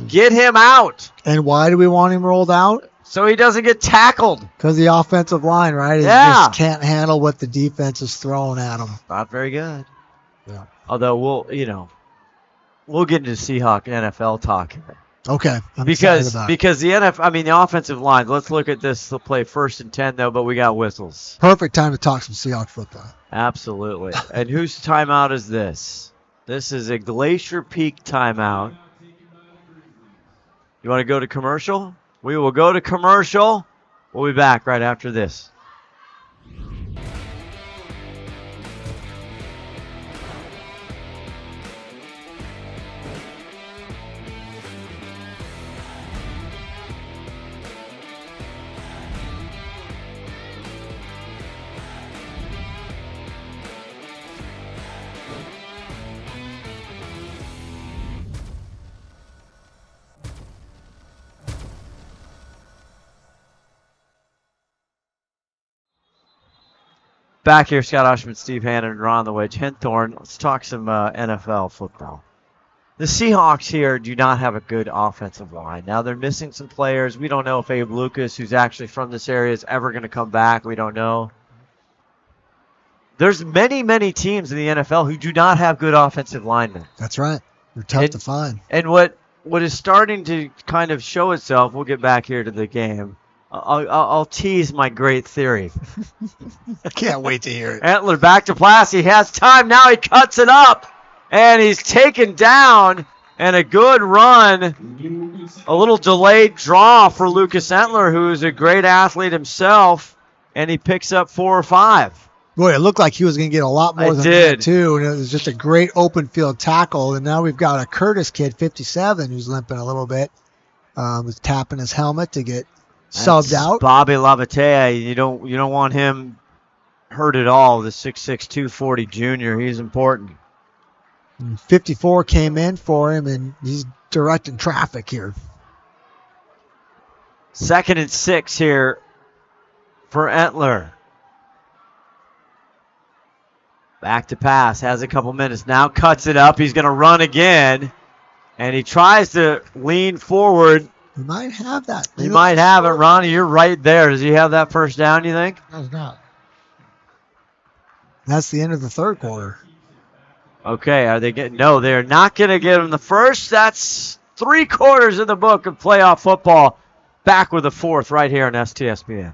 Speaker 5: Get him out.
Speaker 6: And why do we want him rolled out?
Speaker 5: So he doesn't get tackled.
Speaker 6: Because the offensive line, right, just can't handle what the defense is throwing at them.
Speaker 5: Not very good.
Speaker 6: Yeah.
Speaker 5: Although we'll get into Seahawk NFL talk.
Speaker 6: Okay.
Speaker 5: Because the the offensive line. Let's look at this. They'll play 1st and 10 though, but we got whistles.
Speaker 6: Perfect time to talk some Seahawks football.
Speaker 5: Absolutely. And whose timeout is this? This is a Glacier Peak timeout. You want to go to commercial? We will go to commercial. We'll be back right after this. Back here, Scott Ohsman, Steve Hannan, and Ron the Wedge Henthorn. Let's talk some NFL football. The Seahawks here do not have a good offensive line. Now they're missing some players. We don't know if Abe Lucas, who's actually from this area, is ever going to come back. We don't know. There's many, many teams in the NFL who do not have good offensive linemen.
Speaker 6: That's right. They're tough to find.
Speaker 5: And what is starting to kind of show itself, we'll get back here to the game. I'll tease my great theory.
Speaker 6: I can't wait to hear it.
Speaker 5: Entler back to pass. He has time. Now he cuts it up. And he's taken down. And a good run. A little delayed draw for Lucas Entler, who is a great athlete himself. And he picks up 4 or 5.
Speaker 6: Boy, it looked like he was going to get a lot more than that, too. And it was just a great open field tackle. And now we've got a Curtis kid, 57, who's limping a little bit. Was tapping his helmet to get subbed out.
Speaker 5: Bobby Lavatea, you don't want him hurt at all. The 6'6", 240 junior, he's important.
Speaker 6: And 54 came in for him, and he's directing traffic here.
Speaker 5: 2nd and 6 here for Entler. Back to pass, has a couple minutes. Now cuts it up. He's going to run again. And he tries to lean forward.
Speaker 6: He might have that.
Speaker 5: He might have it. Ronnie, you're right there. Does he have that first down, you think?
Speaker 4: Does not.
Speaker 6: That's the end of the third quarter.
Speaker 5: Okay, are they getting? No, they're not going to get him the first. That's 3 quarters in the book of playoff football. Back with the 4th right here on STSPN.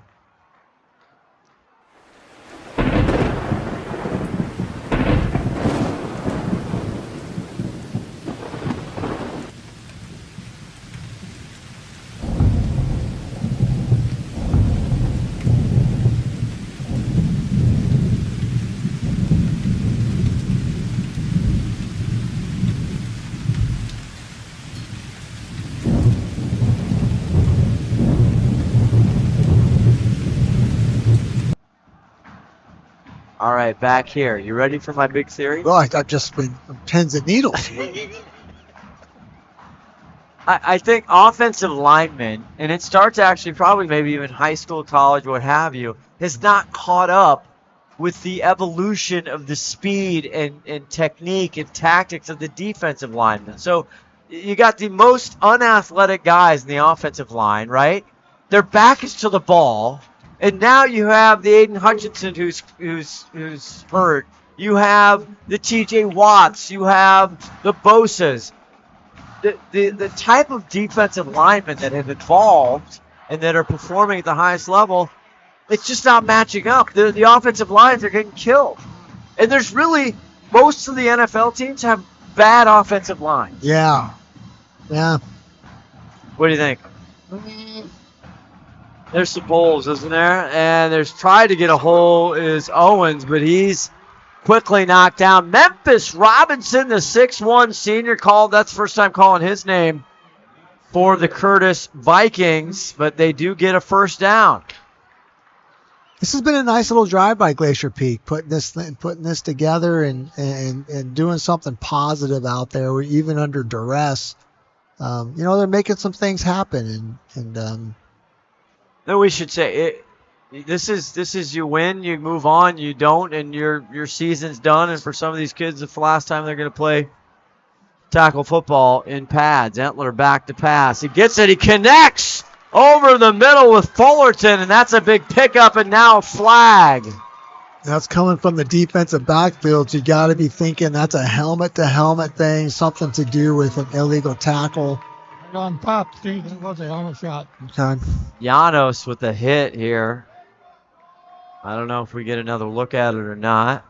Speaker 5: All right, back here. You ready for my big theory?
Speaker 6: Well, I've just been pins and needles.
Speaker 5: I think offensive linemen, and it starts actually probably maybe even high school, college, what have you, has not caught up with the evolution of the speed and technique and tactics of the defensive linemen. So you got the most unathletic guys in the offensive line, right? Their back is to the ball. And now you have the Aiden Hutchinson who's hurt. You have the T.J. Watts. You have the Bosas. The type of defensive linemen that have evolved and that are performing at the highest level, it's just not matching up. The offensive lines are getting killed. And there's really, most of the NFL teams have bad offensive lines.
Speaker 6: Yeah. Yeah.
Speaker 5: What do you think? There's some holes, isn't there? And there's tried to get a hole is Owens, but he's quickly knocked down. Memphis Robinson, the 6'1 senior, called. That's the first time calling his name for the Curtis Vikings, but they do get a first down.
Speaker 6: This has been a nice little drive by Glacier Peak, putting this together and doing something positive out there, even under duress. They're making some things happen, and
Speaker 5: No, we should say this is you win, you move on, you don't, and your season's done. And for some of these kids, it's the last time they're going to play tackle football in pads. Entler back to pass. He gets it. He connects over the middle with Fullerton, and that's a big pickup, and now a flag.
Speaker 6: That's coming from the defensive backfield. You got to be thinking that's a helmet-to-helmet thing, something to do with an illegal tackle.
Speaker 4: On top, Steve, it was a helmet shot.
Speaker 6: Okay.
Speaker 5: Janos with a hit here. I don't know if we get another look at it or not.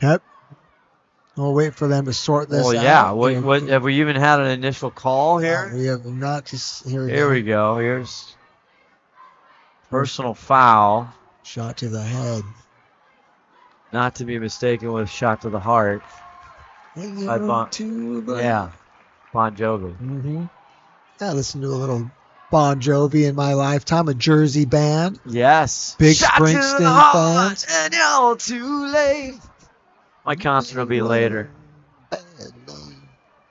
Speaker 6: Yep. We'll wait for them to sort this out.
Speaker 5: Well, yeah. What, have we even had an initial call here?
Speaker 6: We have not. Just
Speaker 5: here we go. Here's personal foul.
Speaker 6: Shot to the head.
Speaker 5: Not to be mistaken with shot to the heart. By Bon Jovi.
Speaker 6: Mm-hmm. I listened to a little Bon Jovi in my lifetime, a Jersey band.
Speaker 5: Yes.
Speaker 6: Big
Speaker 5: shot
Speaker 6: Springsteen fans.
Speaker 5: And you're too late. My concert will be later.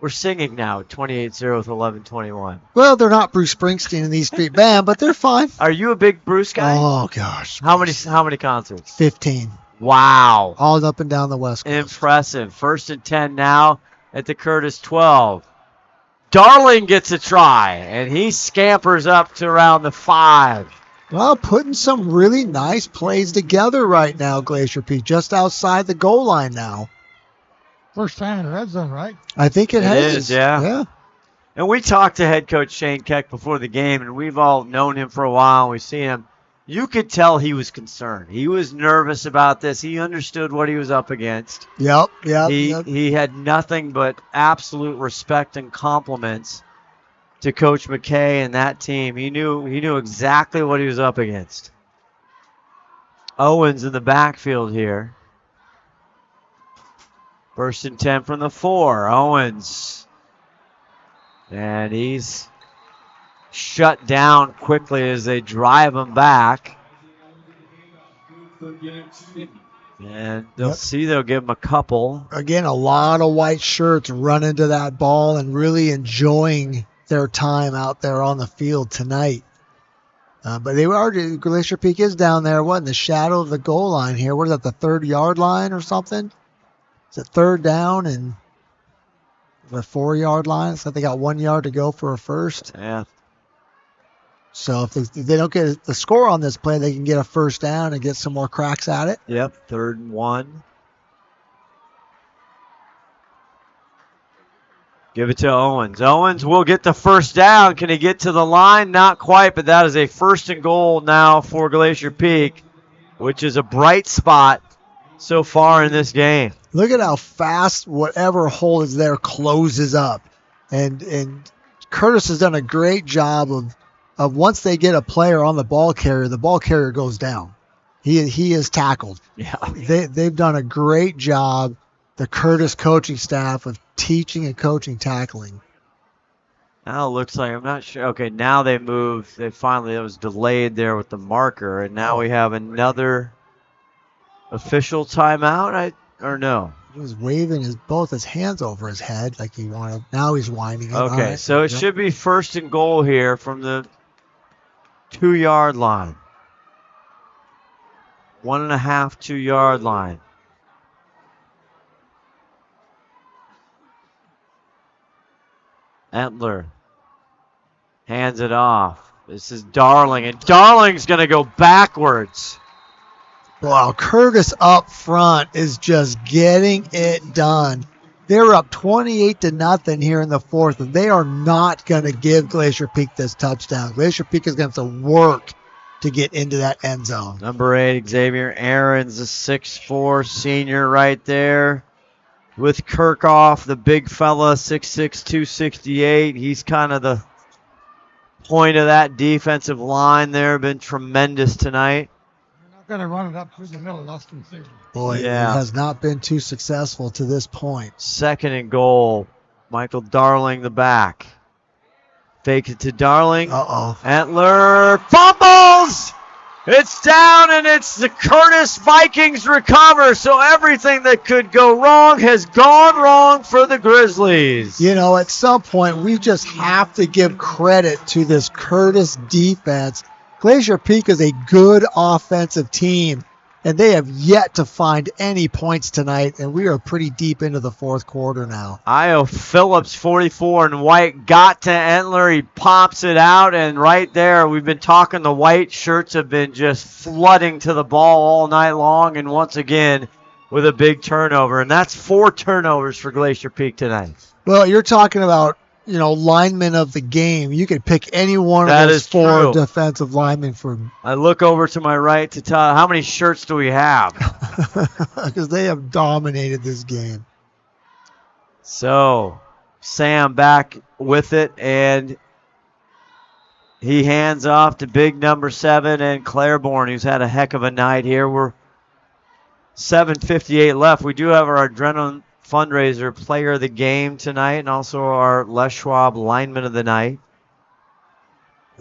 Speaker 5: We're singing now, 28-0 with 11:21.
Speaker 6: Well, they're not Bruce Springsteen in these street band, but they're fine.
Speaker 5: Are you a big Bruce guy?
Speaker 6: Oh gosh.
Speaker 5: How many concerts?
Speaker 6: 15.
Speaker 5: Wow.
Speaker 6: All up and down the West Coast.
Speaker 5: Impressive. 1st and 10 now at the Curtis 12. Darling gets a try, and he scampers up to around the 5.
Speaker 6: Well, putting some really nice plays together right now, Glacier Peak, just outside the goal line now.
Speaker 4: First time in the red zone, right?
Speaker 6: I think it
Speaker 5: is, yeah.
Speaker 6: Yeah.
Speaker 5: And we talked to head coach Shane Keck before the game, and we've all known him for a while, and we've seen him. You could tell he was concerned. He was nervous about this. He understood what he was up against.
Speaker 6: Yep.
Speaker 5: He had nothing but absolute respect and compliments to Coach McKay and that team. He knew exactly what he was up against. Owens in the backfield here. 1st and 10 from the 4. Owens. And he's shut down quickly as they drive him back. And they'll give him a couple.
Speaker 6: Again, a lot of white shirts running to that ball and really enjoying their time out there on the field tonight. But Glacier Peak is down there, in the shadow of the goal line here. What is that, the 3rd-yard line or something? Is it 3rd down and the 4-yard line? So they got 1 yard to go for a first.
Speaker 5: Yeah.
Speaker 6: So if they don't get the score on this play, they can get a first down and get some more cracks at it.
Speaker 5: Yep, 3rd and 1. Give it to Owens. Owens will get the first down. Can he get to the line? Not quite, but that is a 1st and goal now for Glacier Peak, which is a bright spot so far in this game.
Speaker 6: Look at how fast whatever hole is there closes up. And Curtis has done a great job of once they get a player on the ball carrier goes down. He is tackled.
Speaker 5: Yeah.
Speaker 6: They've done a great job, the Curtis coaching staff, of teaching and coaching tackling.
Speaker 5: Now it looks like, I'm not sure. Okay, now they moved. It was delayed there with the marker, and now we have another official timeout, or no?
Speaker 6: He was waving both his hands over his head like he wanted. Now he's winding it.
Speaker 5: Okay, so it should be 1st and goal here from the 2-yard line. 1.5, 2-yard line. Entler hands it off. This is Darling, and Darling's going to go backwards.
Speaker 6: Wow, Curtis up front is just getting it done. They're up 28-0 here in the 4th, and they are not going to give Glacier Peak this touchdown. Glacier Peak is going to have to work to get into that end zone.
Speaker 5: Number 8, Xavier Aaron's a 6'4 senior right there. With Kickoff, the big fella, 6'6", 268. He's kind of the point of that defensive line there. Been tremendous tonight.
Speaker 4: Going to run it up through the middle. Austin Season.
Speaker 6: Boy, it has not been too successful to this point.
Speaker 5: 2nd and goal. Michael Darling, the back. Fake it to Darling. Entler fumbles! It's down, and it's the Curtis Vikings recover. So everything that could go wrong has gone wrong for the Grizzlies.
Speaker 6: You know, at some point, we just have to give credit to this Curtis defense. Glacier Peak is a good offensive team, and they have yet to find any points tonight, and we are pretty deep into the 4th quarter now.
Speaker 5: Io Phillips, 44 and white, got to Entler. He pops it out, and right there, we've been talking, the white shirts have been just flooding to the ball all night long, and once again, with a big turnover, and that's 4 turnovers for Glacier Peak tonight.
Speaker 6: Well, you're talking about, linemen of the game. You could pick any one of those 4 defensive linemen for.
Speaker 5: I look over to my right to Todd. How many shirts do we have?
Speaker 6: Because they have dominated this game.
Speaker 5: So, Sam back with it, and he hands off to big number 7 and Claiborne, who's had a heck of a night here. We're 7:58 left. We do have our adrenaline fundraiser player of the game tonight, and also our Les Schwab lineman of the night.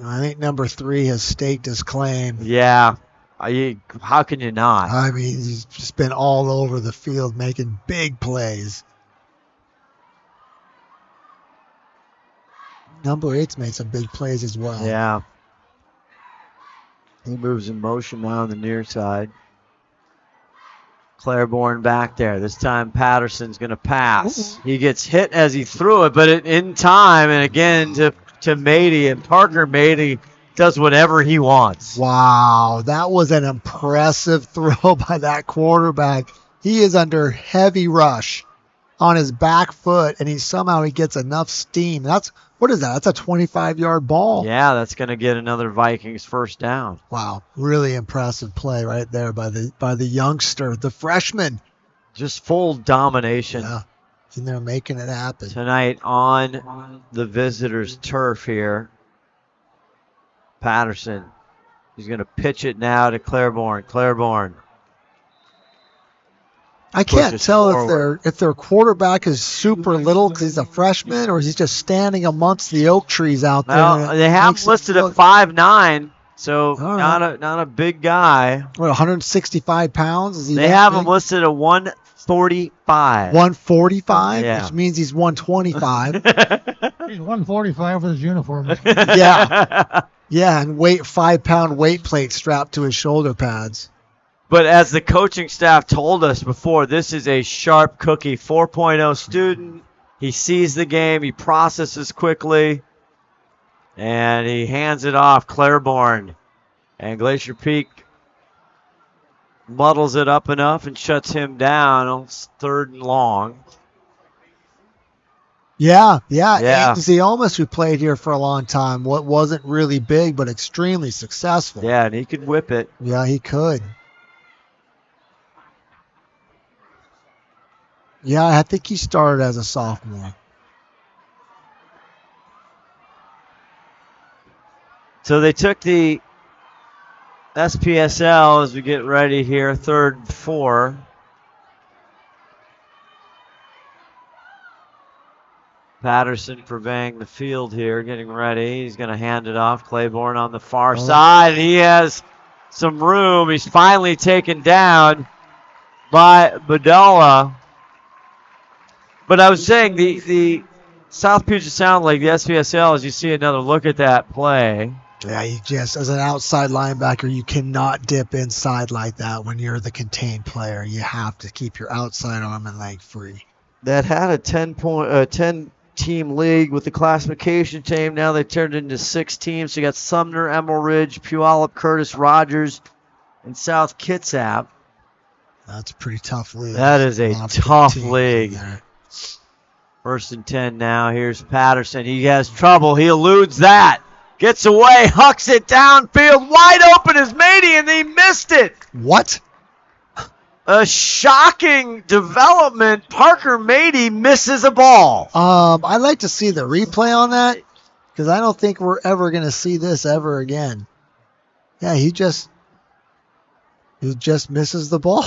Speaker 6: I think number 3 has staked his claim.
Speaker 5: Yeah. How can you not?
Speaker 6: I mean, he's just been all over the field making big plays. Number 8's made some big plays as well.
Speaker 5: Yeah. He moves in motion now on the near side. Claiborne back there. This time Patterson's going to pass. He gets hit as he threw it, but in time, and again to Mady, and Parker Mady does whatever he wants.
Speaker 6: Wow, that was an impressive throw by that quarterback. He is under heavy rush on his back foot, and he gets enough steam. What is that? That's a 25-yard ball.
Speaker 5: Yeah, that's going to get another Vikings first down.
Speaker 6: Wow, really impressive play right there by the youngster, the freshman.
Speaker 5: Just full domination.
Speaker 6: Yeah. and they're making it happen.
Speaker 5: Tonight on the visitors' turf here, Patterson. He's going to pitch it now to Claiborne. Claiborne.
Speaker 6: I can't tell if their quarterback is super little because he's a freshman, or is he just standing amongst the oak trees out there.
Speaker 5: Well, they have him listed at 5'9", so not a big guy.
Speaker 6: What, 165 pounds? Is he
Speaker 5: they have him listed at 145.
Speaker 6: 145,
Speaker 5: yeah.
Speaker 6: Which means he's 125.
Speaker 4: He's 145 with his uniform.
Speaker 6: Yeah. Yeah, and 5-pound weight plate strapped to his shoulder pads.
Speaker 5: But as the coaching staff told us before, this is a sharp cookie, 4.0 student. He sees the game, he processes quickly, and he hands it off. Claiborne and Glacier Peak muddles it up enough and shuts him down. It's 3rd and long.
Speaker 6: Yeah. Agency almost who played here for a long time. What wasn't really big, but extremely successful.
Speaker 5: Yeah, and he could whip it.
Speaker 6: Yeah, he could. Yeah, I think he started as a sophomore.
Speaker 5: So they took the SPSL as we get ready here, 3rd and 4. Patterson surveying the field here, getting ready. He's going to hand it off. Claiborne on the far side. He has some room. He's finally taken down by Badalla. But I was saying the South Puget Sound League, the SPSL, as you see another look at that play.
Speaker 6: Yeah, you just, as an outside linebacker, you cannot dip inside like that when you're the contained player. You have to keep your outside arm and leg free.
Speaker 5: That had a 10-team league with the classification team. Now they turned into 6 teams. So you got Sumner, Emerald Ridge, Puyallup, Curtis, Rogers, and South Kitsap.
Speaker 6: That's a pretty tough league.
Speaker 5: That is a tough league. 1st and 10 now. Here's Patterson. He has trouble. He eludes that. Gets away. Hucks it downfield. Wide open is Mady, and he missed it.
Speaker 6: What?
Speaker 5: A shocking development. Parker Mady misses a ball.
Speaker 6: I'd like to see the replay on that because I don't think we're ever going to see this ever again. Yeah, he just misses the ball.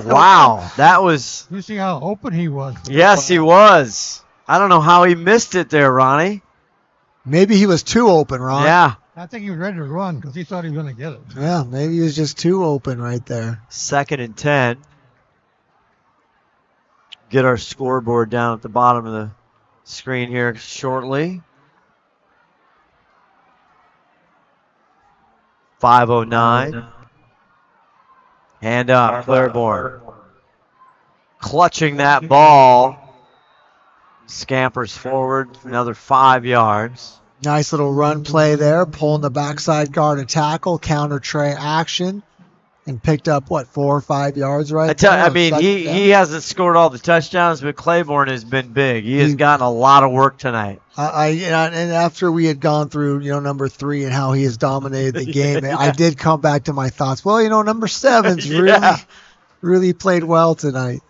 Speaker 5: Wow, that was...
Speaker 4: You see how open he was?
Speaker 5: Yes, he was. I don't know how he missed it there, Ronnie.
Speaker 6: Maybe he was too open, Ron.
Speaker 5: Yeah.
Speaker 4: I think he was ready to run because he thought he was going to get it.
Speaker 6: Yeah, maybe he was just too open right there.
Speaker 5: 2nd and 10. Get our scoreboard down at the bottom of the screen here shortly. 5:09. Hand up, Claiborne. Clutching that ball. Scampers forward, another 5 yards.
Speaker 6: Nice little run play there, pulling the backside guard and tackle, counter tray action, and picked up, 4 or 5 yards right there?
Speaker 5: I mean, he hasn't scored all the touchdowns, but Claiborne has been big. He has gotten a lot of work tonight.
Speaker 6: And after we had gone through, number 3 and how he has dominated the game, I did come back to my thoughts. Well, number 7's really played well tonight.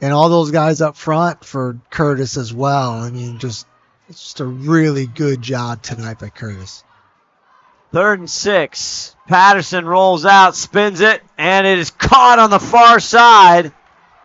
Speaker 6: And all those guys up front for Curtis as well. I mean, it's just a really good job tonight by Curtis.
Speaker 5: 3rd and 6. Patterson rolls out, spins it, and it is caught on the far side.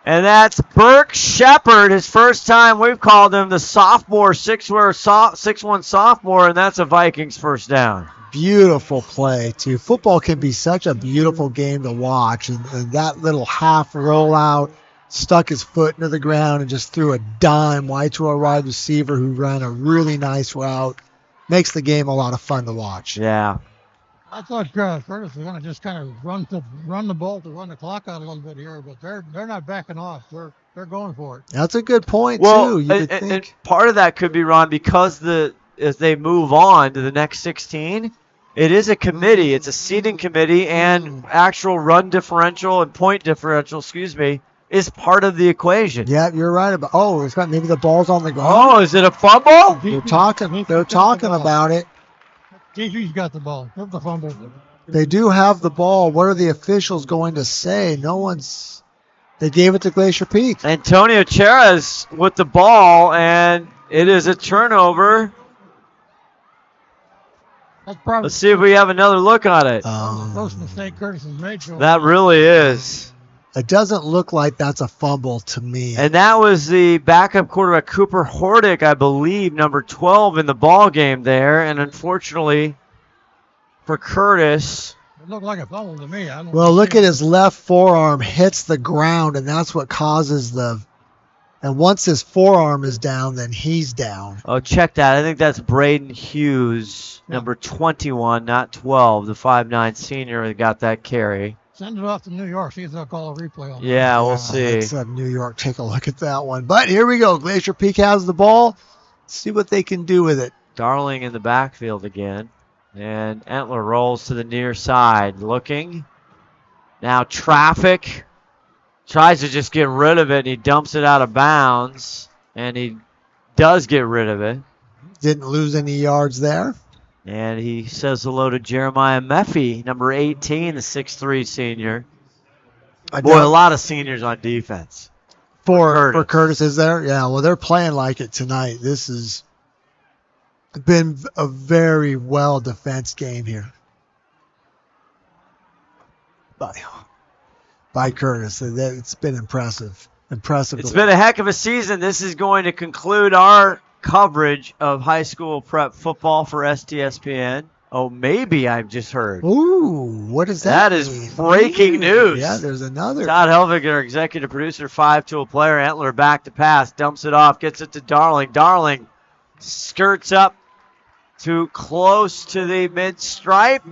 Speaker 5: And that's Burke Shepard, his first time. We've called him the sophomore, 6'1" sophomore, and that's a Vikings first down.
Speaker 6: Beautiful play, too. Football can be such a beautiful game to watch. And that little half rollout, stuck his foot into the ground and just threw a dime wide to a wide receiver who ran a really nice route. Makes the game a lot of fun to watch.
Speaker 5: Yeah.
Speaker 4: I thought Curtis was going to just kind of run the ball to run the clock out a little bit here, but they're not backing off. They're going for it.
Speaker 6: That's a good point,
Speaker 5: too.
Speaker 6: And
Speaker 5: part of that could be, Ron, because as they move on to the next 16, it is a committee. It's a seeding committee, and actual run differential and point differential, is part of the equation.
Speaker 6: Yeah, you're right about. Oh, it's got maybe the ball's on the ground.
Speaker 5: Oh, is it a fumble?
Speaker 6: They're talking about it.
Speaker 4: GG's got the ball. That's the fumble.
Speaker 6: They do have the ball. What are the officials going to say? No one's. They gave it to Glacier Peak.
Speaker 5: Antonio Cheras with the ball, and it is a turnover. Let's see if we have another look on it.
Speaker 4: First mistake Curtis has made.
Speaker 5: That really is.
Speaker 6: It doesn't look like that's a fumble to me.
Speaker 5: And that was the backup quarterback, Cooper Hordick, I believe, number 12 in the ball game there. And unfortunately for Curtis.
Speaker 4: It looked like a fumble to me.
Speaker 6: Well, look at his left forearm hits the ground, and that's what causes and once his forearm is down, then he's down.
Speaker 5: Oh, check that. I think that's Braden Hughes, number 21, not 12, the 5'9 senior that got that carry.
Speaker 4: Send it off to New York. See if they'll call a replay on that.
Speaker 5: Yeah, we'll see.
Speaker 6: Let's have New York take a look at that one. But here we go. Glacier Peak has the ball. Let's see what they can do with it.
Speaker 5: Darling in the backfield again. And Entler rolls to the near side. Looking. Now traffic. Tries to just get rid of it, and he dumps it out of bounds. And he does get rid of it.
Speaker 6: Didn't lose any yards there.
Speaker 5: And he says hello to Jeremiah Meffy, number 18, the 6'3 senior. Boy, a lot of seniors on defense.
Speaker 6: For Curtis, is there? Yeah, well, they're playing like it tonight. This has been a very well-defensed game here by Curtis. It's been impressive.
Speaker 5: It's been a heck of a season. This is going to conclude our coverage of high school prep football for STSPN. Oh, maybe I've just heard.
Speaker 6: Ooh, what is that?
Speaker 5: That is breaking news.
Speaker 6: Yeah, there's another.
Speaker 5: Todd Elvig, our executive producer, 5-tool player. Entler back to pass, dumps it off, gets it to Darling. Darling skirts up to close to the mid-stripe.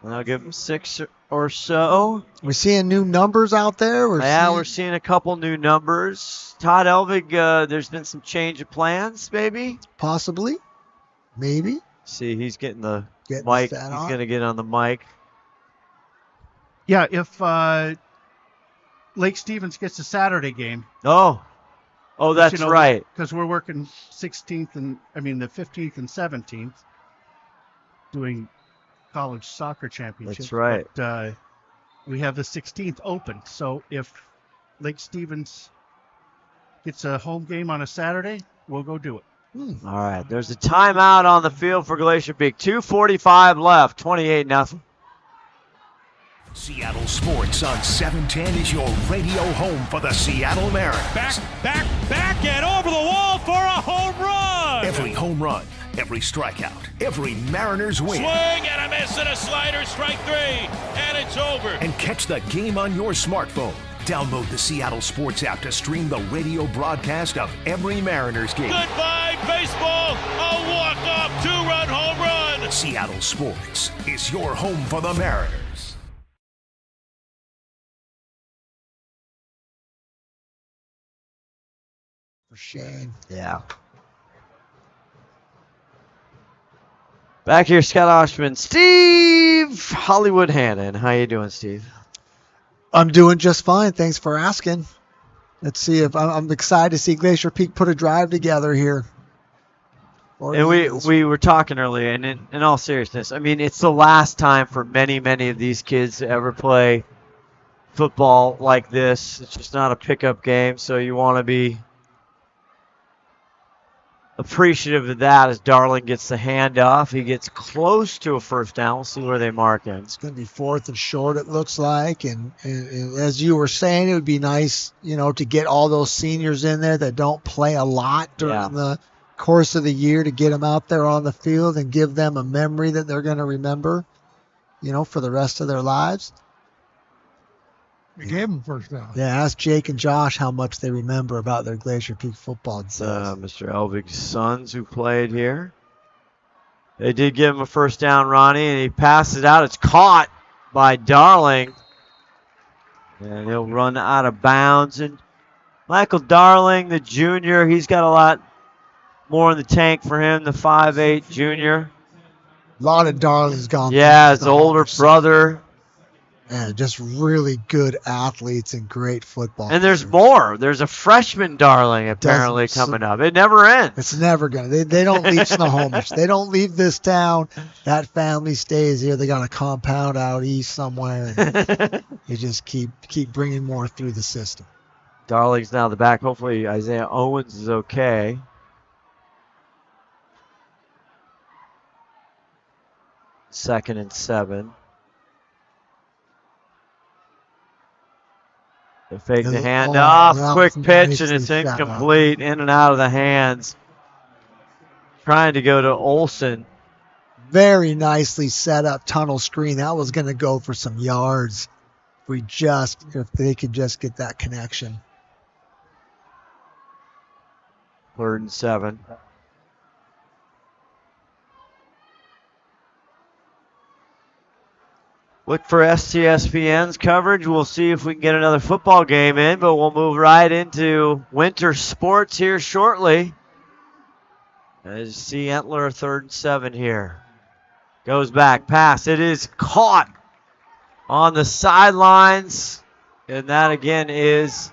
Speaker 5: I'll give him 6 or so.
Speaker 6: We're seeing new numbers out there.
Speaker 5: We're seeing a couple new numbers. Todd Elvig, there's been some change of plans, maybe?
Speaker 6: Possibly. Maybe.
Speaker 5: See, he's getting the mic. He's going to get on the mic.
Speaker 3: Yeah, if Lake Stevens gets a Saturday game.
Speaker 5: Oh, that's right.
Speaker 3: Because we're working 16th and, the 15th and 17th doing college soccer championship.
Speaker 5: That's right.
Speaker 3: But, we have the 16th open. So if Lake Stevens gets a home game on a Saturday, we'll go do it.
Speaker 5: All right. There's a timeout on the field for Glacier Peak. 2:45 left. 28-0.
Speaker 14: Seattle Sports on 710 is your radio home for the Seattle Mariners.
Speaker 2: Back and over the wall for a home run.
Speaker 14: Every home run, every strikeout, every Mariners win.
Speaker 2: Swing and a miss and a slider, strike 3, and it's over.
Speaker 14: And catch the game on your smartphone. Download the Seattle Sports app to stream the radio broadcast of every Mariners game.
Speaker 2: Goodbye, baseball. A walk-off 2-run home run.
Speaker 14: Seattle Sports is your home for the Mariners.
Speaker 6: For shame.
Speaker 5: Yeah. Back here, Scott Ohsman. Steve Hollywood Hannan. How you doing, Steve?
Speaker 6: I'm doing just fine. Thanks for asking. Let's see if I'm excited to see Glacier Peak put a drive together here.
Speaker 5: And we were talking earlier, and in all seriousness, it's the last time for many of these kids to ever play football like this. It's just not a pickup game, so you want to be appreciative of that as Darling gets the handoff. He gets close to a first down. We'll see where they mark him.
Speaker 6: It's going to be 4th and short, it looks like. And as you were saying, it would be nice, to get all those seniors in there that don't play a lot during the course of the year, to get them out there on the field and give them a memory that they're going to remember, for the rest of their lives.
Speaker 4: We gave them first down.
Speaker 6: Yeah, ask Jake and Josh how much they remember about their Glacier Peak football.
Speaker 5: Mr. Elvig's sons who played here. They did give him a first down, Ronnie, and he passes it out. It's caught by Darling. And he'll run out of bounds. And Michael Darling, the junior, he's got a lot more in the tank for him, the 5'8 junior.
Speaker 6: A lot of Darlings gone.
Speaker 5: Yeah, his older brother.
Speaker 6: And just really good athletes and great football.
Speaker 5: And there's more. There's a freshman darling apparently coming up. It never ends.
Speaker 6: It's never going to. They don't leave Snohomish. They don't leave this town. That family stays here. They got a compound out east somewhere. And you just keep bringing more through the system.
Speaker 5: Darling's now the back. Hopefully Isaiah Owens is okay. Second and 7. They fake the handoff. Quick pitch, and it's incomplete. In and out of the hands. Trying to go to Ohsman.
Speaker 6: Very nicely set up tunnel screen. That was going to go for some yards. If they could just get that connection.
Speaker 5: 3rd and 7. Look for STSPN's coverage. We'll see if we can get another football game in, but we'll move right into winter sports here shortly. As you see Entler, 3rd and 7 here. Goes back, pass. It is caught on the sidelines. And that again is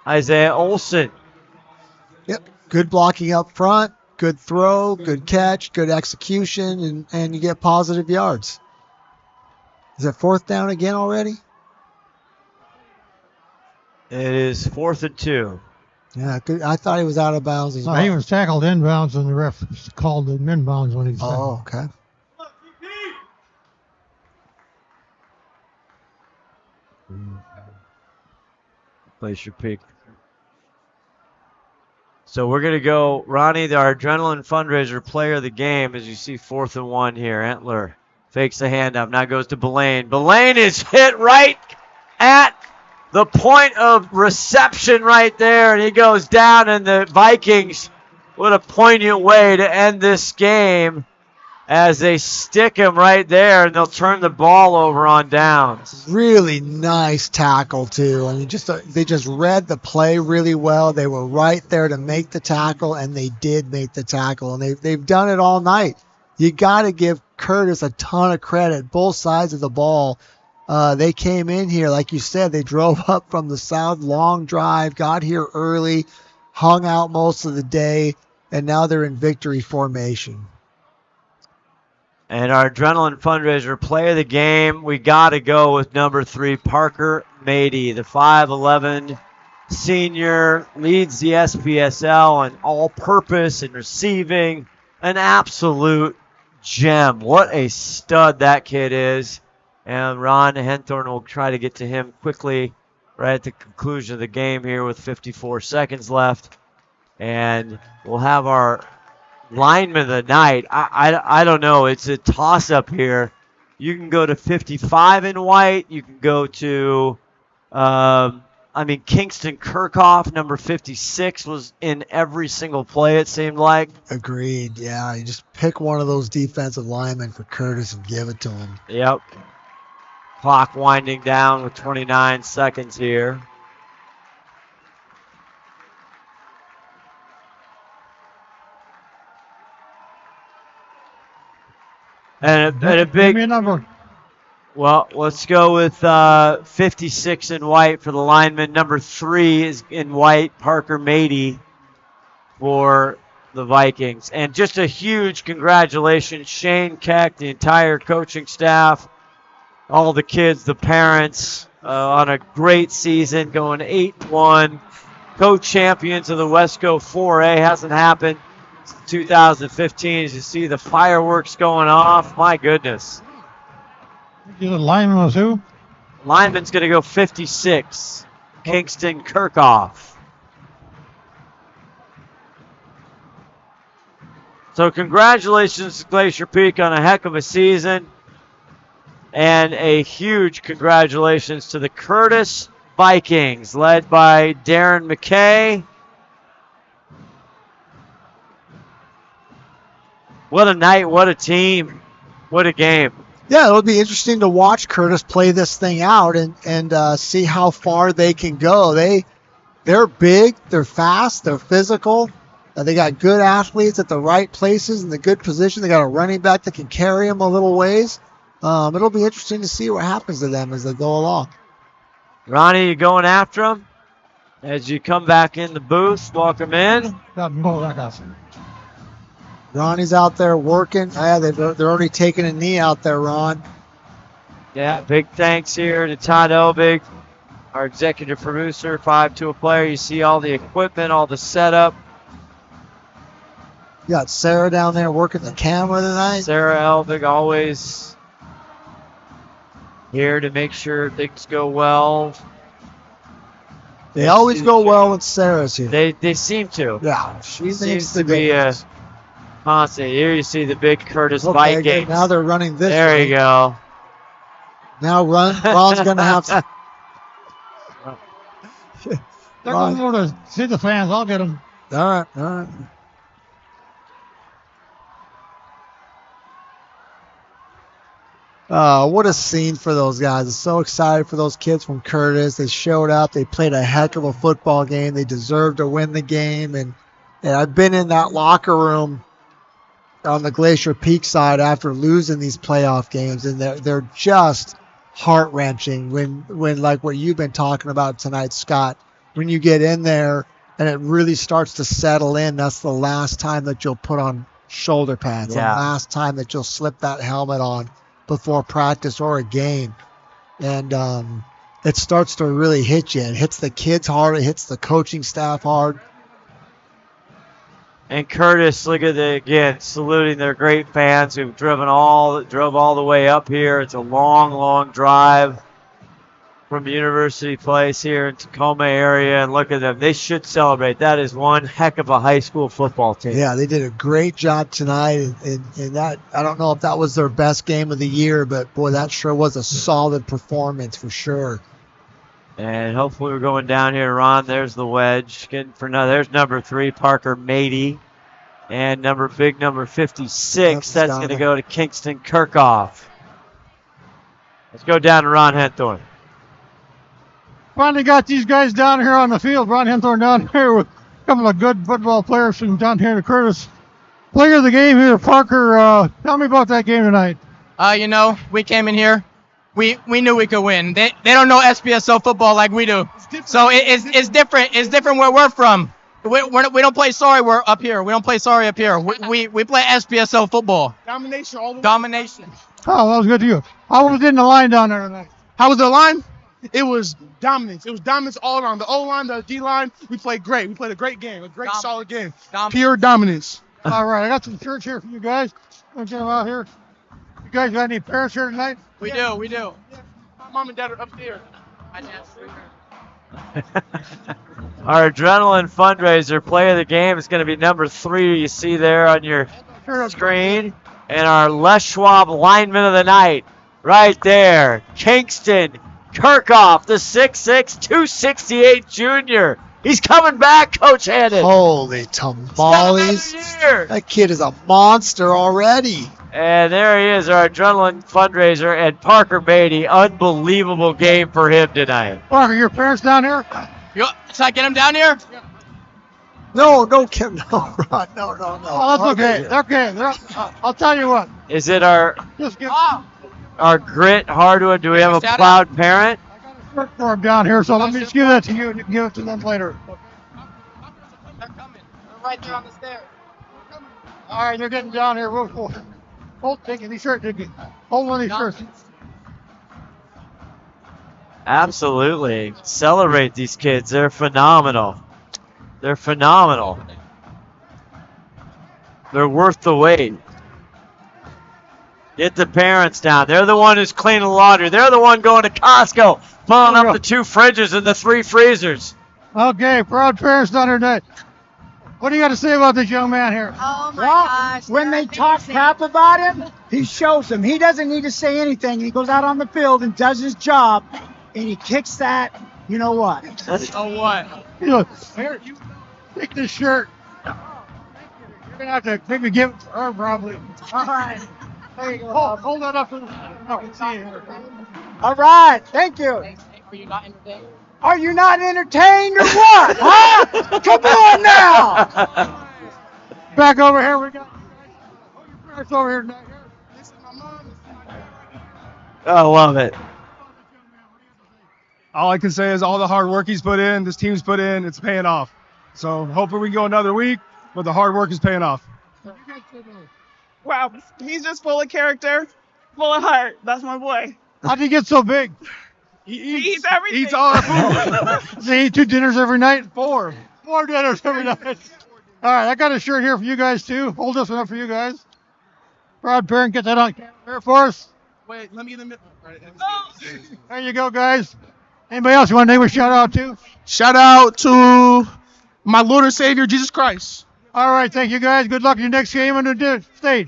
Speaker 5: Isaiah Ohsman.
Speaker 6: Yep, good blocking up front, good throw, good catch, good execution, and you get positive yards. Is it 4th down again already?
Speaker 5: It is 4th and 2.
Speaker 6: Yeah, good. I thought he was out of bounds as well.
Speaker 4: He was tackled inbounds, and the ref called him inbounds when he was
Speaker 6: Oh, okay.
Speaker 5: Glacier Peak. So we're going to go, Ronnie, our adrenaline fundraiser player of the game, as you see 4th and 1 here. Entler fakes the handoff. Now goes to Belaine. Belaine is hit right at the point of reception right there, and he goes down, and the Vikings, what a poignant way to end this game as they stick him right there, and they'll turn the ball over on downs.
Speaker 6: Really nice tackle, too. I mean, they just read the play really well. They were right there to make the tackle, and they did make the tackle, and they've done it all night. You got to give Curtis a ton of credit, both sides of the ball. They came in here, like you said, they drove up from the south, long drive, got here early, hung out most of the day, and now they're in victory formation.
Speaker 5: And our adrenaline fundraiser play of the game, we got to go with number 3, Parker Mady, the 5'11" senior, leads the SPSL in all-purpose and receiving. An absolute gem. What a stud that kid is. And Ron Henthorn will try to get to him quickly right at the conclusion of the game here with 54 seconds left. And we'll have our lineman of the night. I don't know. It's a toss-up here. You can go to 55 in white. You can go to, Kingston Kickoff, number 56, was in every single play, it seemed like.
Speaker 6: Agreed, yeah. You just pick one of those defensive linemen for Curtis and give it to him.
Speaker 5: Yep. Clock winding down with 29 seconds here. And a big
Speaker 4: number.
Speaker 5: Well, let's go with 56 in white for the lineman. Number 3 is in white, Parker Mady for the Vikings. And just a huge congratulations, Shane Keck, the entire coaching staff, all the kids, the parents, on a great season, going 8-1. Co-champions of the Wesco 4A. Hasn't happened since 2015. As you see the fireworks going off, my goodness.
Speaker 4: The lineman was who?
Speaker 5: Lineman's going to go 56, Kingston Kickoff. So congratulations to Glacier Peak on a heck of a season. And a huge congratulations to the Curtis Vikings, led by Darren McKay. What a night, what a team, what a game.
Speaker 6: Yeah, it'll be interesting to watch Curtis play this thing out and see how far they can go. They're big, they're fast, they're physical. They got good athletes at the right places in the good position. They got a running back that can carry them a little ways. it'll be interesting to see what happens to them as they go along.
Speaker 5: Ronnie, you going after him? As you come back in the booth, welcome in.
Speaker 6: Ronnie's out there working. Yeah, they're already taking a knee out there, Ron.
Speaker 5: Yeah, big thanks here to Todd Elvig, our executive producer, 5-2 player. You see all the equipment, all the setup.
Speaker 6: You got Sarah down there working the camera tonight.
Speaker 5: Sarah Elvig always here to make sure things go well.
Speaker 6: They always go well when Sarah's here.
Speaker 5: They seem to.
Speaker 6: Yeah, she
Speaker 5: seems to be a constant. Here you see the big Curtis Vikings.
Speaker 6: Now they're running this.
Speaker 5: There you go.
Speaker 6: Now Ron's going to have to.
Speaker 4: They're going to go to see the fans. I'll get them.
Speaker 6: All right. What a scene for those guys. I'm so excited for those kids from Curtis. They showed up. They played a heck of a football game. They deserved to win the game. And I've been in that locker room on the Glacier Peak side after losing these playoff games, and they're just heart-wrenching when like what you've been talking about tonight, Scott, when you get in there and it really starts to settle in. That's the last time that you'll put on shoulder pads, the last time that you'll slip that helmet on before practice or a game. And it starts to really hit you. It hits the kids hard. It hits the coaching staff hard.
Speaker 5: And Curtis, look at again, saluting their great fans who've drove all the way up here. It's a long, long drive from University Place here in Tacoma area. And look at them. They should celebrate. That is one heck of a high school football team.
Speaker 6: Yeah, they did a great job tonight. And that, I don't know if that was their best game of the year, but boy, that sure was a solid performance for sure.
Speaker 5: And hopefully we're going down here, Ron. There's the wedge. There's number 3, Parker Mady. And number 56. That's going to go to Kingston Kickoff. Let's go down to Ron Henthorn.
Speaker 4: Finally got these guys down here on the field. Ron Henthorn down here with a couple of good football players from down here to Curtis. Player of the game here, Parker. Tell me about that game tonight.
Speaker 12: We came in here. We knew we could win. They don't know SPSO football like we do. So it's different. It's different where we're from. We don't play sorry. We're up here. We don't play sorry up here. We play SPSO football.
Speaker 13: Domination all the way.
Speaker 12: Domination.
Speaker 4: Oh, that was good to you. How was it in the line down there tonight?
Speaker 13: How was the line? It was dominance. It was dominance all around. The O-line, the D-line, we played great. We played a great game, a great solid game. Pure dominance.
Speaker 4: All right, I got some shirts here for you guys. Let's get them out here. You guys got any parents here tonight?
Speaker 12: We do.
Speaker 13: Yeah. My mom and dad are upstairs.
Speaker 5: Our adrenaline fundraiser play of the game is going to be number 3 you see there on your screen. And our Les Schwab lineman of the night right there, Kingston Kickoff, the 6'6", 268 junior. He's coming back, Coach Hannan.
Speaker 6: Holy tamales. That kid is a monster already.
Speaker 5: And there he is, our adrenaline fundraiser, and Parker Beatty. Unbelievable game for him tonight.
Speaker 4: Parker, your parents down here?
Speaker 12: Should I get him down here?
Speaker 6: No, Kim. No, Ron. No.
Speaker 4: Oh, that's okay. I'll tell you what.
Speaker 5: Is it our grit hardwood? Do we have a proud parent?
Speaker 4: Work for him down here, so let me just give that to you and you can give it to them later.
Speaker 12: They're coming. They're right there on the stairs.
Speaker 4: All right, they're getting down here. Hold, take these shirts. Hold one of these shirts.
Speaker 5: Absolutely. Celebrate these kids. They're phenomenal. They're worth the wait. Get the parents down. They're the one who's cleaning the laundry. They're the one going to Costco, filling up the 2 fridges and the 3 freezers.
Speaker 4: Okay, proud parents down here tonight. What do you got to say about this young man here?
Speaker 15: Oh, my gosh. When they talk crap about him, he shows them. He doesn't need to say anything. He goes out on the field and does his job, and he kicks that, you know what?
Speaker 12: Oh, what?
Speaker 4: Here, you take this shirt. You're going to have to maybe give it to her, probably. All right. There you go. Hold that up. All right. Thank you.
Speaker 12: Are you not entertained?
Speaker 15: Are you not entertained or what? Huh? Come on now.
Speaker 4: Back over here. We got over here tonight.
Speaker 5: I love it.
Speaker 1: All I can say is all the hard work he's put in, this team's put in, it's paying off. So hopefully we can go another week, but the hard work is paying off.
Speaker 9: Wow, he's just full of character, full of heart. That's my boy.
Speaker 4: How'd he get so big?
Speaker 9: He eats everything.
Speaker 1: Eats all our food.
Speaker 4: Does he eat 2 dinners every night?
Speaker 1: 4.
Speaker 4: 4 dinners every night. All right, I got a shirt here for you guys, too. Hold this one up for you guys. Proud parent, get that on camera for us.
Speaker 1: Wait, let me get in the middle.
Speaker 4: There you go, guys. Anybody else you want to name a shout out to?
Speaker 1: Shout out to my Lord and Savior, Jesus Christ.
Speaker 4: All right, thank you, guys. Good luck in your next game in the state.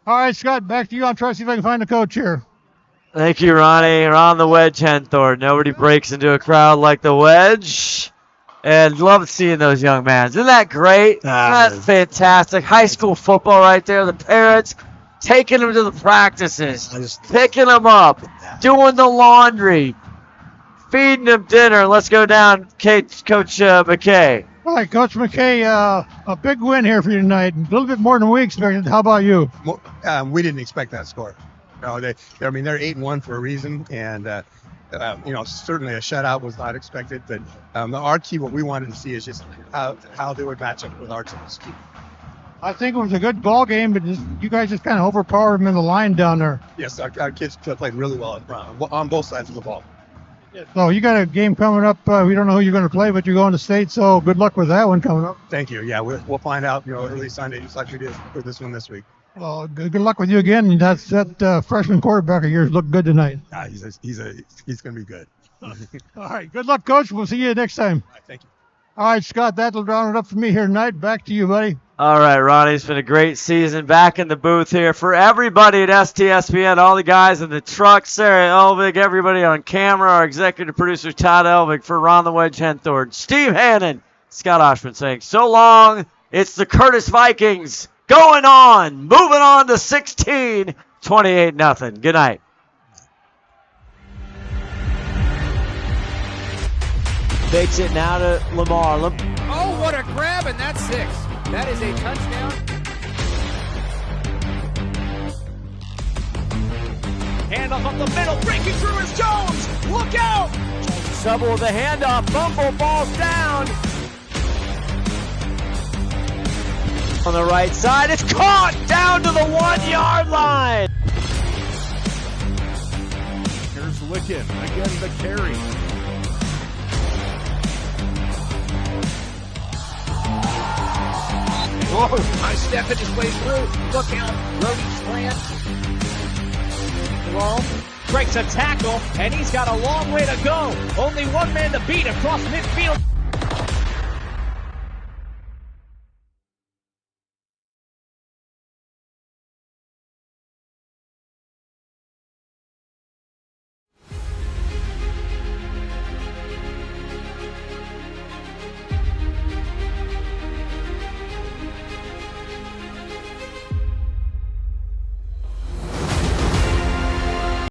Speaker 4: All right, Scott, back to you. I'll try to see if I can find the coach here.
Speaker 5: Thank you, Ronnie. Ron the Wedge Henthorn. Nobody breaks into a crowd like the Wedge. And love seeing those young men. Isn't that great? That's fantastic. High school football right there. The parents taking them to the practices, picking them up, doing the laundry, feeding them dinner. Let's go down, Coach McKay.
Speaker 4: All right, Coach McKay, a big win here for you tonight. A little bit more than we expected. How about you?
Speaker 18: We didn't expect that score. No, they're 8-1 for a reason, and certainly a shutout was not expected. But our key, what we wanted to see is just how they would match up with our teams.
Speaker 4: I think it was a good ball game, but you guys just kind of overpowered them in the line down there.
Speaker 18: Yes, our kids played really well at front, on both sides of the ball.
Speaker 4: So you got a game coming up. We don't know who you're going to play, but you're going to state. So good luck with that one coming up.
Speaker 18: Thank you. Yeah, we'll find out early Sunday, just like we did for this one this week.
Speaker 4: Well, good luck with you again. That freshman quarterback of yours looked good tonight.
Speaker 18: He's going to be good.
Speaker 4: All right. Good luck, Coach. We'll see you next time.
Speaker 18: All right, thank you.
Speaker 4: All right, Scott, that'll round it up for me here tonight. Back to you, buddy.
Speaker 5: All right, Ronnie, it's been a great season. Back in the booth here for everybody at STSPN, all the guys in the truck, Sarah Elvig, everybody on camera, our executive producer, Todd Elvig, for Ron the Wedge Henthorn, Steve Hannan, Scott Ohsman saying so long. It's the Curtis Vikings going on, moving on to 16, 28-0. Good night. Fakes it now to Lamar.
Speaker 2: Oh, what a grab, and that's 6. That is a touchdown. Handoff up the middle, breaking through is Jones. Look out!
Speaker 5: Trouble with the handoff, fumble, falls down. On the right side, it's caught down to the 1-yard line.
Speaker 14: Here's Licken, again the carry.
Speaker 2: Whoa, nice step in his way through. Look out, Brody slant. Jerome breaks a tackle, and he's got a long way to go. Only one man to beat across midfield.